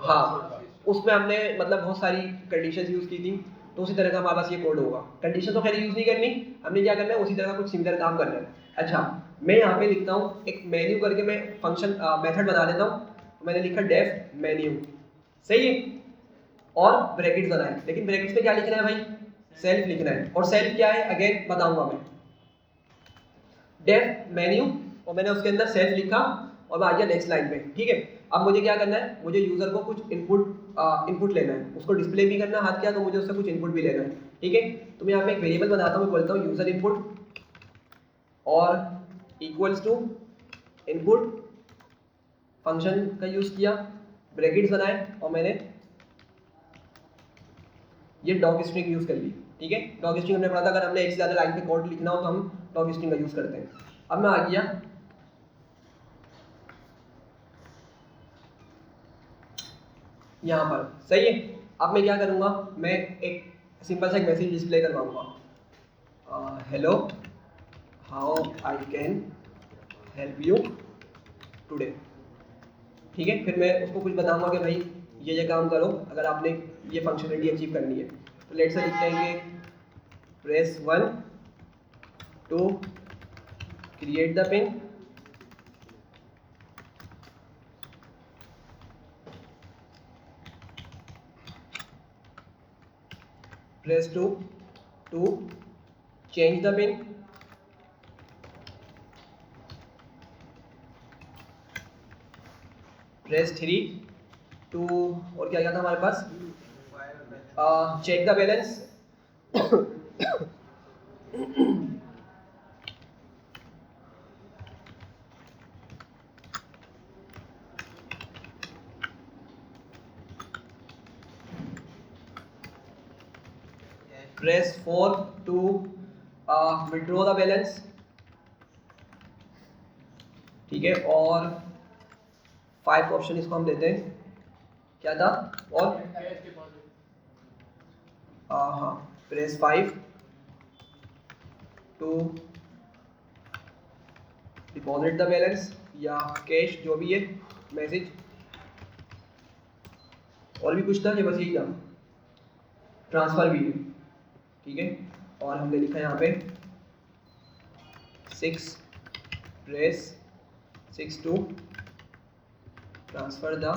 हाँ, उसमें हमने मतलब बहुत सारी कंडीशंस यूज़ की थी, तो उसी तरह का हमारे पास ये कोड होगा। कंडीशन तो खैर यूज़ नहीं करनी, हमने क्या करना है उसी तरह का कुछ सिमिलर काम करना है। अच्छा, मैं यहाँ पे लिखता हूँ एक मेन्यू करके, मैं फंक्शन मेथड बना लेता हूँ। मैंने लिखा डेफ मेन्यू, सही है, और ब्रैकेट्स बनाए। लेकिन ब्रैकेट्स में क्या लिखना है भाई, सेल्फ लिखना है। और सेल्फ क्या है अगेन बताऊंगा मैं। डेफ मेन्यू और मैंने उसके अंदर सेल्फ लिखा और मैं आ गया नेक्स्ट लाइन पे, ठीक है। अब मुझे क्या करना है, मुझे यूजर को कुछ इनपुट लेना है, उसको डिस्प्ले भी करना है हाथ क्या, तो मुझे उससे कुछ इनपुट भी लेना है, ठीक है। तो मैं यहाँ पे एक वेरिएबल बनाता हूँ, मैं बोलता हूँ यूजर इनपुट और इक्वल्स टू इनपुट, फंक्शन का यूज किया, ब्रैकेट्स बनाए और मैंने ये डॉग स्ट्रिंग यूज कर ली, ठीक है। डॉग स्ट्रिंग हमने पढ़ा था, अगर हमने एक से ज़्यादा लाइन पे कोड लिखना हो तो हम डॉग स्ट्रिंग का यूज करते हैं। अब मैं आ गया यहाँ पर, सही है। अब मैं क्या करूँगा, मैं एक सिंपल सा एक मैसेज डिस्प्ले करवाऊँगा, hello how I can help you today, ठीक है। फिर मैं उसको कुछ बताऊँगा कि भाई ये काम करो अगर आपने ये फंक्शनलिटी अचीव करनी है। तो लेट से लिखते हैं कि press 1 to create the pin, press 2 to change the pin, press 3 to, और क्या था हमारे पास, check the balance, press 4 to withdraw the balance, ठीक है। और 5 ऑप्शन इसको हम देते हैं, क्या था, और हाँ press 5 to deposit the balance या कैश, जो भी है मैसेज। और भी कुछ था ये, बस यही था, ट्रांसफ़र भी है, ठीक है। और हमने लिखा यहाँ पे 6 press 6 to transfer the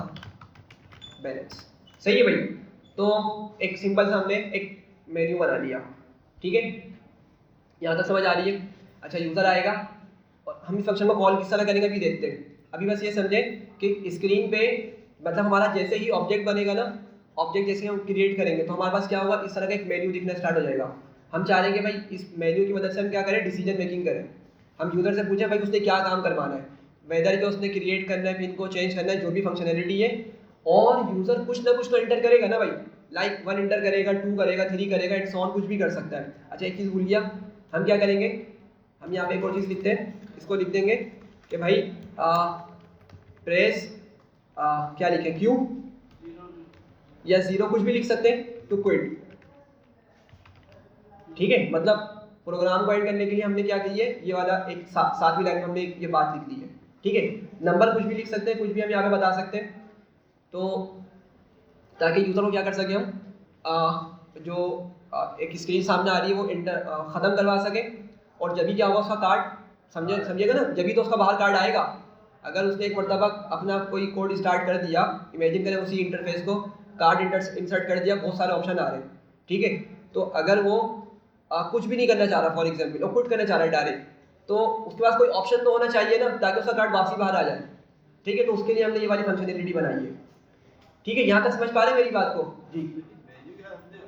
balance, सही है भाई। तो एक सिंपल सा हमने एक मेन्यू बना लिया, ठीक है। यहाँ तक समझ आ रही है। अच्छा, यूज़र आएगा और हम इस फंक्शन को कॉल किस तरह करेंगे अभी देखते हैं। अभी बस ये समझें कि स्क्रीन पे मतलब हमारा जैसे ही ऑब्जेक्ट बनेगा ना, ऑब्जेक्ट जैसे हम क्रिएट करेंगे तो हमारे पास क्या होगा, इस तरह का एक मेन्यू दिखना स्टार्ट हो जाएगा। हम चाह रहे हैं कि भाई इस मेन्यू की मदद से हम क्या करें, डिसीजन मेकिंग करें। हम यूज़र से पूछें भाई उसने क्या काम करवाना है, वेदर कि उसने क्रिएट करना है, पिन को चेंज करना है, जो भी फंक्शनैलिटी है। और यूज़र कुछ ना कुछ तो एंटर करेगा ना भाई, लाइक 1 एंटर करेगा, 2 करेगा, 3 करेगा, एंड सो ऑन, कुछ भी कर सकता है। अच्छा, एक चीज़ भूल गया, हम क्या करेंगे, हम यहाँ पे एक और चीज़ लिखते हैं, इसको लिख देंगे कि भाई प्रेस क्या लिखें, क्यू या 0, कुछ भी लिख सकते हैं, टू क्विट, ठीक है। मतलब प्रोग्राम को एंड करने के लिए हमने क्या की है, ये वाला एक 7वीं लाइन में हमने ये बात लिख दी है, ठीक है। नंबर कुछ भी लिख सकते हैं, कुछ भी हम यहाँ पे बता सकते हैं। तो ताकि यूज़र को क्या कर सके हम जो एक स्क्रीन सामने आ रही है वो ख़त्म करवा सके। और जब भी क्या होगा उसका कार्ड समझिएगा ना, जब भी तो उसका बाहर कार्ड आएगा। अगर उसने एक मरतबा अपना कोई कोड स्टार्ट कर दिया, इमेजिन करें उसी इंटरफेस को कार्ड इंसर्ट कर दिया, बहुत सारे ऑप्शन आ रहे हैं, ठीक है। तो अगर वो कुछ भी नहीं करना चाह रहा, फॉर एग्जाम्पल वो कुछ करना चाह रहा है डायरेक्ट, तो उसके पास कोई ऑप्शन तो होना चाहिए ना, ताकि उसका कार्ड वापसी बाहर आ जाए, ठीक है। तो उसके लिए हमने ये वाली फंक्शनलिटी बनाई है, ठीक है। यहाँ तक समझ पा रहे हैं मेरी बात को जी? मेन्यू के हमने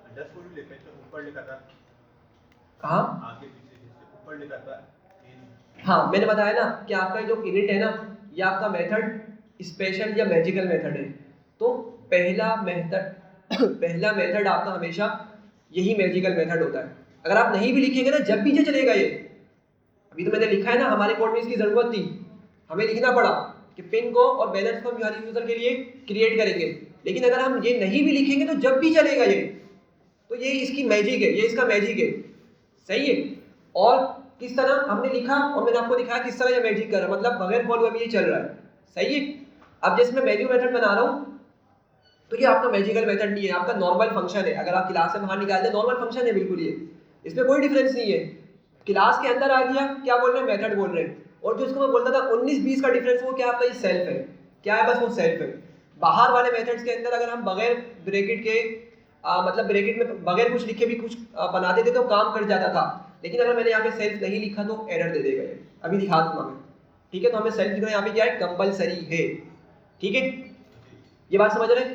अंडरस्कोर भी लिखा है, तो ऊपर लिखा था, कहाँ? आगे पीछे जिससे ऊपर लिखा था हाँ, मैंने बताया ना कि आपका जो इनिट है ना, ये आपका मेथड स्पेशल या मैजिकल मेथड है। तो पहला मेथड आपका हमेशा यही मैजिकल मेथड होता है। अगर आप नहीं भी लिखेंगे ना, जब भी चलेगा ये। अभी तो मैंने लिखा है ना, हमारे कोड में इसकी ज़रूरत थी, हमें लिखना पड़ा कि पिन को और बैलेंस को हम हर यूज़र के लिए क्रिएट करेंगे। लेकिन अगर हम ये नहीं भी लिखेंगे तो जब भी चलेगा ये। तो ये इसकी मैजिक है, ये इसका मैजिक है, सही है। और किस तरह हमने लिखा और मैंने आपको दिखाया किस तरह ये मैजिक कर रहा है, मतलब बगैर कॉल हुए भी ये चल रहा है, सही है। अब जैसे मैं मेन्यू मेथड बना रहा हूँ, तो ये आपका मैजिकल मेथड नहीं है, आपका नॉर्मल फंक्शन है। अगर आप क्लास से बाहर निकाल दें, नॉर्मल फंक्शन है बिल्कुल, ये इसमें कोई डिफरेंस नहीं है। क्लास के अंदर आ गया, क्या बोल रहे हैं, मेथड बोल रहे हैं। और जो इसको मैं बोलता था 19-20 का डिफरेंस, वो क्या आपका ये सेल्फ है, क्या है, बस वो सेल्फ है। बाहर वाले मेथड्स के अंदर अगर हम बगैर ब्रैकेट के मतलब ब्रैकेट में बगैर कुछ लिखे भी कुछ बनाते थे तो काम कर जाता था। लेकिन अगर मैंने यहाँ पे सेल्फ नहीं लिखा तो एरर दे देगा ये, अभी दिखा दूंगा मैं, ठीक है। तो हमें सेल्फ लिखना यहाँ पे क्या है, कंपलसरी है, ठीक है। ये बात समझ रहे हैं?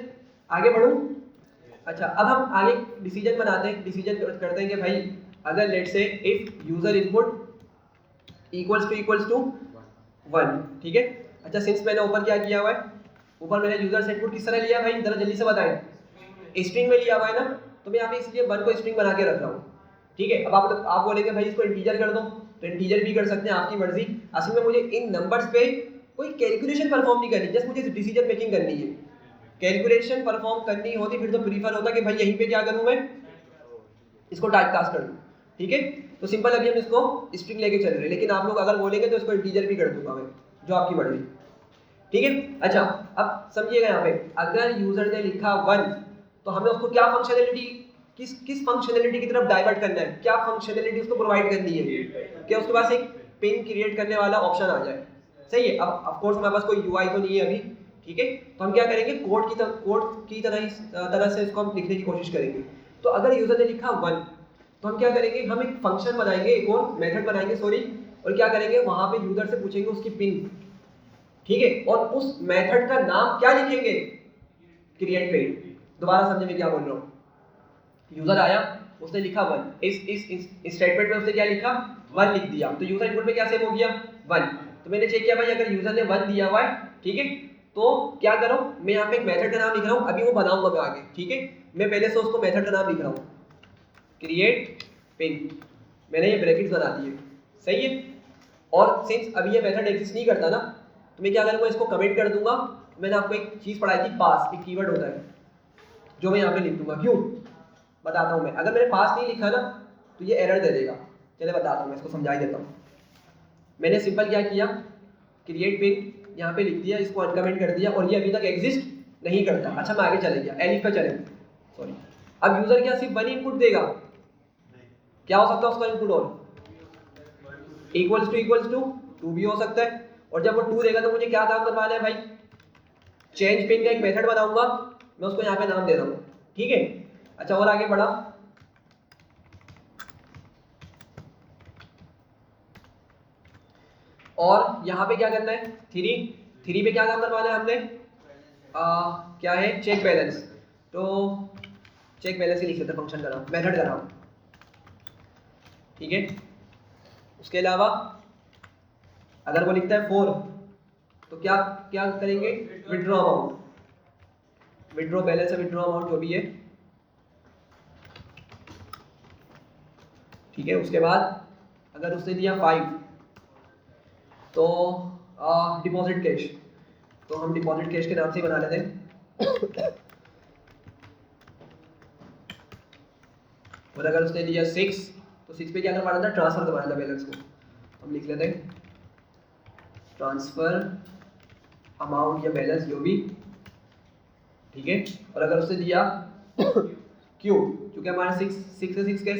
आगे बढ़ूं? अच्छा, अब हम आगे डिसीजन बनाते हैं, डिसीजन करते हैं कि भाई अगर let's say if user input equals to 1, ठीक है। अच्छा, सिंस मैंने ऊपर क्या किया हुआ है, ऊपर मैंने यूजर से इनपुट किस तरह लिया भाई, जरा जल्दी से बताएं। स्ट्रिंग में लिया हुआ है ना, तो मैं यहाँ पे इसलिए 1 को स्ट्रिंग बना के रख रहा हूँ, ठीक है। अब आप बोलेंगे भाई इसको इंटीजर कर दो, तो इंटीजर भी कर सकते हैं, आपकी मर्जी। असल में मुझे इन नंबर्स पे कोई कैलकुलेशन परफॉर्म नहीं करनी, जस्ट मुझे डिसीजन मेकिंग करनी है। कैलकुलेशन परफॉर्म करनी होती फिर तो प्रीफर होता कि भाई यहीं पे क्या करूँ मैं, इसको टाइप कास्ट कर दूँ, ठीक है। तो सिंपल अभी हम इसको स्ट्रिंग लेके चल रहे हैं, लेकिन आप लोग अगर बोलेंगे तो इसको इंटीजर भी कर दूंगा मैं, जो आपकी मर्जी, ठीक है। अच्छा, अब समझिएगा यहाँ पे अगर यूजर ने लिखा 1, तो हमें उसको क्या फंक्शनैलिटी, किस फंक्शनैलिटी की तरफ डाइवर्ट करना है, क्या फंक्शनैलिटी उसको प्रोवाइड करनी है कि उसके पास एक पिन क्रिएट करने वाला ऑप्शन आ जाए, सही है। अब ऑफ कोर्स हमारे पास कोई यूआई तो नहीं है अभी, ठीक है। तो हम क्या करेंगे, कोड की तरह से इसको हम लिखने की कोशिश करेंगे। तो अगर यूजर ने लिखा 1, तो हम क्या करेंगे, हम एक फंक्शन बनाएंगे, एक और मेथड बनाएंगे सॉरी, और क्या करेंगे, वहां पे यूजर से पूछेंगे उसकी पिन, ठीक है। और उस मेथड का नाम क्या लिखेंगे, क्रिएट पिन। दोबारा समझे मैं क्या बोल रहा हूँ। यूजर आया, उसने लिखा 1, इस स्टेटमेंट में उसने क्या लिखा, 1 लिख दिया, तो यूजर इनपुट में क्या सेव हो गया, 1। तो मैंने चेक किया भाई अगर यूजर ने 1 दिया हुआ है, ठीक है, तो क्या करो, मैं यहाँ पे एक मेथड का नाम लिख रहा हूँ, अभी वो बनाऊंगा मैं आगे, ठीक है। मैं पहले से उसको मेथड का नाम लिख रहा हूँ, क्रिएट पिन, मैंने ये ब्रैकेट्स बना दिए, सही है। और सिंस अभी ये मेथड एग्जिस्ट नहीं करता ना, तो मैं क्या करूँगा, इसको कमेंट कर दूंगा। मैंने आपको एक चीज़ पढ़ाई थी, पास, एक कीवर्ड होता है जो मैं यहाँ पे लिख दूंगा, क्यों बताता हूँ मैं। अगर मैंने पास नहीं लिखा ना तो ये एरर दे देगा, चले बताता हूँ मैं, इसको समझा ही देता हूँ। मैंने सिंपल क्या किया, क्रिएट पिन यहाँ पे लिख दिया, इसको अनकमेंट कर दिया, और ये अभी तक एग्जिस्ट नहीं करता। अच्छा, मैं आगे चले गया, एलिफ पे चले, सॉरी। अब यूजर क्या सिर्फ 1 इनपुट देगा, क्या हो सकता है उसका इनपुट, और इक्वल्स टू 2 भी हो सकता है। और जब वो 2 देगा तो मुझे क्या काम करवाना है भाई, चेंज पिन का एक मेथड बनाऊंगा, मैं उसको यहाँ पे नाम दे रहा हूँ, ठीक है। अच्छा, और आगे बढ़ा, और यहाँ पे क्या करना है, 3 पे क्या काम करवाना है हमने, क्या है, चेक बैलेंस। तो चेक बैलेंस ही लिख लेते हैं, फंक्शन का नाम, मेथड का नाम, ठीक है। उसके अलावा अगर वो लिखता है 4, तो क्या करेंगे, विड्रॉ अमाउंट, विड्रॉ बैलेंस है, विड्रॉ अमाउंट जो भी है, ठीक है। उसके बाद अगर उसने दिया 5, तो डिपॉजिट कैश, तो हम डिपॉजिट कैश के नाम से बना लेते हैं। और अगर उसने दिया 6, तो 6 पे क्या करवाना था, ट्रांसफर करवाना था बैलेंस को, हम लिख लेते हैं ट्रांसफर अमाउंट या बैलेंस जो भी, ठीक है। और अगर उससे दिया क्यू, क्योंकि हमारे 6 से 6 के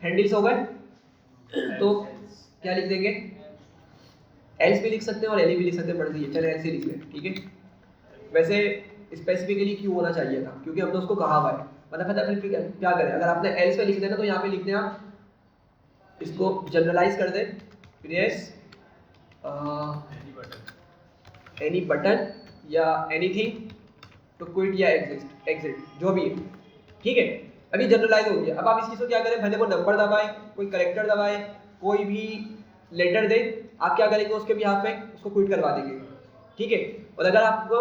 हैंडल्स हो गए, तो क्या लिख देंगे, एल्स भी लिख सकते हैं और एल भी लिख सकते हैं, मर्जी है, चले ऐसे लिख लें, ठीक है। वैसे स्पेसिफिकली क्यू होना चाहिए था क्योंकि हमने उसको कहा हुआ है, मतलब पता फिर क्या करें, अगर आपने एल्स पे लिख देना तो यहाँ पे लिख दें आप, इसको जनरलाइज कर दें, प्रेस एनी बटन या एनीथिंग टू क्विट या एग्जिट जो भी है, ठीक है। अभी जनरलाइज हो गया। अब आप इस चीज़ को क्या करें, भले वो नंबर दबाएं, कोई करेक्टर दबाएं, कोई भी लेटर दे, आप क्या करेंगे उसके भी यहाँ पे उसको क्विट करवा देंगे, ठीक है। और अगर आपको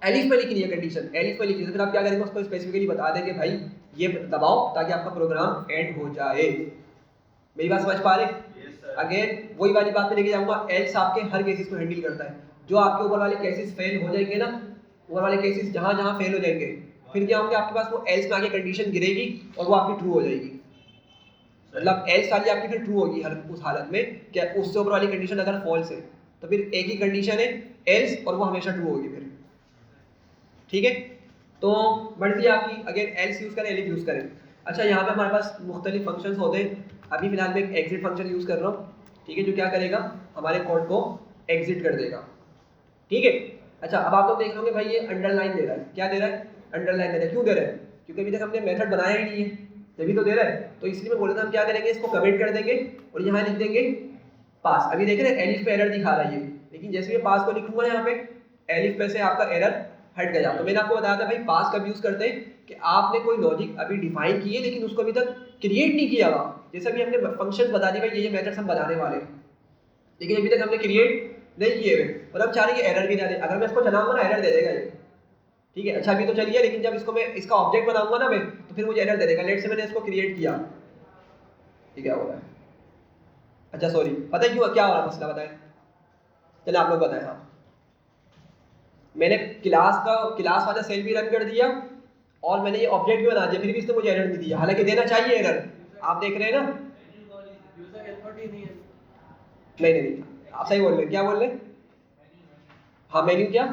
एलिफ पे लिखनी है कंडीशन, एलिफ पे लिखनी है, तो फिर आप क्या करेंगे उसको स्पेसिफिकली बता देंगे भाई ये दबाओ ताकि आपका प्रोग्राम एंड हो जाए। मेरी बात समझ पा रहे? अगेन वही वाली बात पे लेके जाऊंगा, एल्स आपके हर केसेस को हैंडल करता है। जो आपके ऊपर वाले केसेस फेल हो जाएंगे ना, ऊपर वाले केसेस जहां जहां फेल हो जाएंगे, फिर क्या होंगे आपके पास, वो एल्स में आगे कंडीशन गिरेगी और वो आपकी ट्रू हो जाएगी। मतलब एल्स वाली आपकी फिर ट्रू होगी हर उस हालत में, क्या उससे ऊपर वाली कंडीशन अगर फॉल्स है तो फिर एक ही कंडीशन है एल्स, और वो हमेशा ट्रू होगी फिर, ठीक है। तो मर्जी आपकी, अगेन एल्स यूज करें एलिफ यूज करें। अच्छा, यहाँ पे हमारे पास मुख्तलिफ फंक्शंस होते हैं। अभी फिलहाल मैं एक एग्जिट फंक्शन यूज कर रहा हूँ, ठीक है, जो क्या करेगा, हमारे कोड को एग्जिट कर देगा, ठीक है। अच्छा, अब आप लोग देख रहे होंगे भाई ये अंडरलाइन दे रहा है, क्या दे रहा है, अंडरलाइन दे रहा है। क्यों दे रहा है? क्योंकि अभी तक हमने मेथड बनाया ही नहीं है, तभी तो दे रहा है। तो इसलिए मैं बोल रहा था हम क्या करेंगे, इसको कमेंट कर देंगे और यहाँ लिख देंगे पास। अभी देख रहे हैं एलिफ पे एरर दिखा रहा है ये, लेकिन जैसे मैं पास को लिखूंगा यहाँ पे, एलिफ पे से आपका एरर हट गया। तो मैंने आपको बताया था भाई पास कब यूज करते हैं कि आपने कोई लॉजिक अभी डिफाइन की है लेकिन उसको अभी तक क्रिएट नहीं किया हुआ। जैसे अभी हमने फंक्शन बता दी भाई ये मेथड्स हम बनाने वाले हैं, लेकिन अभी तक हमने क्रिएट नहीं किए हुए, और हम चाह रहे हैं एरर भी ना दे। अगर मैं इसको चलाऊंगा ना एरर दे देगा ये, ठीक है। अच्छा, अभी तो चलिए, लेकिन जब इसको मैं इसका ऑब्जेक्ट बनाऊंगा ना मैं, तो फिर मुझे एरर दे देगा। लेट से मैंने इसको क्रिएट किया, ठीक है, हो रहा है। अच्छा सॉरी, पता है क्यों, क्या हो रहा है मसला, बताएं, चले आप लोग बताएं। हाँ, मैंने क्लास वाला सेल भी रन कर दिया और मैंने ये ऑब्जेक्ट भी बना दिया, फिर भी इसने मुझे एरर नहीं दिया, हालांकि देना चाहिए एरर। आप देख रहे हैं ना, नहीं, आप सही बोल रहे हैं। क्या बोल रहे हैं? हाँ, मेन्यू क्या,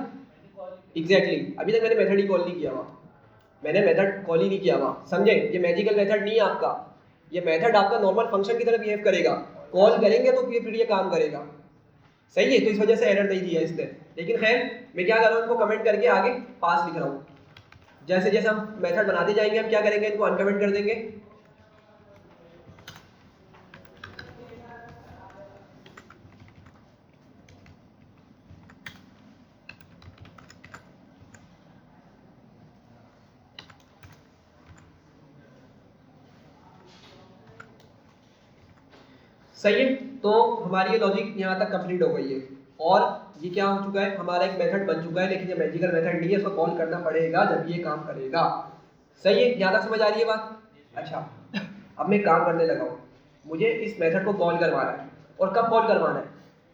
एग्जैक्टली अभी तक मैंने मेथड ही कॉल नहीं किया हुआ, मैंने मेथड कॉल ही नहीं किया हुआ, समझे। ये मैजिकल मेथड नहीं है आपका, ये मेथड आपका नॉर्मल फंक्शन की तरह बिहेव करेगा। कॉल करेंगे तो फिर ये काम करेगा, सही है। तो इस वजह से एरर नहीं दिया इसने। लेकिन खैर, मैं क्या कर रहा हूँ, इनको कमेंट करके आगे पास लिख रहा हूँ। जैसे जैसे हम मेथड बनाते जाएंगे हम क्या करेंगे, इनको अनकमेंट कर देंगे। सही है, तो हमारी ये लॉजिक यहाँ तक कंप्लीट हो गई है और ये क्या हो चुका है, हमारा एक मेथड बन चुका है। लेकिन ये मैजिकल मेथड नहीं है, इसको कॉल करना पड़ेगा जब ये काम करेगा। सही है, यहाँ तक समझ आ रही है बात? अच्छा, अब मैं काम करने लगा हूँ, मुझे इस मेथड को कॉल करवाना है। और कब कॉल करवाना है,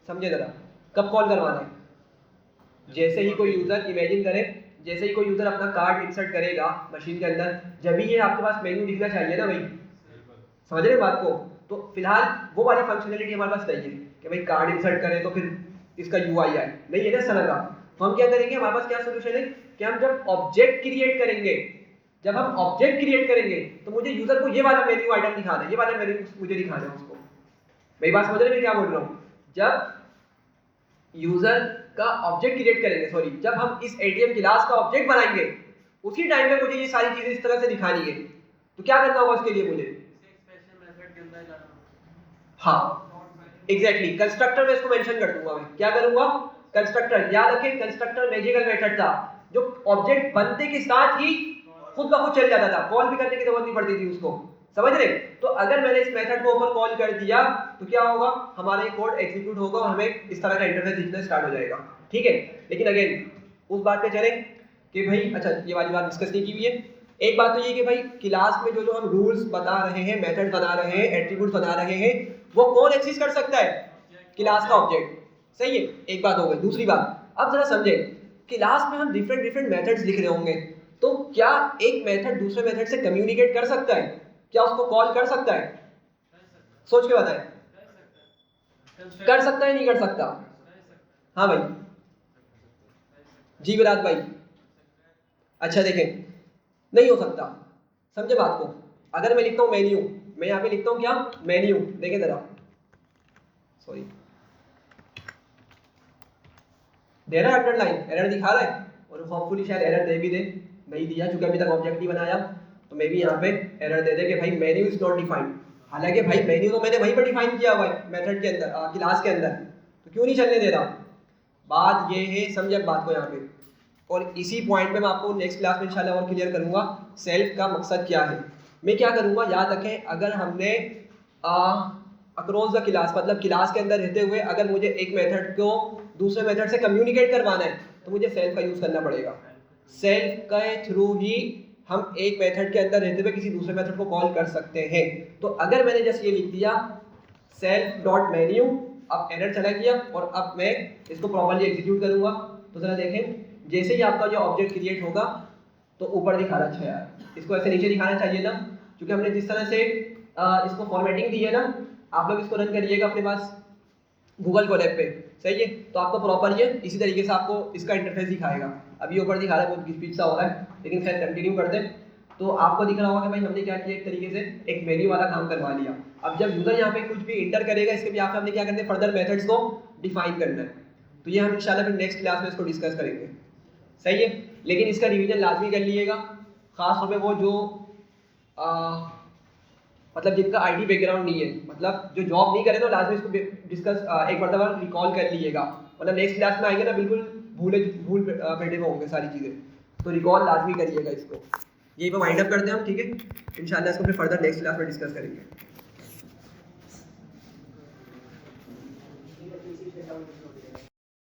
समझे जरा, कब कॉल करवाना है? जैसे ही कोई यूजर, इमेजिन करें, जैसे ही कोई यूजर अपना कार्ड इंसर्ट करेगा मशीन के अंदर, जब भी ये आपके पास मेन्यू दिखना चाहिए ना भाई, समझ रहे बात को। तो फिलहाल वो वाली फंक्शनलिटी हमारे पास नहीं है कि भाई कार्ड इंसर्ट करें तो फिर इसका यूआई आए, नहीं है ना इस तरह का। तो हम क्या करेंगे, हमारे पास क्या सोल्यूशन है कि हम जब ऑब्जेक्ट क्रिएट करेंगे, जब हम ऑब्जेक्ट क्रिएट करेंगे तो मुझे यूजर को ये वाला मेन्यू आइटम दिखाना है, ये वाला मेन्यू मुझे दिखाना है उसको। मेरी बात समझ रहे हैं मैं क्या बोल रहा हूँ? जब यूजर का ऑब्जेक्ट क्रिएट करेंगे, सॉरी, जब हम इस एटीएम क्लास का ऑब्जेक्ट बनाएंगे उसी टाइम में मुझे ये सारी चीजें इस तरह से दिखानी है। तो क्या करना होगा इसके लिए मुझे, हाँ एग्जैक्टली, कंस्ट्रक्टर में इसको मेंशन कर दूंगा मैं। क्या करूंगा, कंस्ट्रक्टर। याद रखें, कंस्ट्रक्टर मैजिकल मेथड था जो ऑब्जेक्ट बनते के साथ ही खुद ब खुद चल जाता था, कॉल भी करने की जरूरत नहीं पड़ती थी उसको, समझ रहे। तो अगर मैंने इस मेथड को ऊपर कॉल कर दिया तो क्या होगा, हमारा कोड एग्जीक्यूट होगा और हमें इस तरह का इंटरफेस दिखना स्टार्ट हो जाएगा, ठीक है। लेकिन अगेन उस बात पे चलें कि भाई, अच्छा ये वाली बात डिस्कस नहीं की हुई है। एक बात तो ये कि भाई क्लास में जो हम रूल्स बता रहे हैं, मेथड बना रहे हैं, एट्रीब्यूट्स बना रहे हैं, वो कौन एक्सेस कर सकता है, क्लास का ऑब्जेक्ट, सही है। एक बात हो गई। दूसरी बात, अब जरा समझे, क्लास में हम डिफरेंट मेथड्स लिख रहे होंगे, तो क्या एक मेथड दूसरे मेथड से कम्युनिकेट कर सकता है, क्या उसको कॉल कर सकता है? सोच के बताएं, कर सकता है नहीं कर सकता? हाँ भाई, जी विराट भाई, अच्छा देखें, नहीं हो सकता, समझे बात को। अगर मैं लिखता हूँ मेन्यू, मैं यहाँ पे लिखता हूँ क्या, मेन्यू, देखें जरा, सॉरी दे रहा है अंडरलाइन, एरर दिखा रहा है, और होपफुली शायद एरर दे भी दे, नहीं दिया चूंकि अभी तक ऑब्जेक्ट नहीं बनाया, तो मैं भी यहाँ पे एरर दे दे कि भाई मेन्यू इज नॉट डिफाइंड। हालांकि भाई मेन्यू तो मैंने वहीं पर डिफाइन किया हुआ है मेथड के अंदर, क्लास के अंदर, तो क्यों नहीं चलने दे रहा। बात ये है, समझे बात को यहाँ पे, और इसी पॉइंट पे मैं आपको नेक्स्ट क्लास में इंशाल्लाह और क्लियर करूंगा सेल्फ का मकसद क्या है। मैं क्या करूंगा, याद रखें, अगर हमने अक्रॉस द क्लास, मतलब क्लास के अंदर रहते हुए अगर मुझे एक मेथड को दूसरे मेथड से कम्युनिकेट करवाना है तो मुझे सेल्फ का यूज़ करना पड़ेगा। सेल्फ के थ्रू ही हम एक मेथड के अंदर रहते हुए किसी दूसरे मेथड को कॉल कर सकते हैं। तो अगर मैंने जस्ट ये लिख दिया सेल्फ डॉट मेन्यू, अब एरर चला गया और अब मैं इसको प्रॉपर्ली एग्जीक्यूट करूंगा, तो जरा देखें, जैसे ही आपका जो ऑब्जेक्ट क्रिएट होगा तो ऊपर दिखा रहा, अच्छा यार इसको ऐसे नीचे दिखाना चाहिए ना, क्योंकि हमने जिस तरह से इसको फॉर्मेटिंग दी है ना, आप लोग इसको रन करिएगा अपने पास गूगल कोलैब पे, सही है, तो आपको प्रॉपर ये इसी तरीके से आपको इसका इंटरफेस दिखाएगा। अभी ऊपर दिखा रहा है, बहुत स्पीड सा हो रहा है, लेकिन खैर कंटिन्यू करते हैं, तो आपको दिख रहा होगा कि भाई हमने क्या किया, एक तरीके से एक मेन्यू वाला काम करवा लिया। अब जब यूजर यहाँ पे कुछ भी इंटर करेगा, इसके भी आपने क्या करना है, फर्दर मेथड्स को डिफाइन करना है। तो ये हम इंशाल्लाह फिर नेक्स्ट क्लास में इसको डिस्कस करेंगे, सही है। लेकिन इसका रिवीजन लाजमी कर लीजिएगा, खास तौर पे वो जो मतलब जिनका आईटी बैकग्राउंड नहीं है, मतलब जो जॉब नहीं करे, तो लाजमी इसको डिस्कस एक मरतबा रिकॉल कर लीजिएगा, मतलब नेक्स्ट क्लास में आएंगे ना बिल्कुल भूल बैठे हुए होंगे सारी चीज़ें, तो रिकॉल लाजमी करिएगा इसको। यही पे वाइंड अप करते हैं हम, ठीक है, इंशाल्लाह इसको फिर फर्दर नेक्स्ट क्लास में डिस्कस करेंगे।